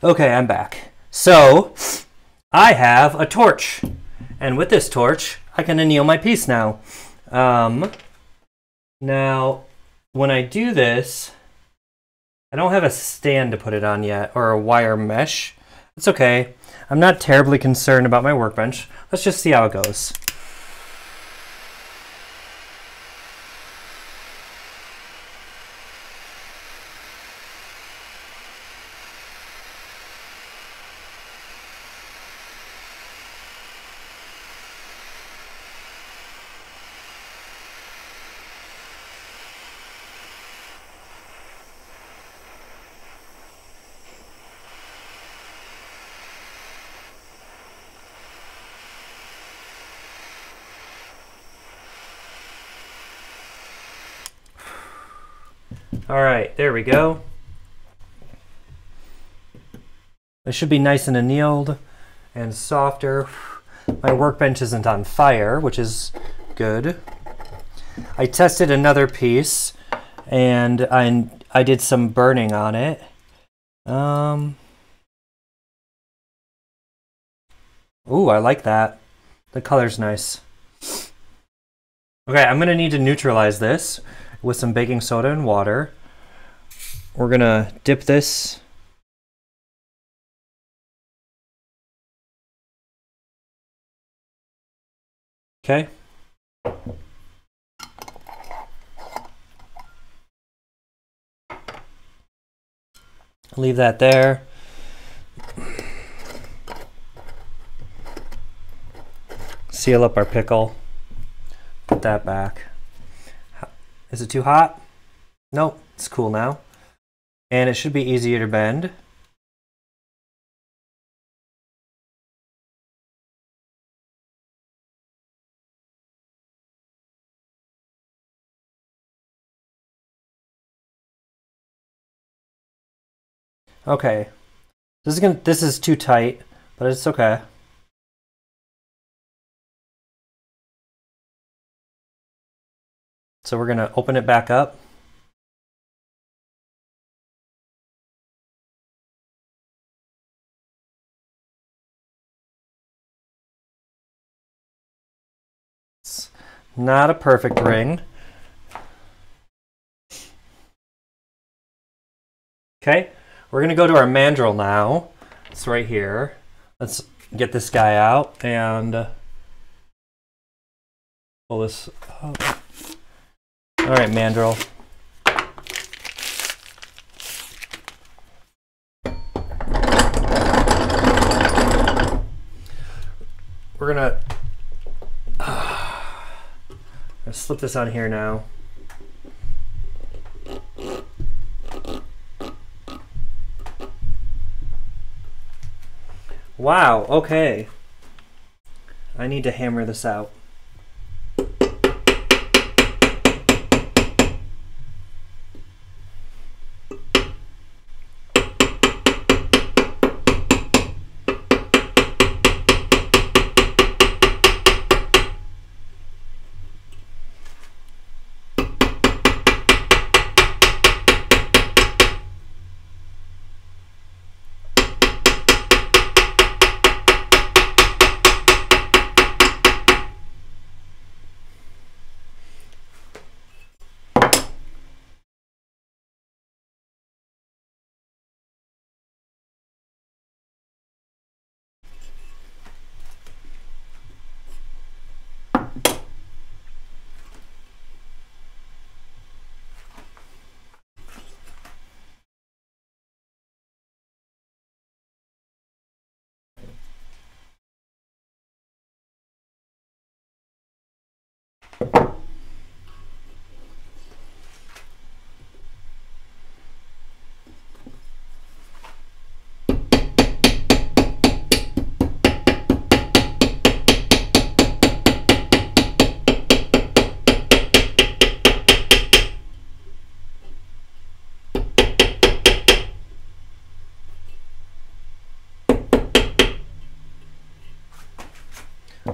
Okay, I'm back. So, I have a torch. And with this torch, I can anneal my piece now. Now, when I do this, I don't have a stand to put it on yet, or a wire mesh. It's okay. I'm not terribly concerned about my workbench. Let's just see how it goes. All right, there we go. It should be nice and annealed and softer. My workbench isn't on fire, which is good. I tested another piece and I did some burning on it. Ooh, I like that. The color's nice. Okay, I'm gonna need to neutralize this with some baking soda and water. We're gonna dip this. Okay. Leave that there. Seal up our pickle. Put that back. Is it too hot? Nope, it's cool now. And it should be easier to bend. Okay. This is too tight, but it's okay. So we're gonna open it back up. It's not a perfect ring. Okay, we're gonna go to our mandrel now. It's right here. Let's get this guy out and pull this up. All right, mandrel. We're gonna slip this on here now. Wow, okay. I need to hammer this out.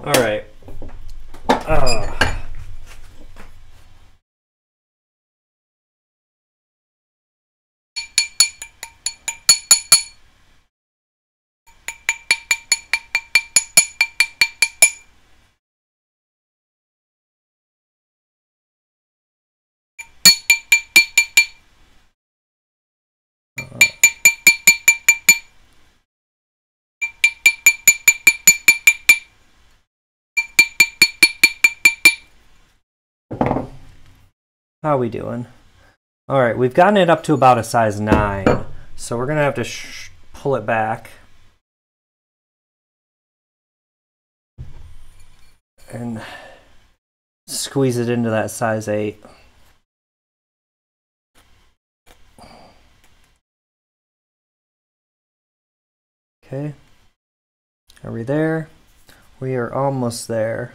All right. How are we doing? All right, we've gotten it up to about a size 9, so we're gonna have to pull it back and squeeze it into that size 8. Okay, are we there? We are almost there.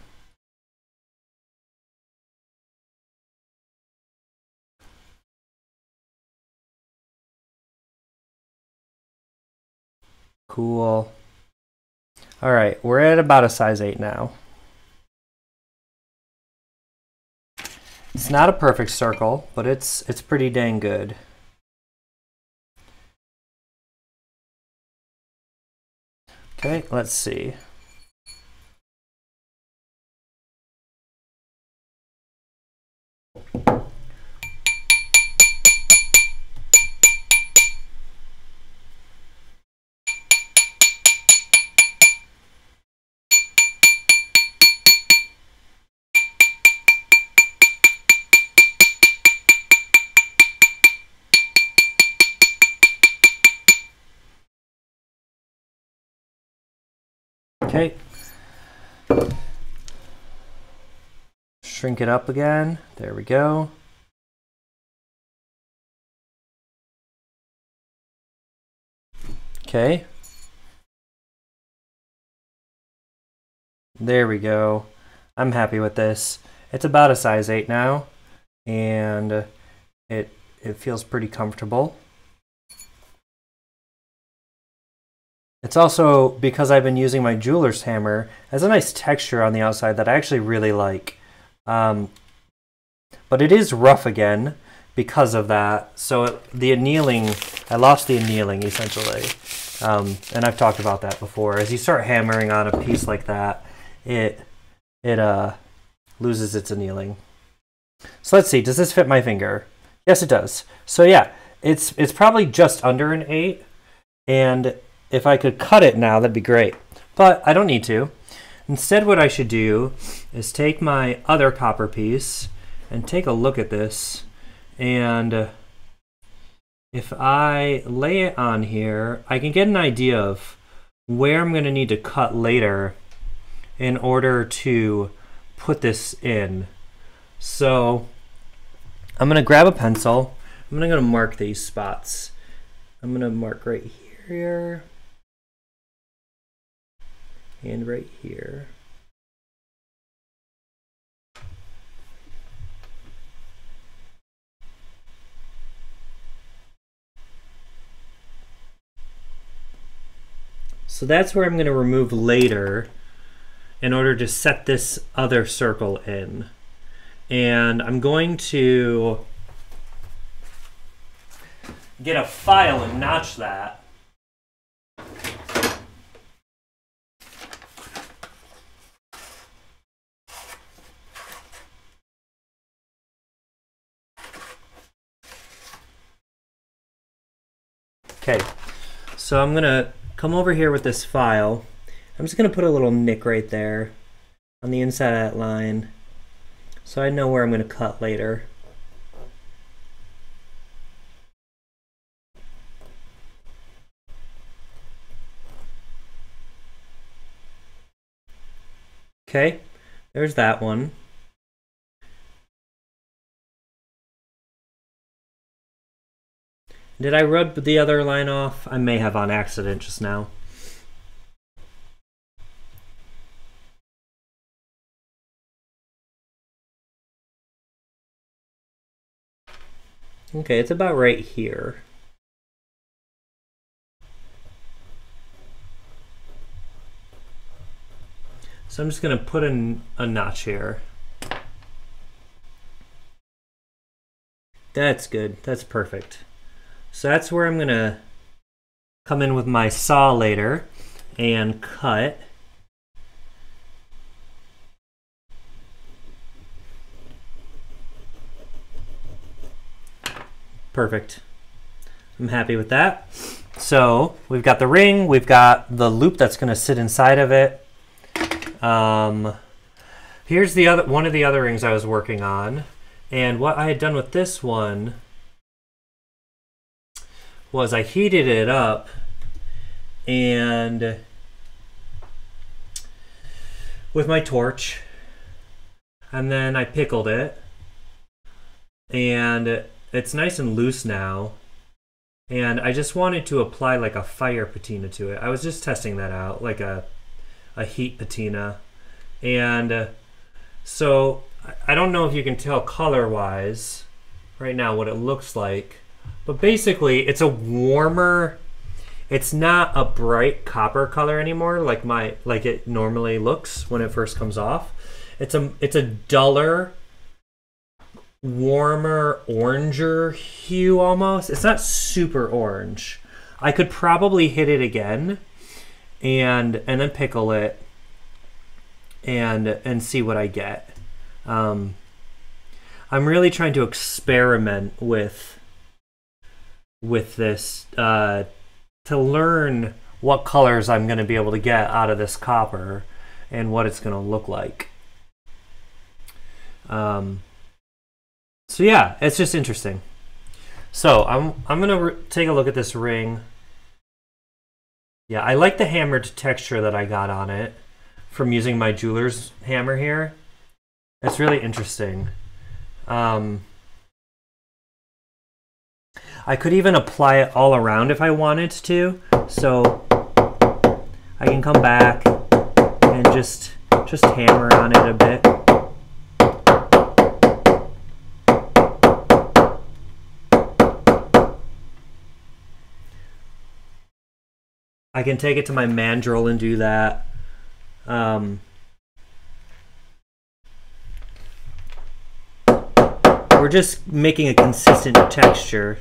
cool. All right, we're at about a size 8 now. It's not a perfect circle, but it's pretty dang good. Okay, let's see. Okay. Shrink it up again. There we go. Okay. There we go. I'm happy with this. It's about a size 8 now, and it feels pretty comfortable. It's also, because I've been using my jeweler's hammer, it has a nice texture on the outside that I actually really like. But it is rough again because of that. So the annealing, I lost the annealing essentially. And I've talked about that before. As you start hammering on a piece like that, it loses its annealing. So let's see, does this fit my finger? Yes, it does. So yeah, it's probably just under an 8, and if I could cut it now, that'd be great. But I don't need to. Instead, what I should do is take my other copper piece and take a look at this. And if I lay it on here, I can get an idea of where I'm going to need to cut later in order to put this in. So I'm going to grab a pencil. I'm going to mark these spots. I'm going to mark right here. And right here. So that's where I'm going to remove later in order to set this other circle in. And I'm going to get a file and notch that. Okay, so I'm gonna come over here with this file. I'm just gonna put a little nick right there on the inside of that line so I know where I'm gonna cut later. Okay, there's that one. Did I rub the other line off? I may have on accident just now. Okay, it's about right here. So I'm just going to put in a notch here. That's good. That's perfect. So that's where I'm going to come in with my saw later and cut. Perfect. I'm happy with that. So we've got the ring, we've got the loop that's going to sit inside of it. Here's the other one of the other rings I was working on, and what I had done with this one was I heated it up and with my torch, and then I pickled it, and it's nice and loose now, and I just wanted to apply like a fire patina to it. I was just testing that out, like a heat patina. And so I don't know if you can tell color wise right now what it looks like, but basically it's a warmer It's not a bright copper color anymore like it normally looks when it first comes off. It's a duller, warmer, oranger hue almost. It's not super orange. I could probably hit it again and then pickle it and see what I get. I'm really trying to experiment with this to learn what colors I'm going to be able to get out of this copper and what it's going to look like. So yeah, it's just interesting. So I'm going to take a look at this ring. Yeah, I like the hammered texture that I got on it from using my jeweler's hammer here. It's really interesting. I could even apply it all around if I wanted to, so I can come back and just hammer on it a bit. I can take it to my mandrel and do that. We're just making a consistent texture.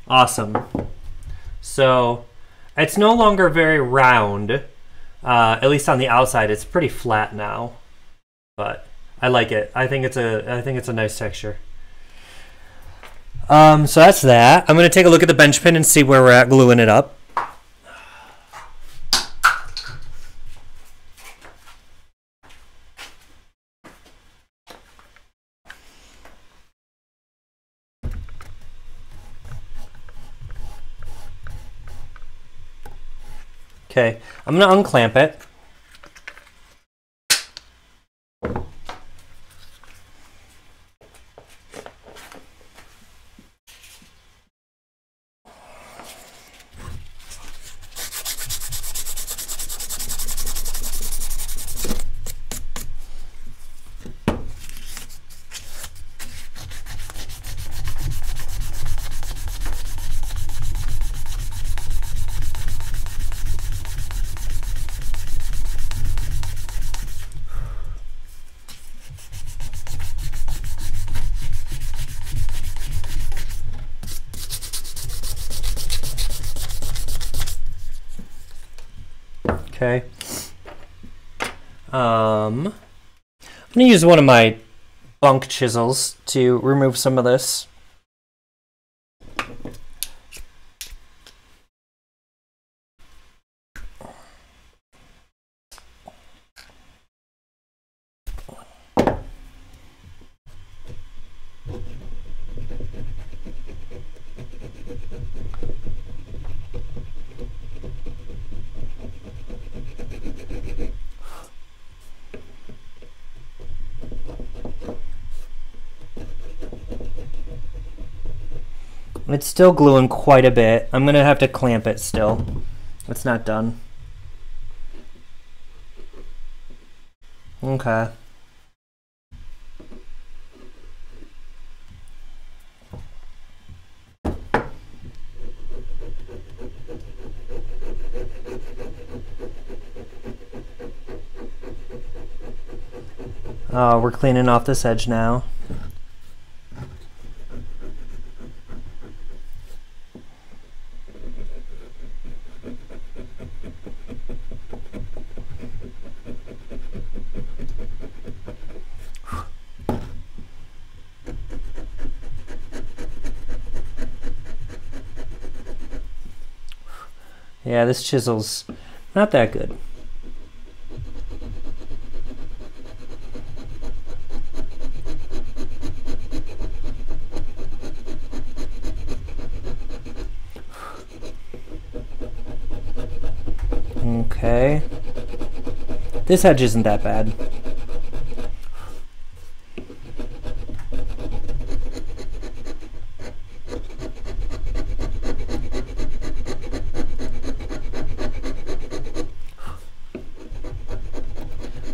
Awesome. So it's no longer very round, at least on the outside. It's pretty flat now, but I like it. I think it's a nice texture. So that's that. I'm gonna take a look at the bench pin and see where we're at gluing it up. Okay, I'm gonna unclamp it. Okay. I'm gonna use one of my bunk chisels to remove some of this. It's still gluing quite a bit. I'm gonna have to clamp it still. It's not done. Okay. We're cleaning off this edge now. Yeah, this chisel's not that good. Okay. This edge isn't that bad.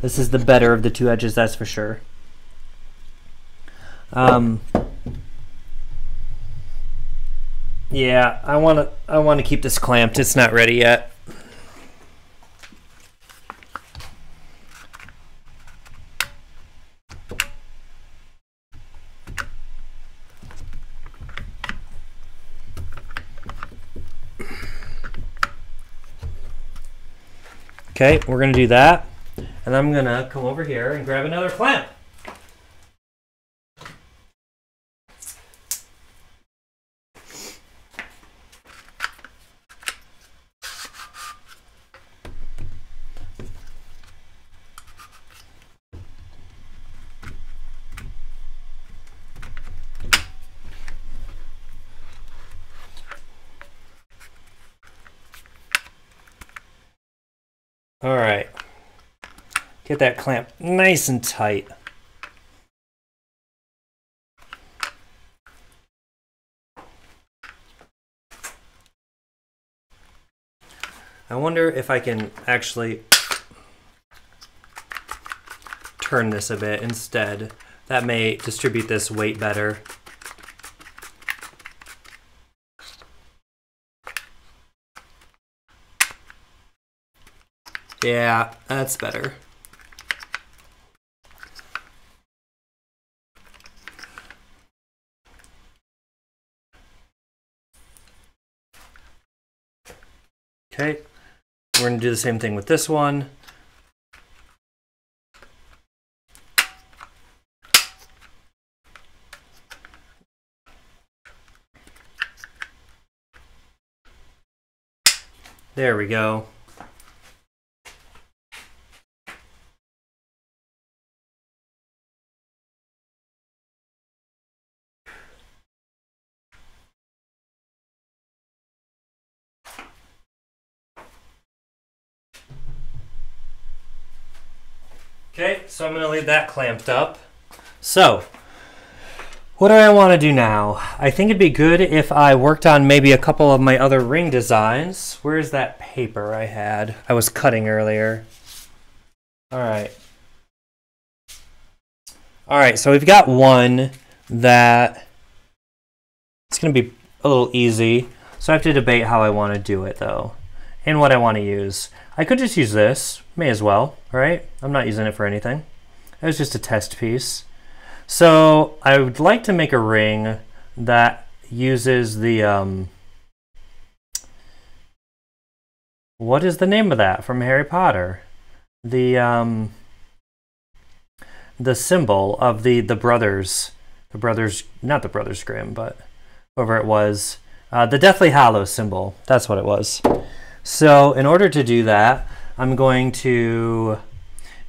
This is the better of the two edges, that's for sure. Yeah, I want to keep this clamped. It's not ready yet. Okay, we're gonna do that, and I'm gonna come over here and grab another clamp. All right, get that clamp nice and tight. I wonder if I can actually turn this a bit instead. That may distribute this weight better. Yeah, that's better. Okay, we're gonna do the same thing with this one. There we go. Okay, so I'm going to leave that clamped up. So, what do I want to do now? I think it'd be good if I worked on maybe a couple of my other ring designs. Where's that paper I was cutting earlier? All right. All right, so we've got one that it's going to be a little easy. So I have to debate how I want to do it though, and what I want to use. I could just use this, may as well, right? I'm not using it for anything. It was just a test piece. So I would like to make a ring that uses the, what is the name of that from Harry Potter? The symbol of the brothers, not the Brothers Grimm, but whoever it was, the Deathly Hallows symbol, that's what it was. So in order to do that, I'm going to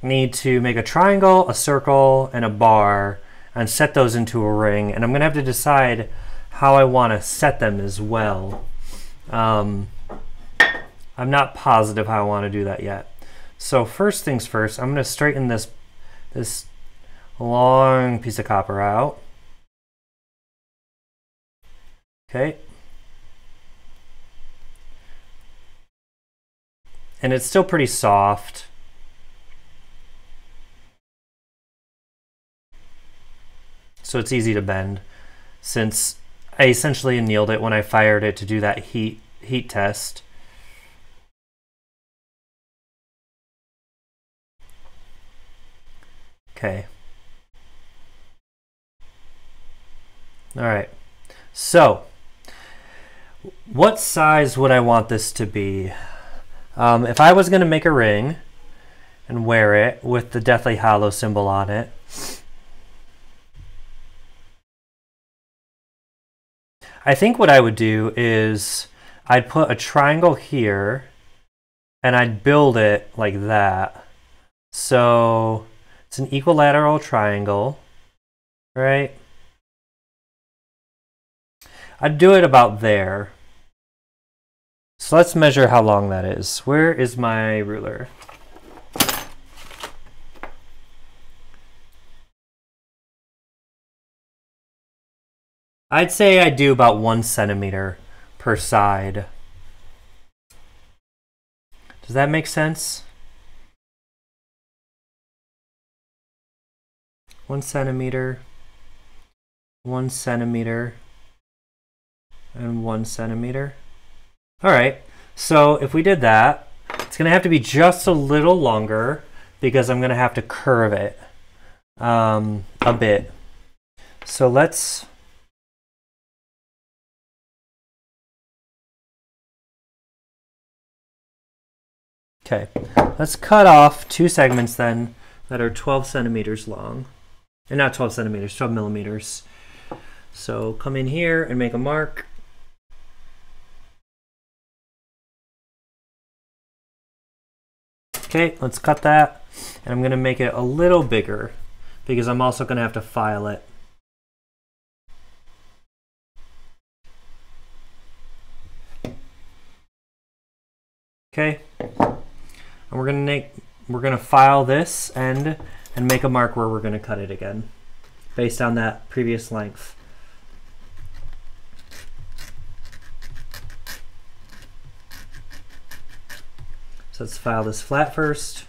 need to make a triangle, a circle, and a bar, and set those into a ring. And I'm going to have to decide how I want to set them as well. I'm not positive how I want to do that yet. So first things first, I'm going to straighten this long piece of copper out. Okay. And it's still pretty soft. So it's easy to bend since I essentially annealed it when I fired it to do that heat test. Okay. All right. So what size would I want this to be? If I was going to make a ring and wear it with the Deathly Hallows symbol on it, I think what I would do is I'd put a triangle here and I'd build it like that. So it's an equilateral triangle, right? I'd do it about there. So let's measure how long that is. Where is my ruler? I'd say I do about 1 centimeter per side. Does that make sense? 1 centimeter, 1 centimeter, and 1 centimeter. All right, so if we did that, it's gonna have to be just a little longer because I'm gonna have to curve it a bit. So let's, okay, let's cut off 2 segments then that are 12 centimeters long. And not 12 centimeters, 12 millimeters. So come in here and make a mark. Okay, let's cut that. And I'm gonna make it a little bigger because I'm also gonna have to file it. Okay, and we're gonna file this end and make a mark where we're gonna cut it again, based on that previous length. So let's file this flat first.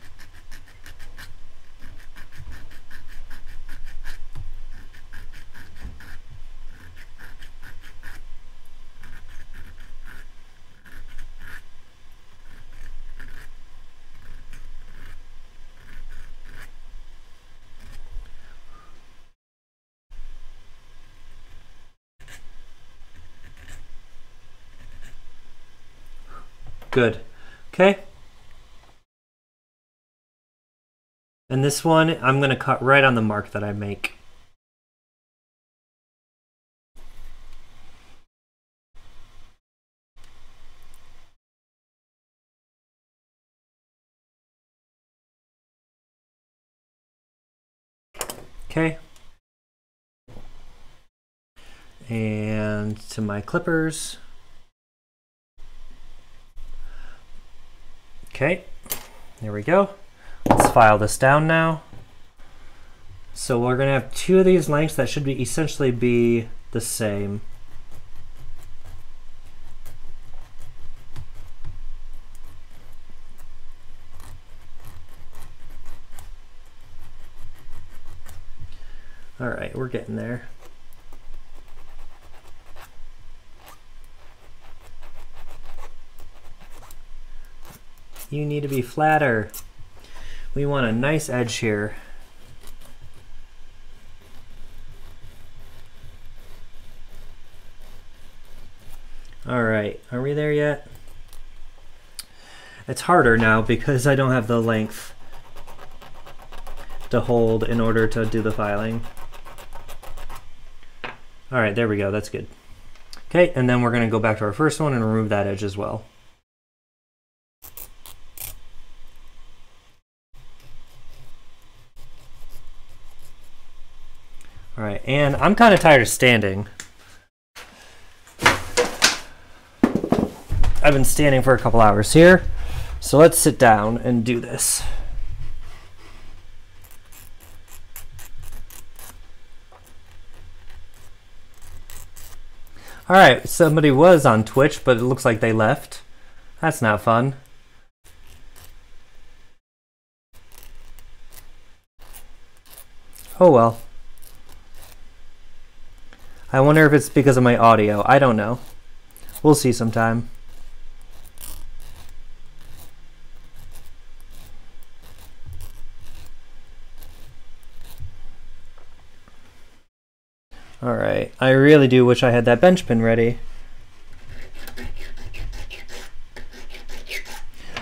Good. Okay. And this one, I'm going to cut right on the mark that I make. Okay. And to my clippers. Okay, there we go. Let's file this down now. So we're gonna have 2 of these lengths that should be essentially be the same. All right, we're getting there. You need to be flatter. We want a nice edge here. All right, are we there yet? It's harder now because I don't have the length to hold in order to do the filing. All right, there we go, that's good. Okay, and then we're gonna go back to our first one and remove that edge as well. All right, and I'm kind of tired of standing. I've been standing for a couple hours here, so let's sit down and do this. All right, somebody was on Twitch, but it looks like they left. That's not fun. Oh well. I wonder if it's because of my audio. I don't know. We'll see sometime. All right, I really do wish I had that bench pin ready.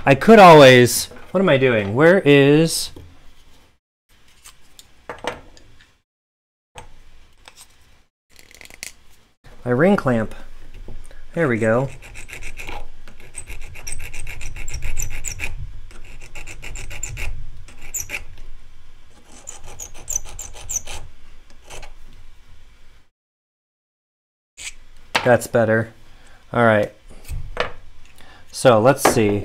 I could always, what am I doing? Where is my ring clamp? There we go. That's better. All right. So let's see.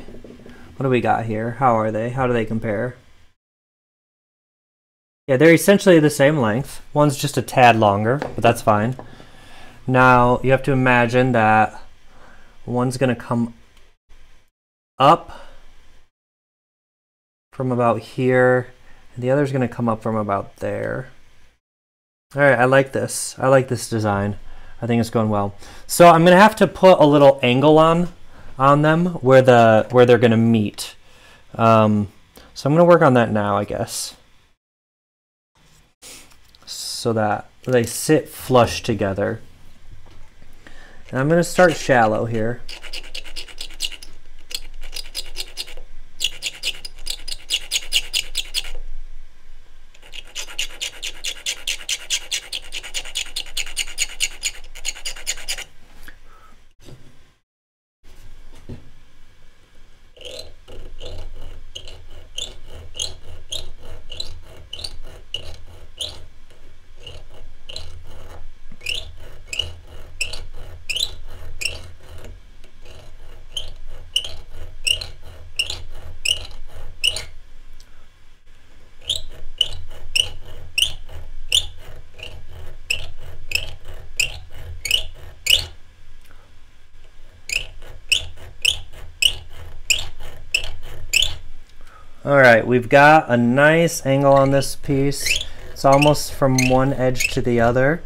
What do we got here? How are they? How do they compare? Yeah, they're essentially the same length. One's just a tad longer, but that's fine. Now you have to imagine that one's going to come up from about here, and the other's going to come up from about there. All right, I like this. I like this design. I think it's going well. So I'm gonna have to put a little angle on them where they're gonna meet. So I'm gonna work on that now, I guess, so that they sit flush together. And I'm gonna start shallow here. All right, we've got a nice angle on this piece. It's almost from one edge to the other.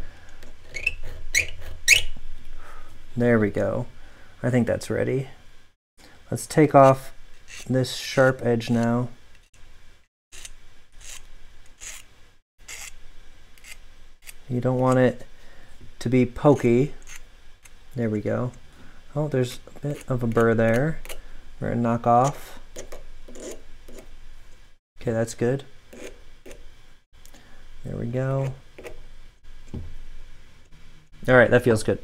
There we go. I think that's ready. Let's take off this sharp edge now. You don't want it to be pokey. There we go. Oh, there's a bit of a burr there. We're gonna knock off. Okay, that's good. There we go. All right, that feels good.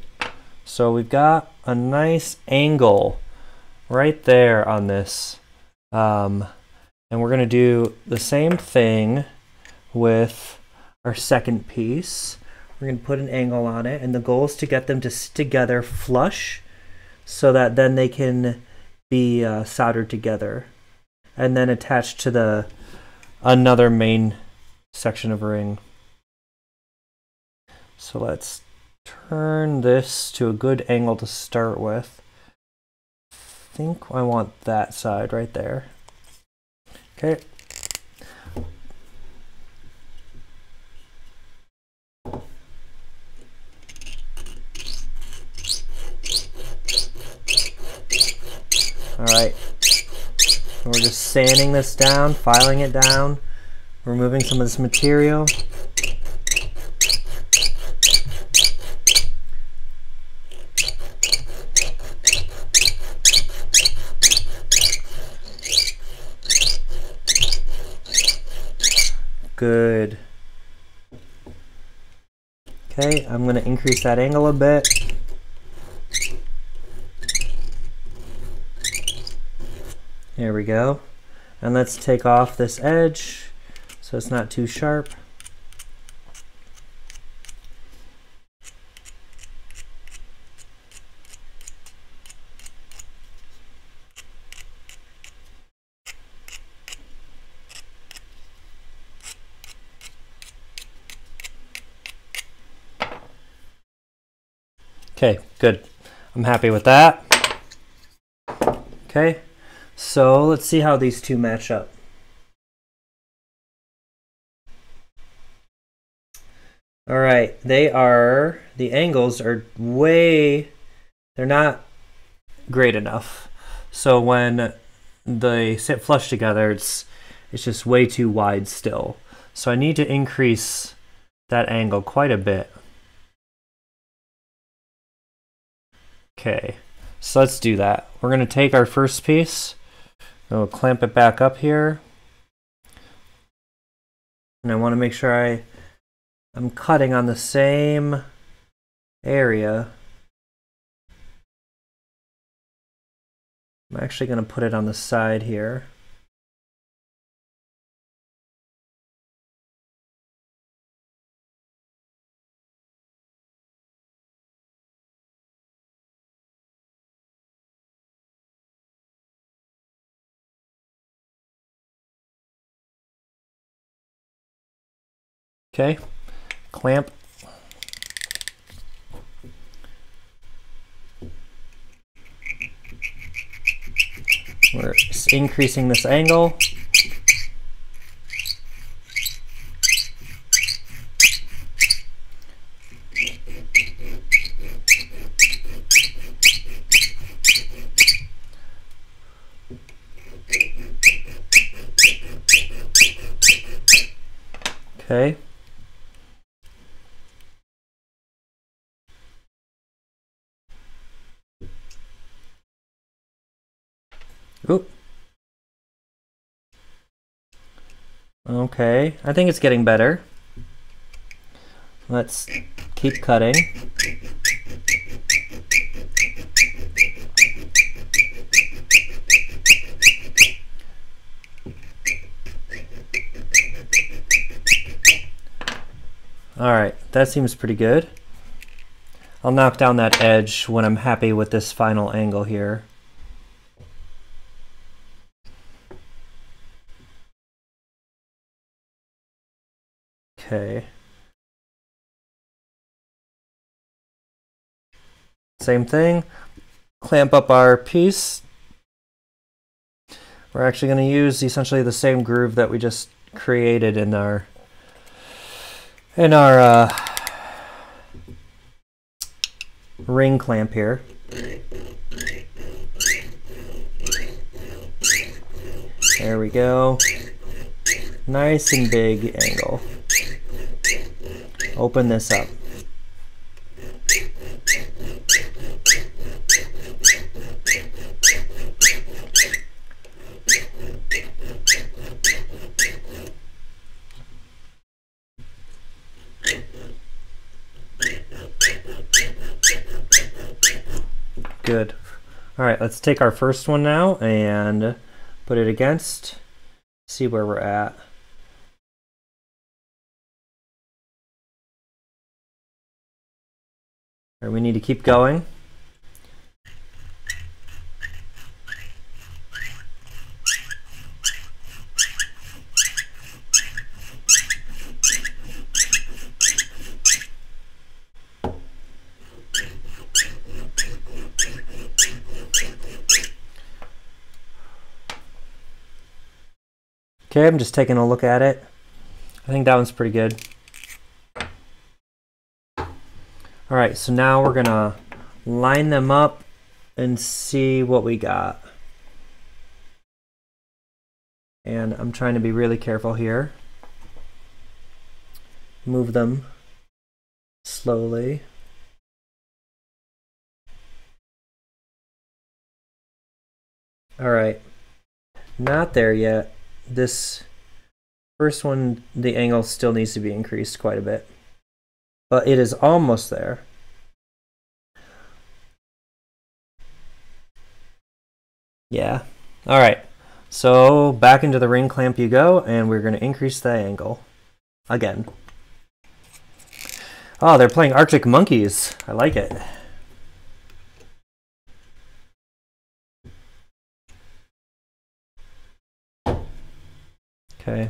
So we've got a nice angle right there on this. And we're gonna do the same thing with our second piece. We're gonna put an angle on it, and the goal is to get them to sit together flush so that then they can be soldered together and then attached to another main section of ring. So let's turn this to a good angle to start with. I think I want that side right there. Okay. All right. We're just sanding this down, filing it down, removing some of this material. Good. Okay, I'm going to increase that angle a bit. There we go. And let's take off this edge so it's not too sharp. Okay, good. I'm happy with that. Okay. So let's see how these two match up. All right, the angles are they're not great enough. So when they sit flush together, it's just way too wide still. So I need to increase that angle quite a bit. Okay, so let's do that. We're gonna take our first piece, we'll clamp it back up here. And I wanna make sure I'm cutting on the same area. I'm actually gonna put it on the side here. Okay, clamp. We're increasing this angle. Okay. Oop. Okay, I think it's getting better. Let's keep cutting. All right, that seems pretty good. I'll knock down that edge when I'm happy with this final angle here. Okay. Same thing. Clamp up our piece. We're actually going to use essentially the same groove that we just created in our ring clamp here. There we go. Nice and big angle. Open this up. Good. All right, let's take our first one now and put it against, see where we're at. All right, we need to keep going. Okay, I'm just taking a look at it. I think that one's pretty good. All right, so now we're gonna line them up and see what we got. And I'm trying to be really careful here. Move them slowly. All right, not there yet. This first one, the angle still needs to be increased quite a bit, but it is almost there. Yeah. All right. So back into the ring clamp you go, and we're going to increase the angle again. Oh, they're playing Arctic Monkeys. I like it. Okay.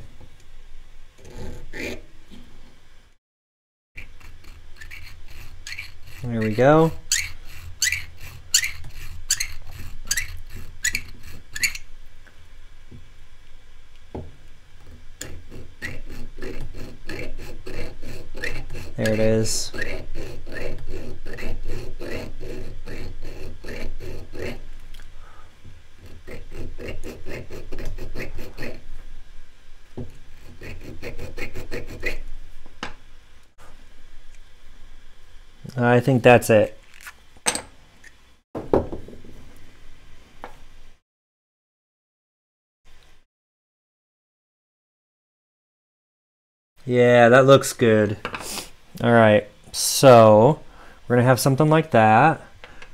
There we go. There it is. I think that's it. Yeah, that looks good. All right, so we're gonna have something like that.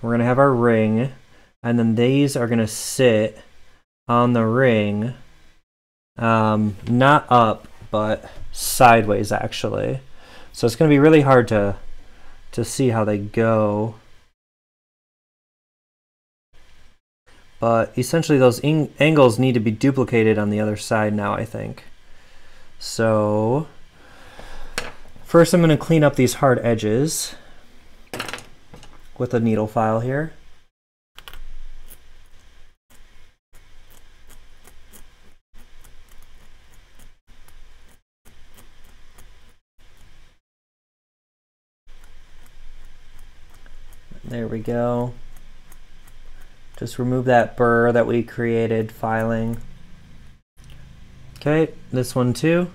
We're gonna have our ring, and then these are gonna sit on the ring, not up, but sideways actually. So it's gonna be really hard to see how they go. But essentially those angles need to be duplicated on the other side now, I think. So first I'm going to clean up these hard edges with a needle file here. There we go. Just remove that burr that we created filing. Okay, this one too.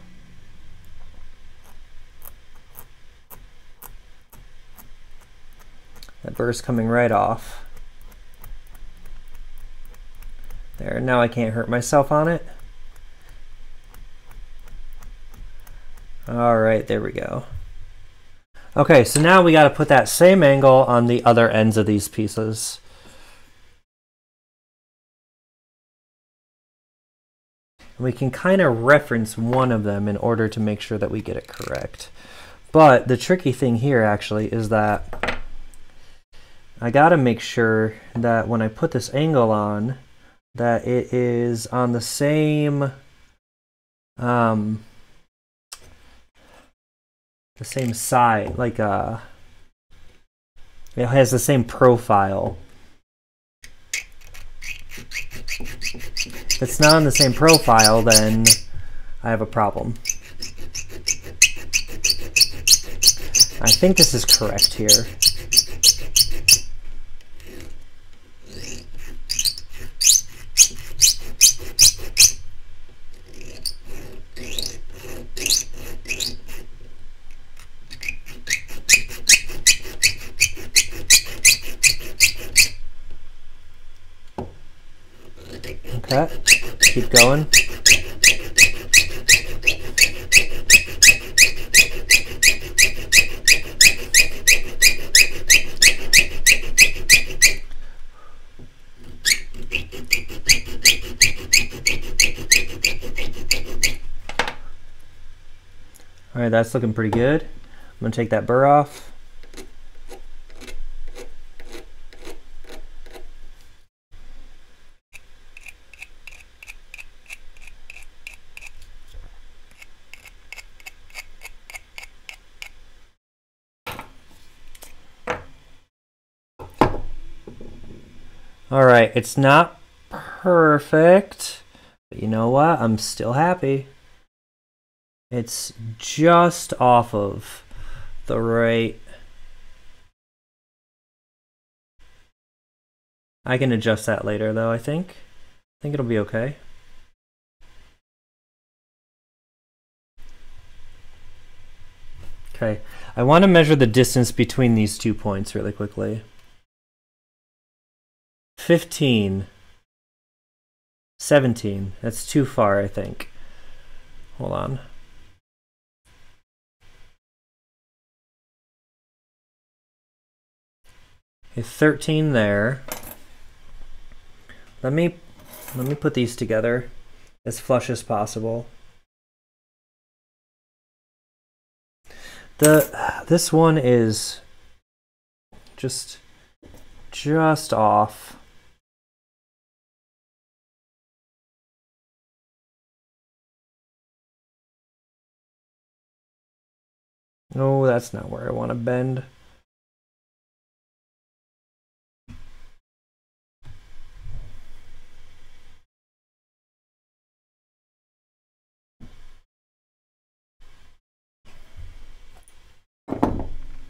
That burr's coming right off. There, now I can't hurt myself on it. All right, there we go. Okay, so now we got to put that same angle on the other ends of these pieces. We can kind of reference one of them in order to make sure that we get it correct. But the tricky thing here actually is that I got to make sure that when I put this angle on, that it is on the same side, like it has the same profile. If it's not on the same profile, then I have a problem. I think this is correct here. Okay, keep going. All right, that's looking pretty good. I'm gonna take that burr off. All right, it's not perfect, but you know what? I'm still happy. It's just off of the right. I can adjust that later though, I think. I think it'll be okay. Okay, I want to measure the distance between these 2 points really quickly. 15. 17. That's too far, I think. Hold on. Okay, 13 there. Let me put these together as flush as possible. This one is just off. No, that's not where I want to bend.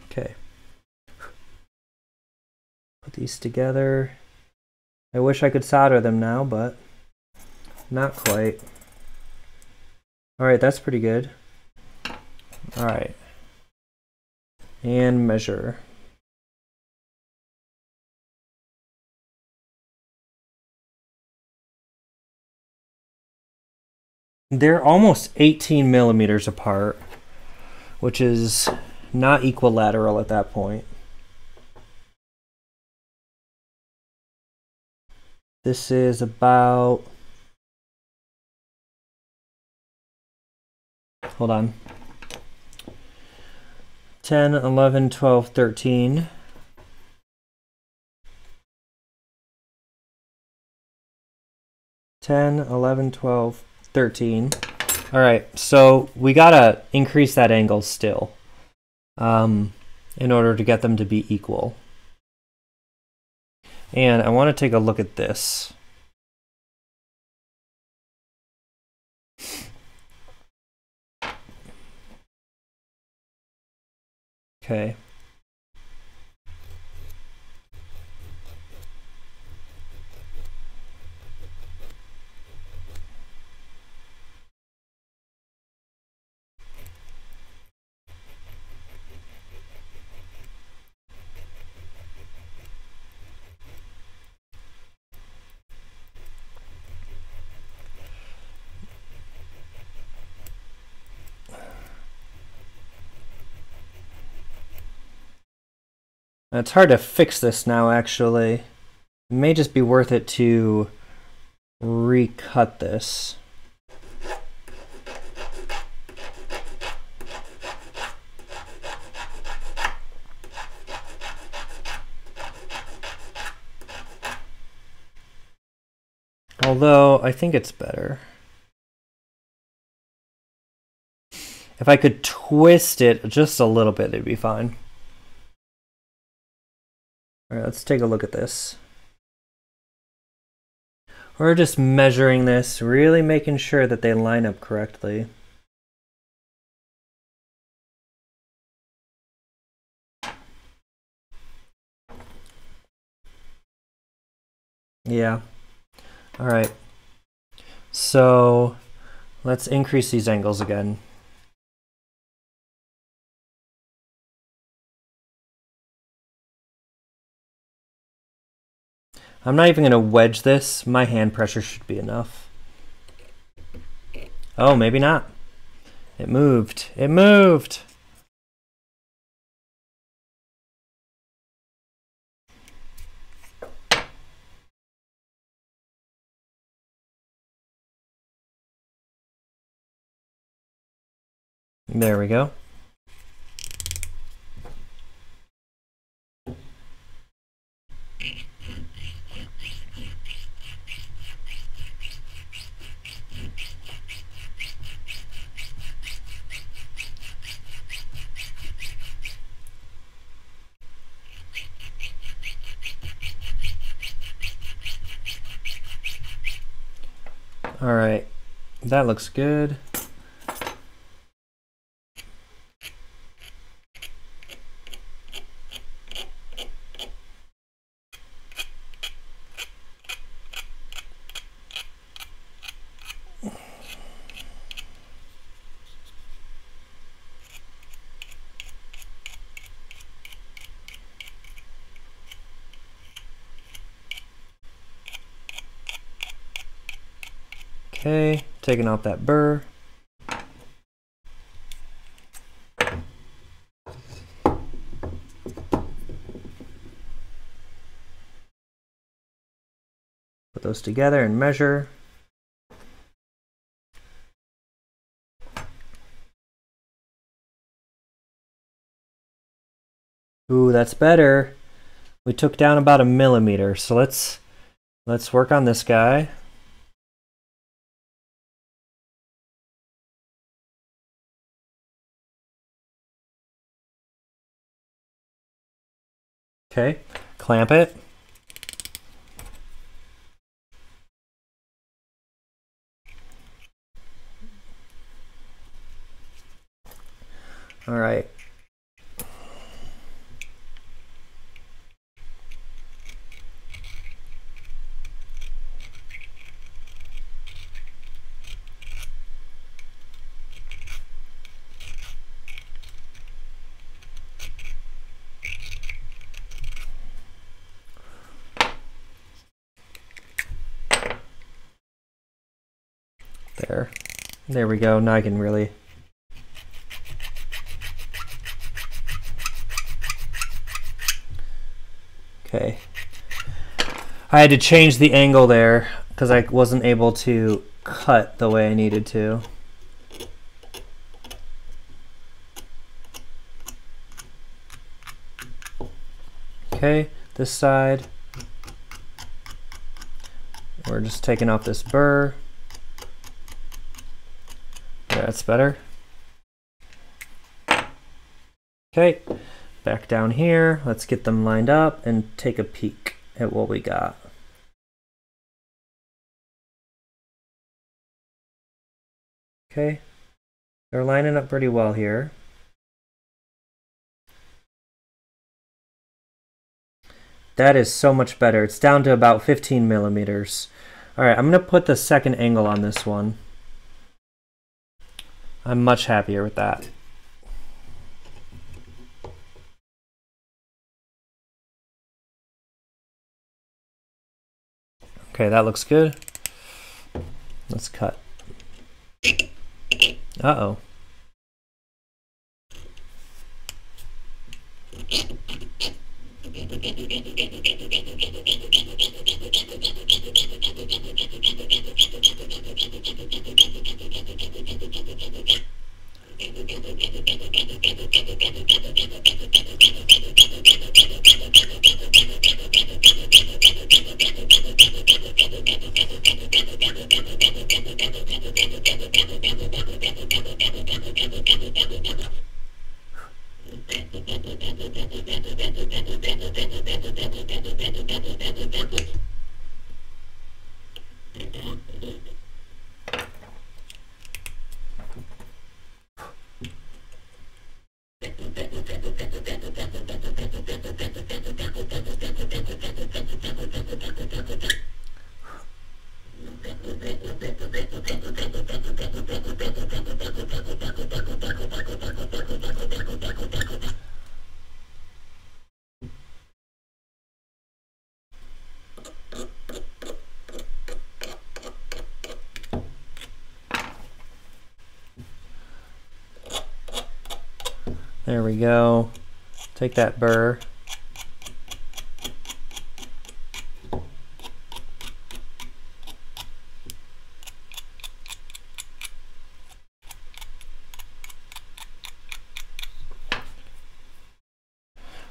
Okay. Put these together. I wish I could solder them now, but not quite. All right, that's pretty good. All right. And measure. They're almost 18 millimeters apart, which is not equilateral at that point. This is about, hold on, 10, 11, 12, 13. Ten, 11, 12, 13. All right, so we gotta increase that angle still in order to get them to be equal. And I want to take a look at this. Okay. It's hard to fix this now, actually. It may just be worth it to recut this. Although, I think it's better if I could twist it just a little bit, it'd be fine. All right, let's take a look at this. We're just measuring this, really making sure that they line up correctly. Yeah. All right. So let's increase these angles again. I'm not even going to wedge this. My hand pressure should be enough. Oh, maybe not. It moved. It moved. There we go. All right, that looks good. Okay, taking off that burr. Put those together and measure. Ooh, that's better. We took down about 1 millimeter. So let's work on this guy. Okay, clamp it. All right. There we go. Now I can really. Okay. I had to change the angle there because I wasn't able to cut the way I needed to. Okay, this side. We're just taking off this burr. That's better. Okay, back down here. Let's get them lined up and take a peek at what we got. Okay, they're lining up pretty well here. That is so much better. It's down to about 15 millimeters. All right, I'm gonna put the second angle on this one. I'm much happier with that. Okay, that looks good. Let's cut. Uh-oh. There we go. Take that burr.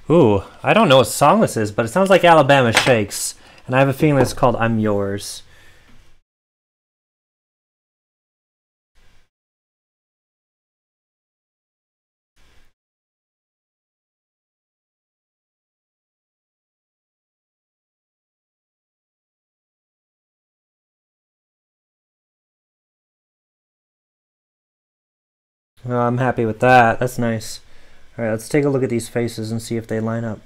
Ooh, I don't know what song this is, but it sounds like Alabama Shakes, and I have a feeling it's called I'm Yours. Oh, I'm happy with that. That's nice. All right, let's take a look at these faces and see if they line up.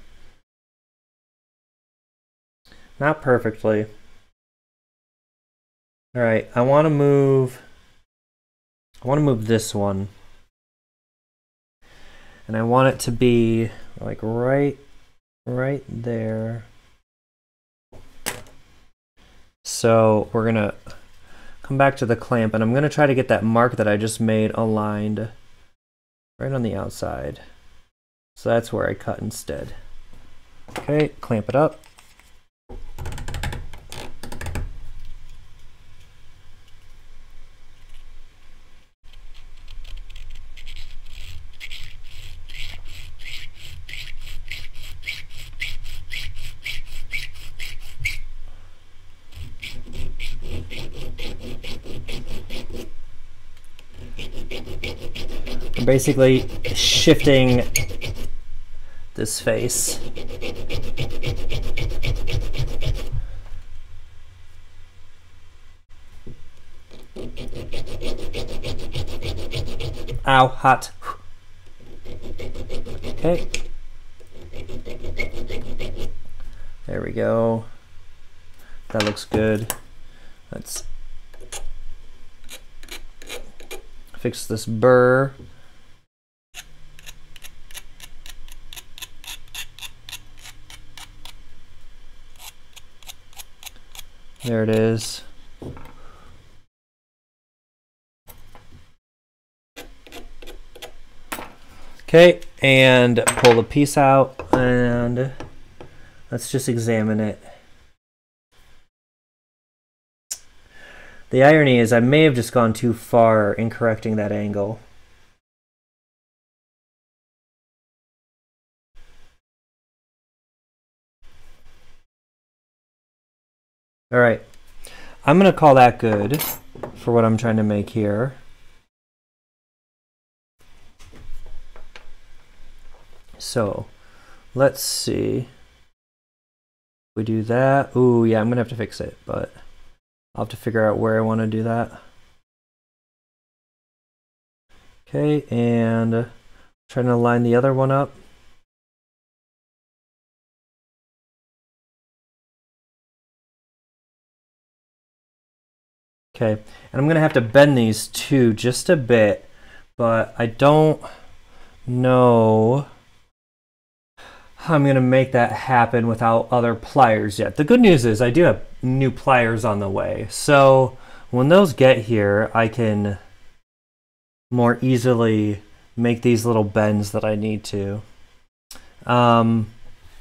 Not perfectly. All right, I want to move this one. And I want it to be like right there. So we're gonna come back to the clamp, and I'm gonna try to get that mark that I just made aligned right on the outside. So that's where I cut instead. Okay, clamp it up. I'm basically shifting this face. Ow, hot. Okay. There we go. That looks good. Let's fix this burr. There it is. Okay, and pull the piece out, and let's just examine it. The irony is I may have just gone too far in correcting that angle. All right, I'm gonna call that good for what I'm trying to make here. So let's see. We do that. Ooh, yeah, I'm gonna have to fix it, but I'll have to figure out where I want to do that. Okay, and trying to line the other one up. Okay, and I'm gonna have to bend these too just a bit, but I don't know how I'm gonna make that happen without other pliers yet. The good news is I do have new pliers on the way, so when those get here, I can more easily make these little bends that I need to.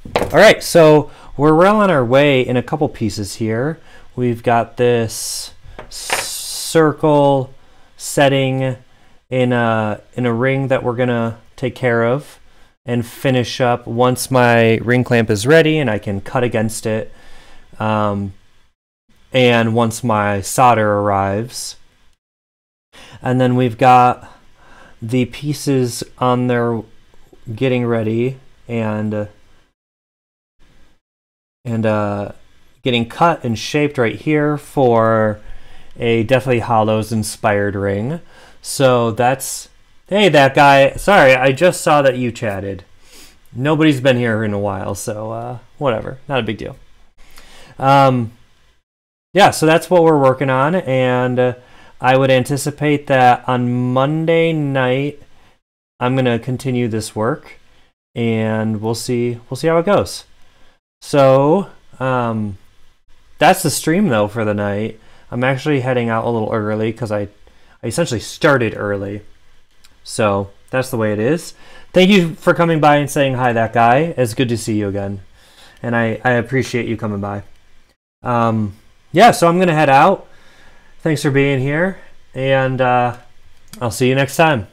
All right, so we're well on our way in a couple pieces here. We've got this circle setting in a ring that we're gonna take care of and finish up once my ring clamp is ready and I can cut against it. And once my solder arrives. And then we've got the pieces on there getting ready and getting cut and shaped right here for a Deathly Hallows inspired ring. So that's, hey, that guy, sorry, I just saw that you chatted. Nobody's been here in a while, so whatever, not a big deal. Yeah, so that's what we're working on, and I would anticipate that on Monday night I'm gonna continue this work, and we'll see how it goes. So that's the stream though for the night. I'm actually heading out a little early because I essentially started early. So that's the way it is. Thank you for coming by and saying hi, that guy. It's good to see you again. And I appreciate you coming by. Yeah, so I'm going to head out. Thanks for being here. And I'll see you next time.